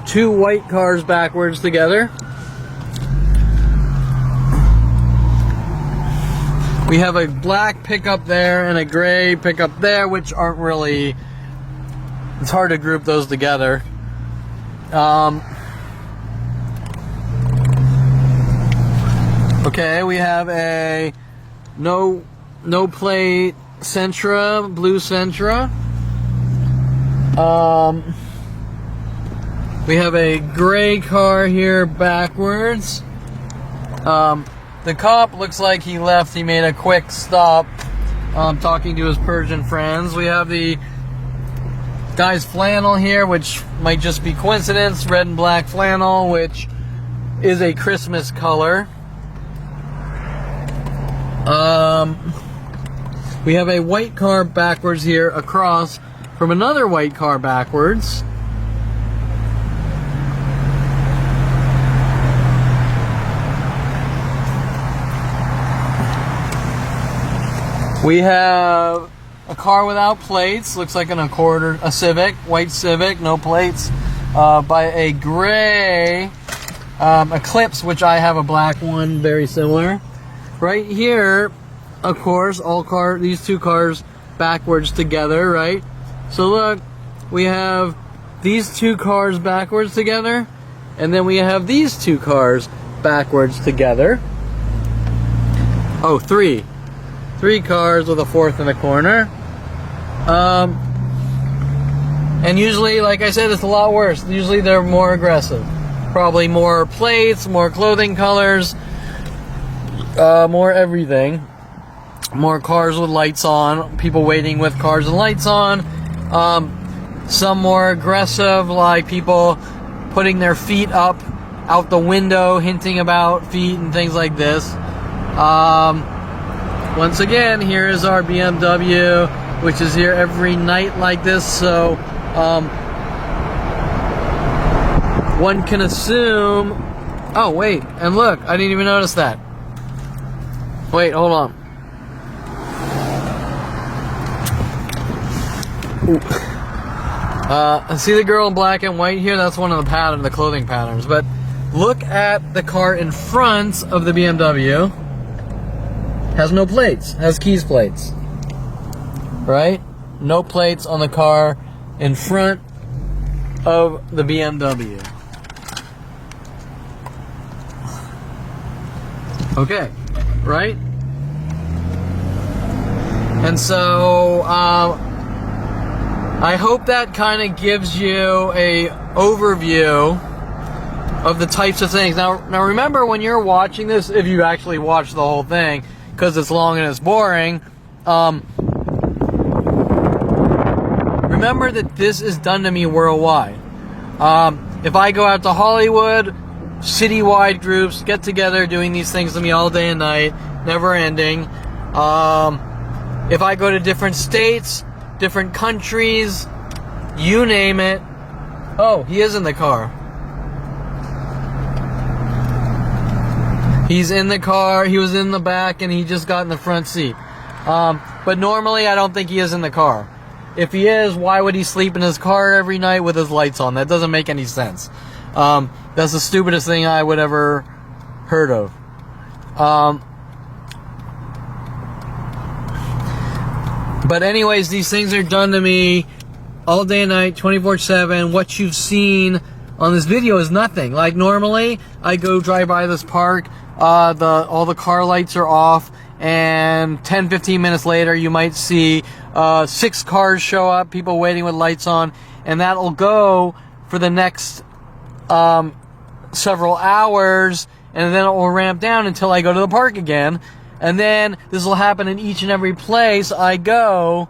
Two white cars backwards together. We have a black pickup there and a gray pickup there, which aren't really, it's hard to group those together. Okay, we have a no plate Sentra, blue Sentra. We have a gray car here backwards. The cop looks like he left. He made a quick stop, talking to his Persian friends. We have the guy's flannel here, which might just be coincidence. Red and black flannel, which is a Christmas color. We have a white car backwards here across from another white car backwards. We have a car without plates, looks like an Accord, a Civic, white Civic, no plates, by a gray Eclipse, which I have a black one, very similar. Right here, of course, these two cars backwards together, right? So look, we have these two cars backwards together, and then we have these two cars backwards together. Oh, three cars with a fourth in the corner. And usually, like I said, it's a lot worse. Usually they're more aggressive. Probably more plates, more clothing colors, more everything. More cars with lights on, people waiting with cars and lights on. Some more aggressive, like people putting their feet up out the window, hinting about feet and things like this. Once again, here is our BMW, which is here every night like this. So one can assume. Oh wait, and look, I didn't even notice that. Wait, hold on. See the girl in black and white here? That's one of the clothing patterns. But look at the car in front of the BMW. Has no plates. Has keys plates. Right? No plates on the car in front of the BMW. Okay. Right? And so, I hope that kind of gives you a overview of the types of things. Now remember, when you're watching this, if you actually watch the whole thing, because it's long and it's boring, remember that this is done to me worldwide. If I go out to Hollywood, citywide groups get together doing these things to me all day and night, never ending. If I go to different states, different countries, you name it. Oh, he is in the car. He's in the car. He was in the back and he just got in the front seat. But normally I don't think he is in the car. If he is, why would he sleep in his car every night with his lights on? That doesn't make any sense. That's the stupidest thing I would ever heard of. But anyways, these things are done to me all day and night, 24/7. What you've seen on this video is nothing. Like normally, I go drive by this park, all the car lights are off, and 10-15 minutes later, you might see 6 cars show up, people waiting with lights on, and that'll go for the next several hours, and then it will ramp down until I go to the park again. And then this will happen in each and every place I go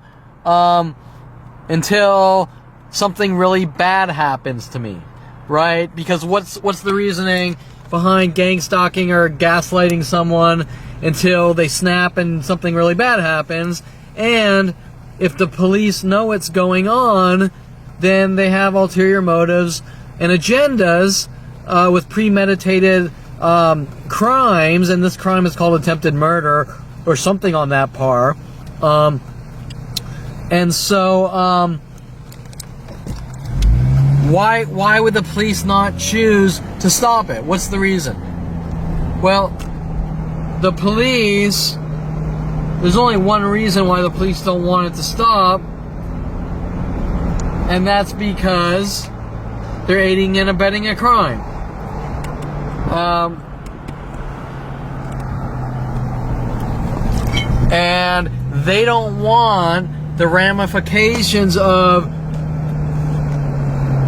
until something really bad happens to me, right? Because what's the reasoning behind gang stalking or gaslighting someone until they snap and something really bad happens? And if the police know what's going on, then they have ulterior motives and agendas with premeditated crimes, and this crime is called attempted murder or something on that par. And so why would the police not choose to stop it? What's the reason? Well, the police, there's only one reason why the police don't want it to stop, and that's because they're aiding and abetting a crime. And they don't want the ramifications of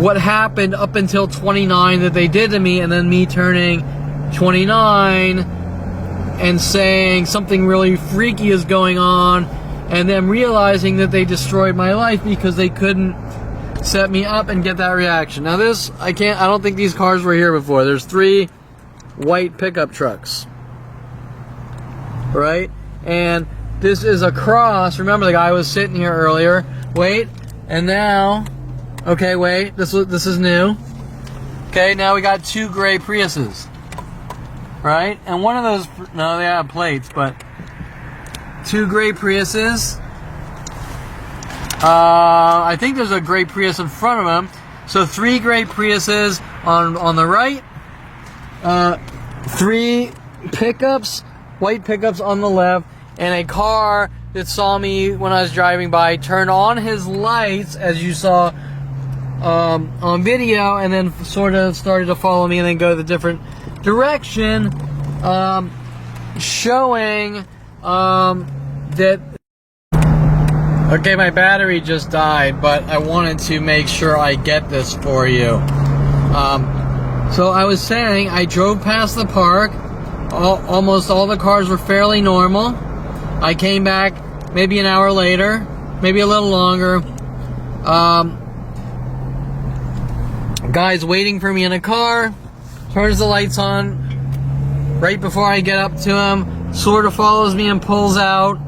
what happened up until 29 that they did to me, and then me turning 29 and saying something really freaky is going on, and them realizing that they destroyed my life because they couldn't set me up and get that reaction. Now this, I don't think these cars were here before. There's 3 white pickup trucks, right? And this is a cross. Remember, the guy was sitting here earlier. Wait, and now, okay, wait. This is new. Okay, now we got 2 gray Priuses, right? And one of those, no, they have plates, but 2 gray Priuses. I think there's a gray Prius in front of them. So 3 gray Priuses on the right. 3 pickups, white pickups on the left, and a car that saw me when I was driving by turn on his lights, as you saw on video, and then sort of started to follow me and then go the different direction, showing that. Okay, my battery just died, but I wanted to make sure I get this for you. So I was saying, I drove past the park. Almost all the cars were fairly normal. I came back maybe an hour later, maybe a little longer. Guy's waiting for me in a car, turns the lights on. Right before I get up to him, sort of follows me and pulls out.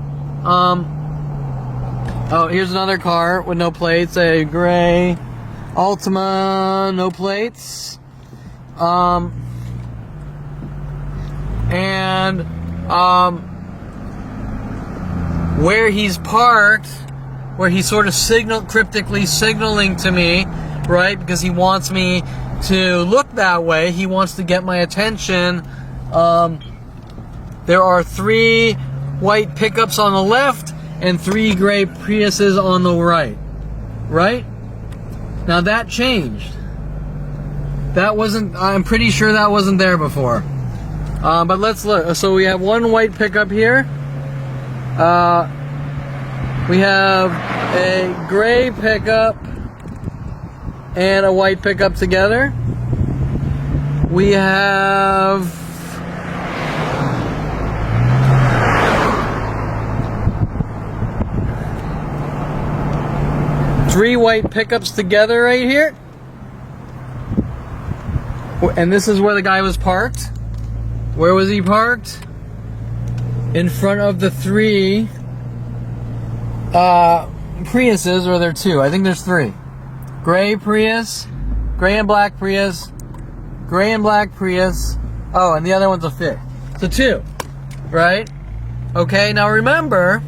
Oh, here's another car with no plates, a gray Altima, no plates. Where he's parked, where he's sort of cryptically signaling to me, right? Because he wants me to look that way. He wants to get my attention. There are 3 white pickups on the left and 3 gray Priuses on the right. Right? Now that changed. That wasn't, I'm pretty sure that wasn't there before. But let's look. So we have 1 white pickup here. We have a gray pickup and a white pickup together. We have three white pickups together right here. And this is where the guy was parked. Where was he parked? In front of the 3 Priuses, or there are 2. I think there's 3. Gray Prius, gray and black Prius, gray and black Prius. Oh, and the other one's a fit. So 2, right? Okay, now remember,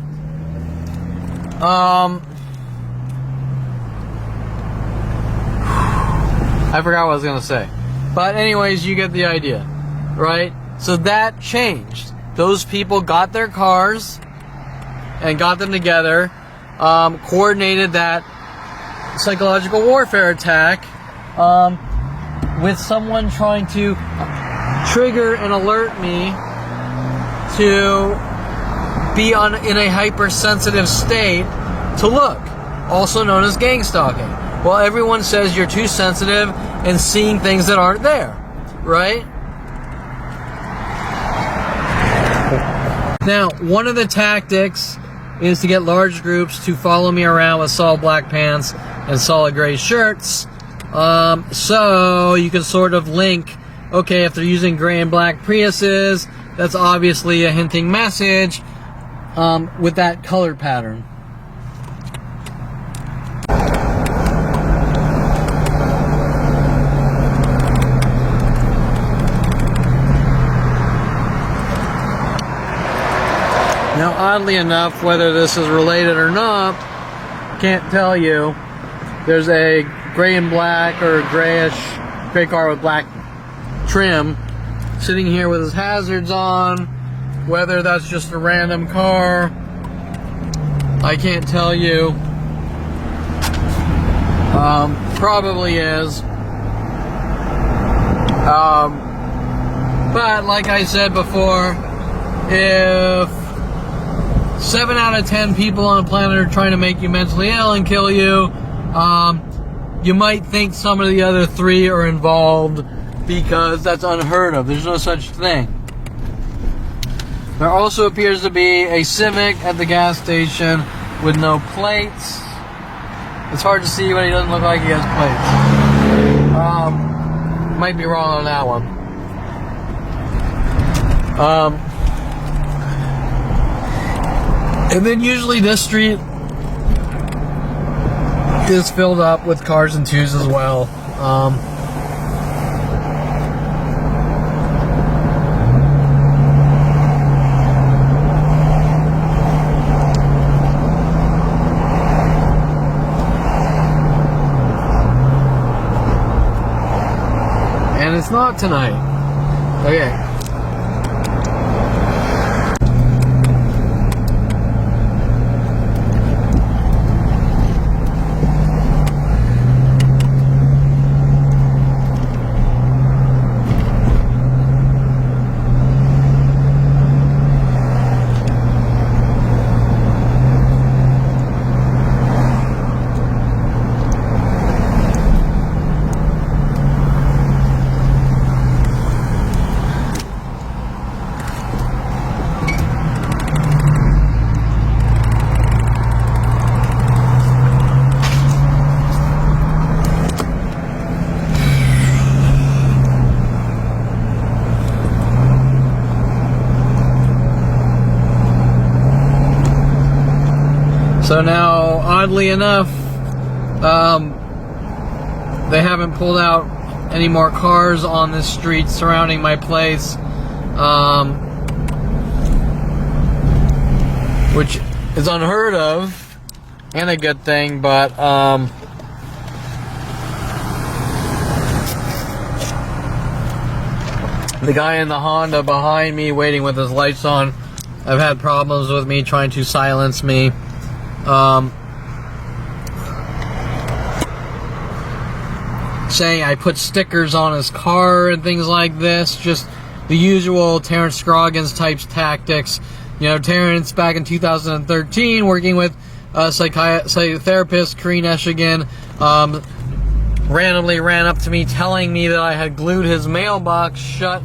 I forgot what I was gonna say. But anyways, you get the idea, right? So that changed. Those people got their cars and got them together, coordinated that psychological warfare attack with someone trying to trigger and alert me to be in a hypersensitive state to look, also known as gang stalking. Well, everyone says you're too sensitive and seeing things that aren't there, right? Now, one of the tactics is to get large groups to follow me around with solid black pants and solid gray shirts. So you can sort of link, okay, if they're using gray and black Priuses, that's obviously a hinting message with that color pattern. Now, oddly enough, whether this is related or not, can't tell you. There's a gray and black or grayish gray car with black trim sitting here with his hazards on. Whether that's just a random car, I can't tell you. Probably is. But like I said before, if 7 out of 10 people on the planet are trying to make you mentally ill and kill you, you might think some of the other 3 are involved, because that's unheard of. There's no such thing. There also appears to be a Civic at the gas station with no plates. It's hard to see, but he doesn't look like he has plates. Might be wrong on that one. And then usually this street is filled up with cars and 2s as well. And it's not tonight. Okay. So now, oddly enough, they haven't pulled out any more cars on this street surrounding my place, which is unheard of and a good thing, but the guy in the Honda behind me waiting with his lights on have had problems with me trying to silence me. Saying I put stickers on his car and things like this. Just the usual Terrence Scroggins types tactics. You know, Terrence back in 2013 working with psychotherapist Kareen Eshigan randomly ran up to me telling me that I had glued his mailbox shut.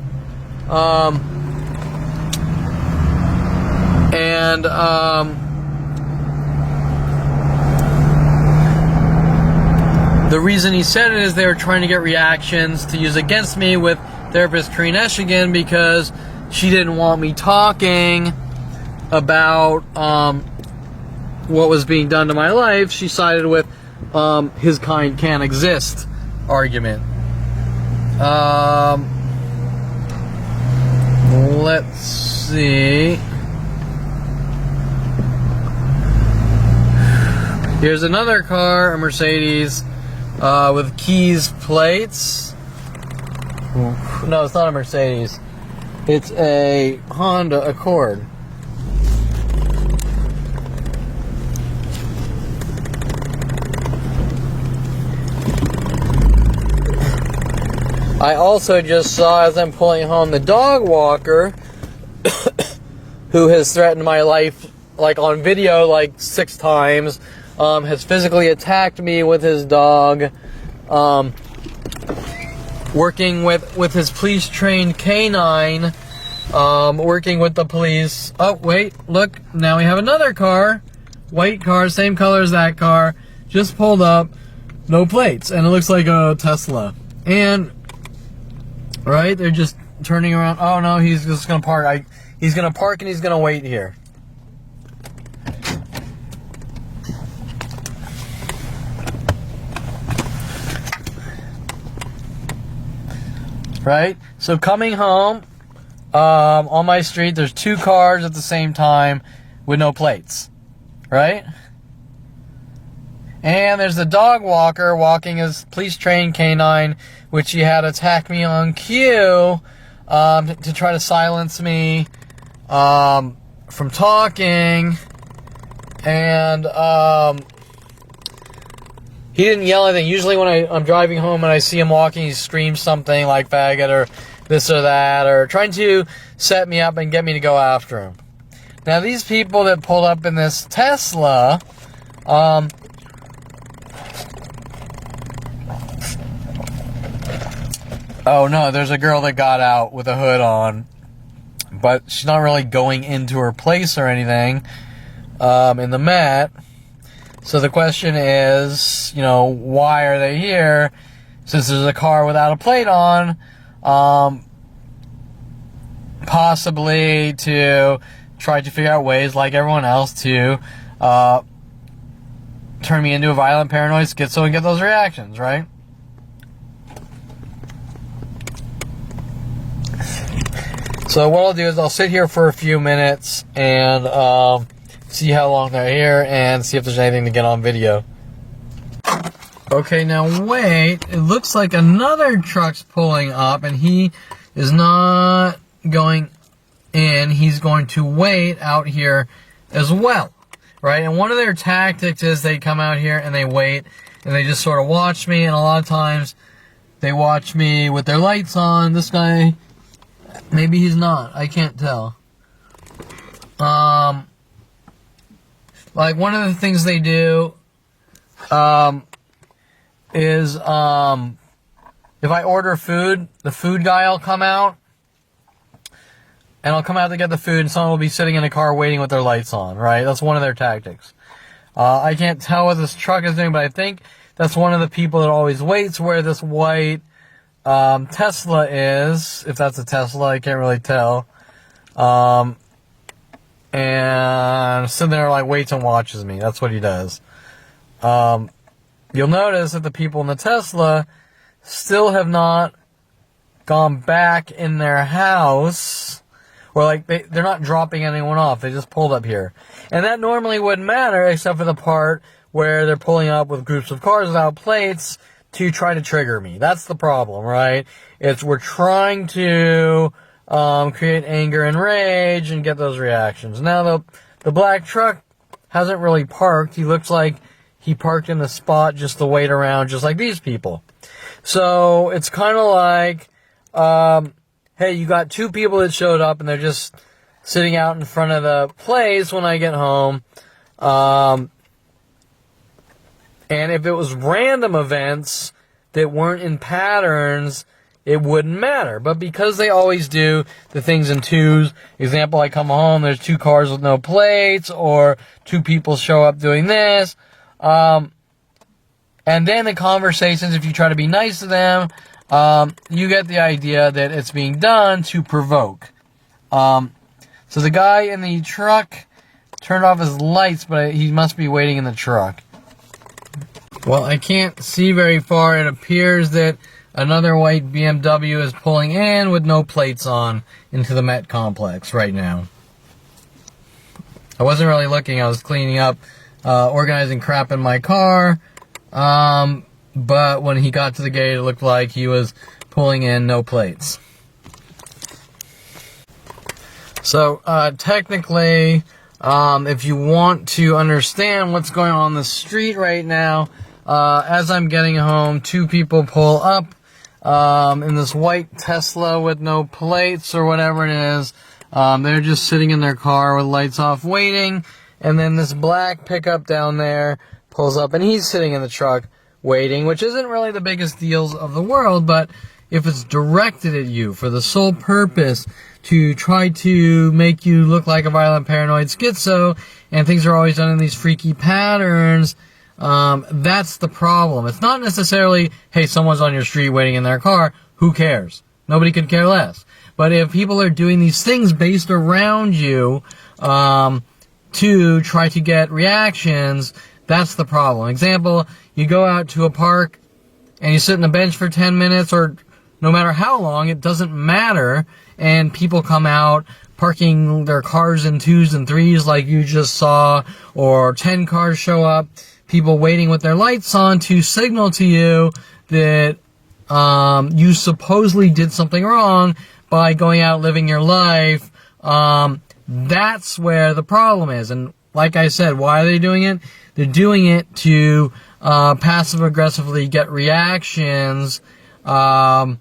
The reason he said it is they were trying to get reactions to use against me with therapist Kareen Eshigan because she didn't want me talking about what was being done to my life. She sided with his kind can't exist argument. Let's see. Here's another car, a Mercedes, with keys plates. No, it's not a Mercedes. It's a Honda Accord. I also just saw, as I'm pulling home, the dog walker who has threatened my life, like on video, like 6 times, has physically attacked me with his dog, working with his police-trained canine, working with the police. Oh, wait, look, now we have another car, white car, same color as that car, just pulled up, no plates, and it looks like a Tesla. And right, they're just turning around. Oh no, he's just gonna park. He's gonna park and he's gonna wait here. Right? So coming home, on my street, there's 2 cars at the same time with no plates. Right? And there's the dog walker walking his police-trained canine, which he had attack me on cue to try to silence me from talking. And he didn't yell anything. Usually when I'm driving home and I see him walking, he screams something like faggot or this or that, or trying to set me up and get me to go after him. Now these people that pulled up in this Tesla, oh no, there's a girl that got out with a hood on, but she's not really going into her place or anything in the Met. So the question is, you know, why are they here? Since there's a car without a plate on, possibly to try to figure out ways, like everyone else, to turn me into a violent, paranoid schizo and get those reactions, right? So what I'll do is I'll sit here for a few minutes and see how long they're here and see if there's anything to get on video. Okay, now wait. It looks like another truck's pulling up and he is not going in. He's going to wait out here as well, right? And one of their tactics is they come out here and they wait and they just sort of watch me, and a lot of times they watch me with their lights on. This guy, maybe he's not. I can't tell. Like one of the things they do is if I order food, the food guy will come out, and I'll come out to get the food, and someone will be sitting in a car waiting with their lights on, right? That's one of their tactics. I can't tell what this truck is doing, but I think that's one of the people that always waits where this white Tesla is. If that's a Tesla, I can't really tell. and sitting there like waits and watches me. That's what he does. You'll notice that the people in the Tesla still have not gone back in their house, or like they're not dropping anyone off. They just pulled up here. And that normally wouldn't matter, except for the part where they're pulling up with groups of cars without plates to try to trigger me. That's the problem, right? We're trying to create anger and rage and get those reactions. Now the black truck hasn't really parked. He looks like he parked in the spot just to wait around, just like these people. So it's kind of like, hey, you got two people that showed up and they're just sitting out in front of the place when I get home. And if it was random events that weren't in patterns, it wouldn't matter. But because they always do the things in twos, example, I come home, there's two cars with no plates, or two people show up doing this, and then the conversations, if you try to be nice to them, you get the idea that it's being done to provoke. So the guy in the truck turned off his lights, but he must be waiting in the truck. Well, I can't see very far. It appears that another white BMW is pulling in with no plates on into the Met complex right now. I wasn't really looking. I was cleaning up, organizing crap in my car. But when he got to the gate, it looked like he was pulling in no plates. So, technically, if you want to understand what's going on the street right now, as I'm getting home, two people pull up in this white Tesla with no plates or whatever it is. They're just sitting in their car with lights off waiting. And then this black pickup down there pulls up and he's sitting in the truck waiting, which isn't really the biggest deals of the world, but if it's directed at you for the sole purpose to try to make you look like a violent paranoid schizo, and things are always done in these freaky patterns, that's the problem. It's not necessarily, hey, someone's on your street waiting in their car. Who cares? Nobody could care less. But if people are doing these things based around you to try to get reactions, that's the problem. Example, you go out to a park and you sit on a bench for 10 minutes, or no matter how long, it doesn't matter, and people come out parking their cars in twos and threes like you just saw, or 10 cars show up, people waiting with their lights on to signal to you that you supposedly did something wrong by going out living your life. That's where the problem is. And like I said, why are they doing it? They're doing it to passive-aggressively get reactions to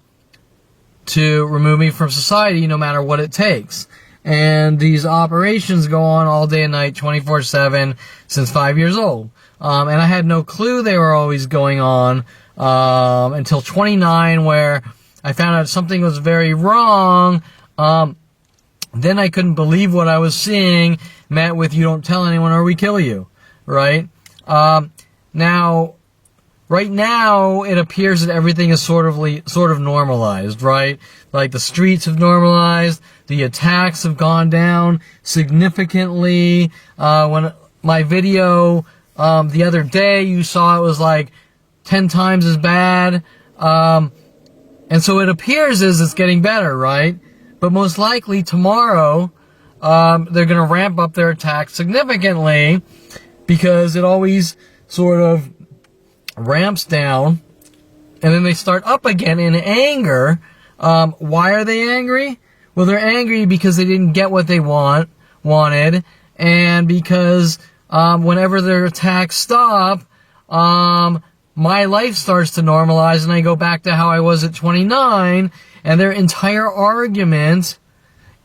remove me from society, no matter what it takes. And these operations go on all day and night, 24/7, since 5 years old. And I had no clue they were always going on until 29, where I found out something was very wrong. Then I couldn't believe what I was seeing, met with "you don't tell anyone or we kill you," right? Now, right now, it appears that everything is sort of normalized, right? Like the streets have normalized, the attacks have gone down significantly. When my video the other day, you saw it was like 10 times as bad. And so it appears as it's getting better, right? But most likely tomorrow, they're going to ramp up their attacks significantly, because it always sort of ramps down and then they start up again in anger. Why are they angry? Well, they're angry because they didn't get what they wanted, and because whenever their attacks stop, my life starts to normalize and I go back to how I was at 29, and their entire argument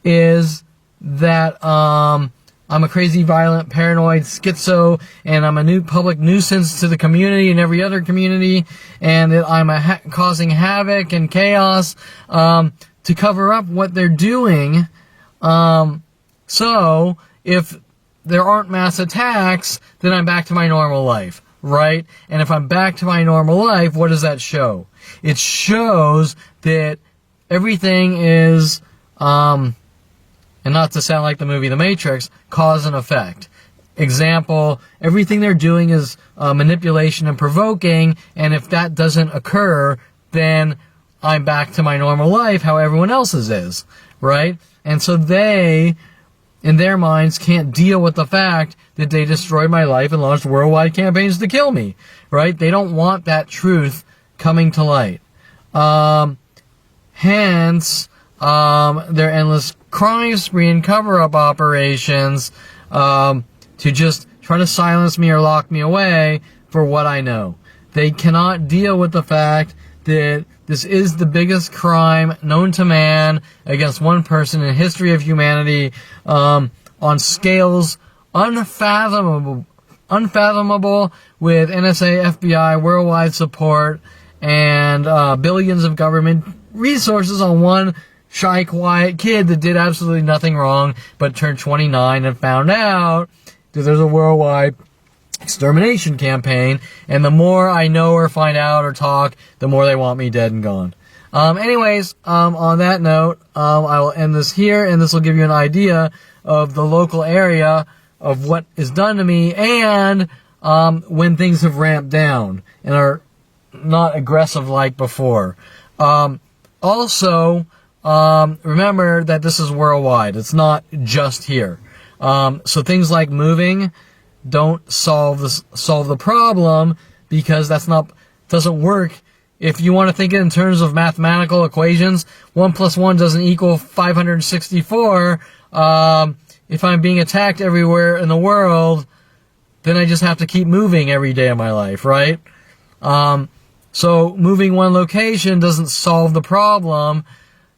is that I'm a crazy, violent, paranoid schizo, and I'm a new public nuisance to the community and every other community, and that I'm causing havoc and chaos to cover up what they're doing. So if there aren't mass attacks, then I'm back to my normal life, right? And if I'm back to my normal life, what does that show? It shows that everything is and not to sound like the movie The Matrix, cause and effect. Example, everything they're doing is manipulation and provoking, and if that doesn't occur, then I'm back to my normal life, how everyone else's is, right? And so they, in their minds, can't deal with the fact that they destroyed my life and launched worldwide campaigns to kill me, right? They don't want that truth coming to light. Hence, their endless crime spree and cover-up operations to just try to silence me or lock me away for what I know. They cannot deal with the fact that this is the biggest crime known to man against one person in history of humanity, on scales unfathomable with NSA, FBI, worldwide support, and billions of government resources on one shy, quiet kid that did absolutely nothing wrong but turned 29 and found out that there's a worldwide extermination campaign, and the more I know or find out or talk, the more they want me dead and gone. Anyways, on that note, I will end this here, and this will give you an idea of the local area of what is done to me, and when things have ramped down and are not aggressive like before. Also, remember that this is worldwide. It's not just here. So things like moving don't solve the problem, because doesn't work. If you want to think it in terms of mathematical equations, 1 + 1 doesn't equal 564. If I'm being attacked everywhere in the world, then I just have to keep moving every day of my life, right? So moving one location doesn't solve the problem.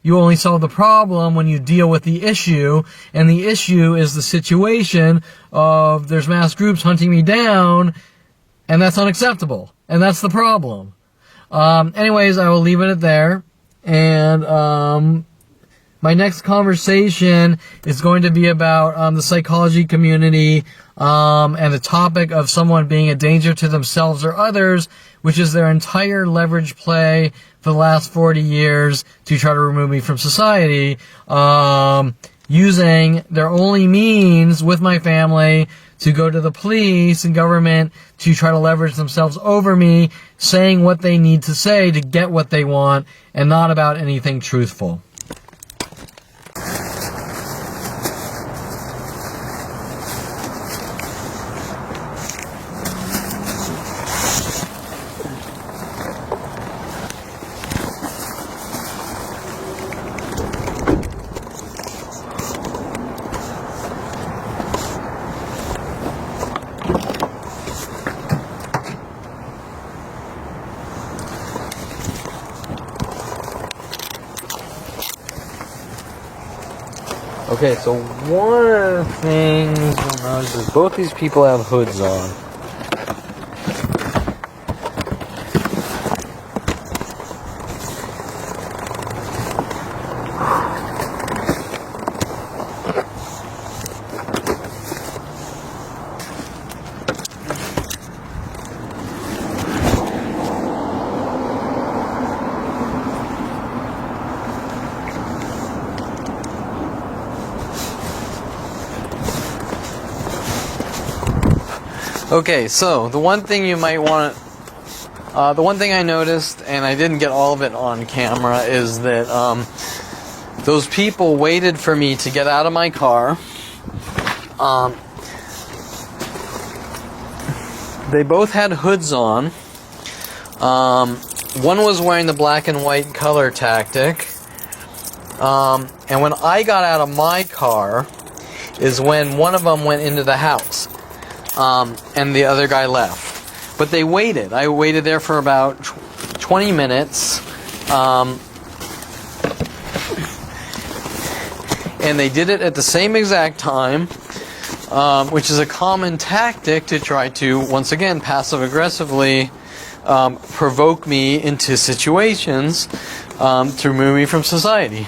You only solve the problem when you deal with the issue, and the issue is the situation of there's mass groups hunting me down, and that's unacceptable, and that's the problem. Anyways, I will leave it at there, and my next conversation is going to be about the psychology community, and the topic of someone being a danger to themselves or others, which is their entire leverage play for the last 40 years to try to remove me from society, using their only means with my family to go to the police and government to try to leverage themselves over me, saying what they need to say to get what they want, and not about anything truthful. Okay, so one of the things you'll notice is both these people have hoods on. Okay, so the one thing you might want to, the one thing I noticed, and I didn't get all of it on camera, is that those people waited for me to get out of my car. They both had hoods on. One was wearing the black and white color tactic. And when I got out of my car is when one of them went into the house. And the other guy left. But they waited. I waited there for about 20 minutes. And they did it at the same exact time, which is a common tactic to try to, once again, passive-aggressively provoke me into situations to remove me from society.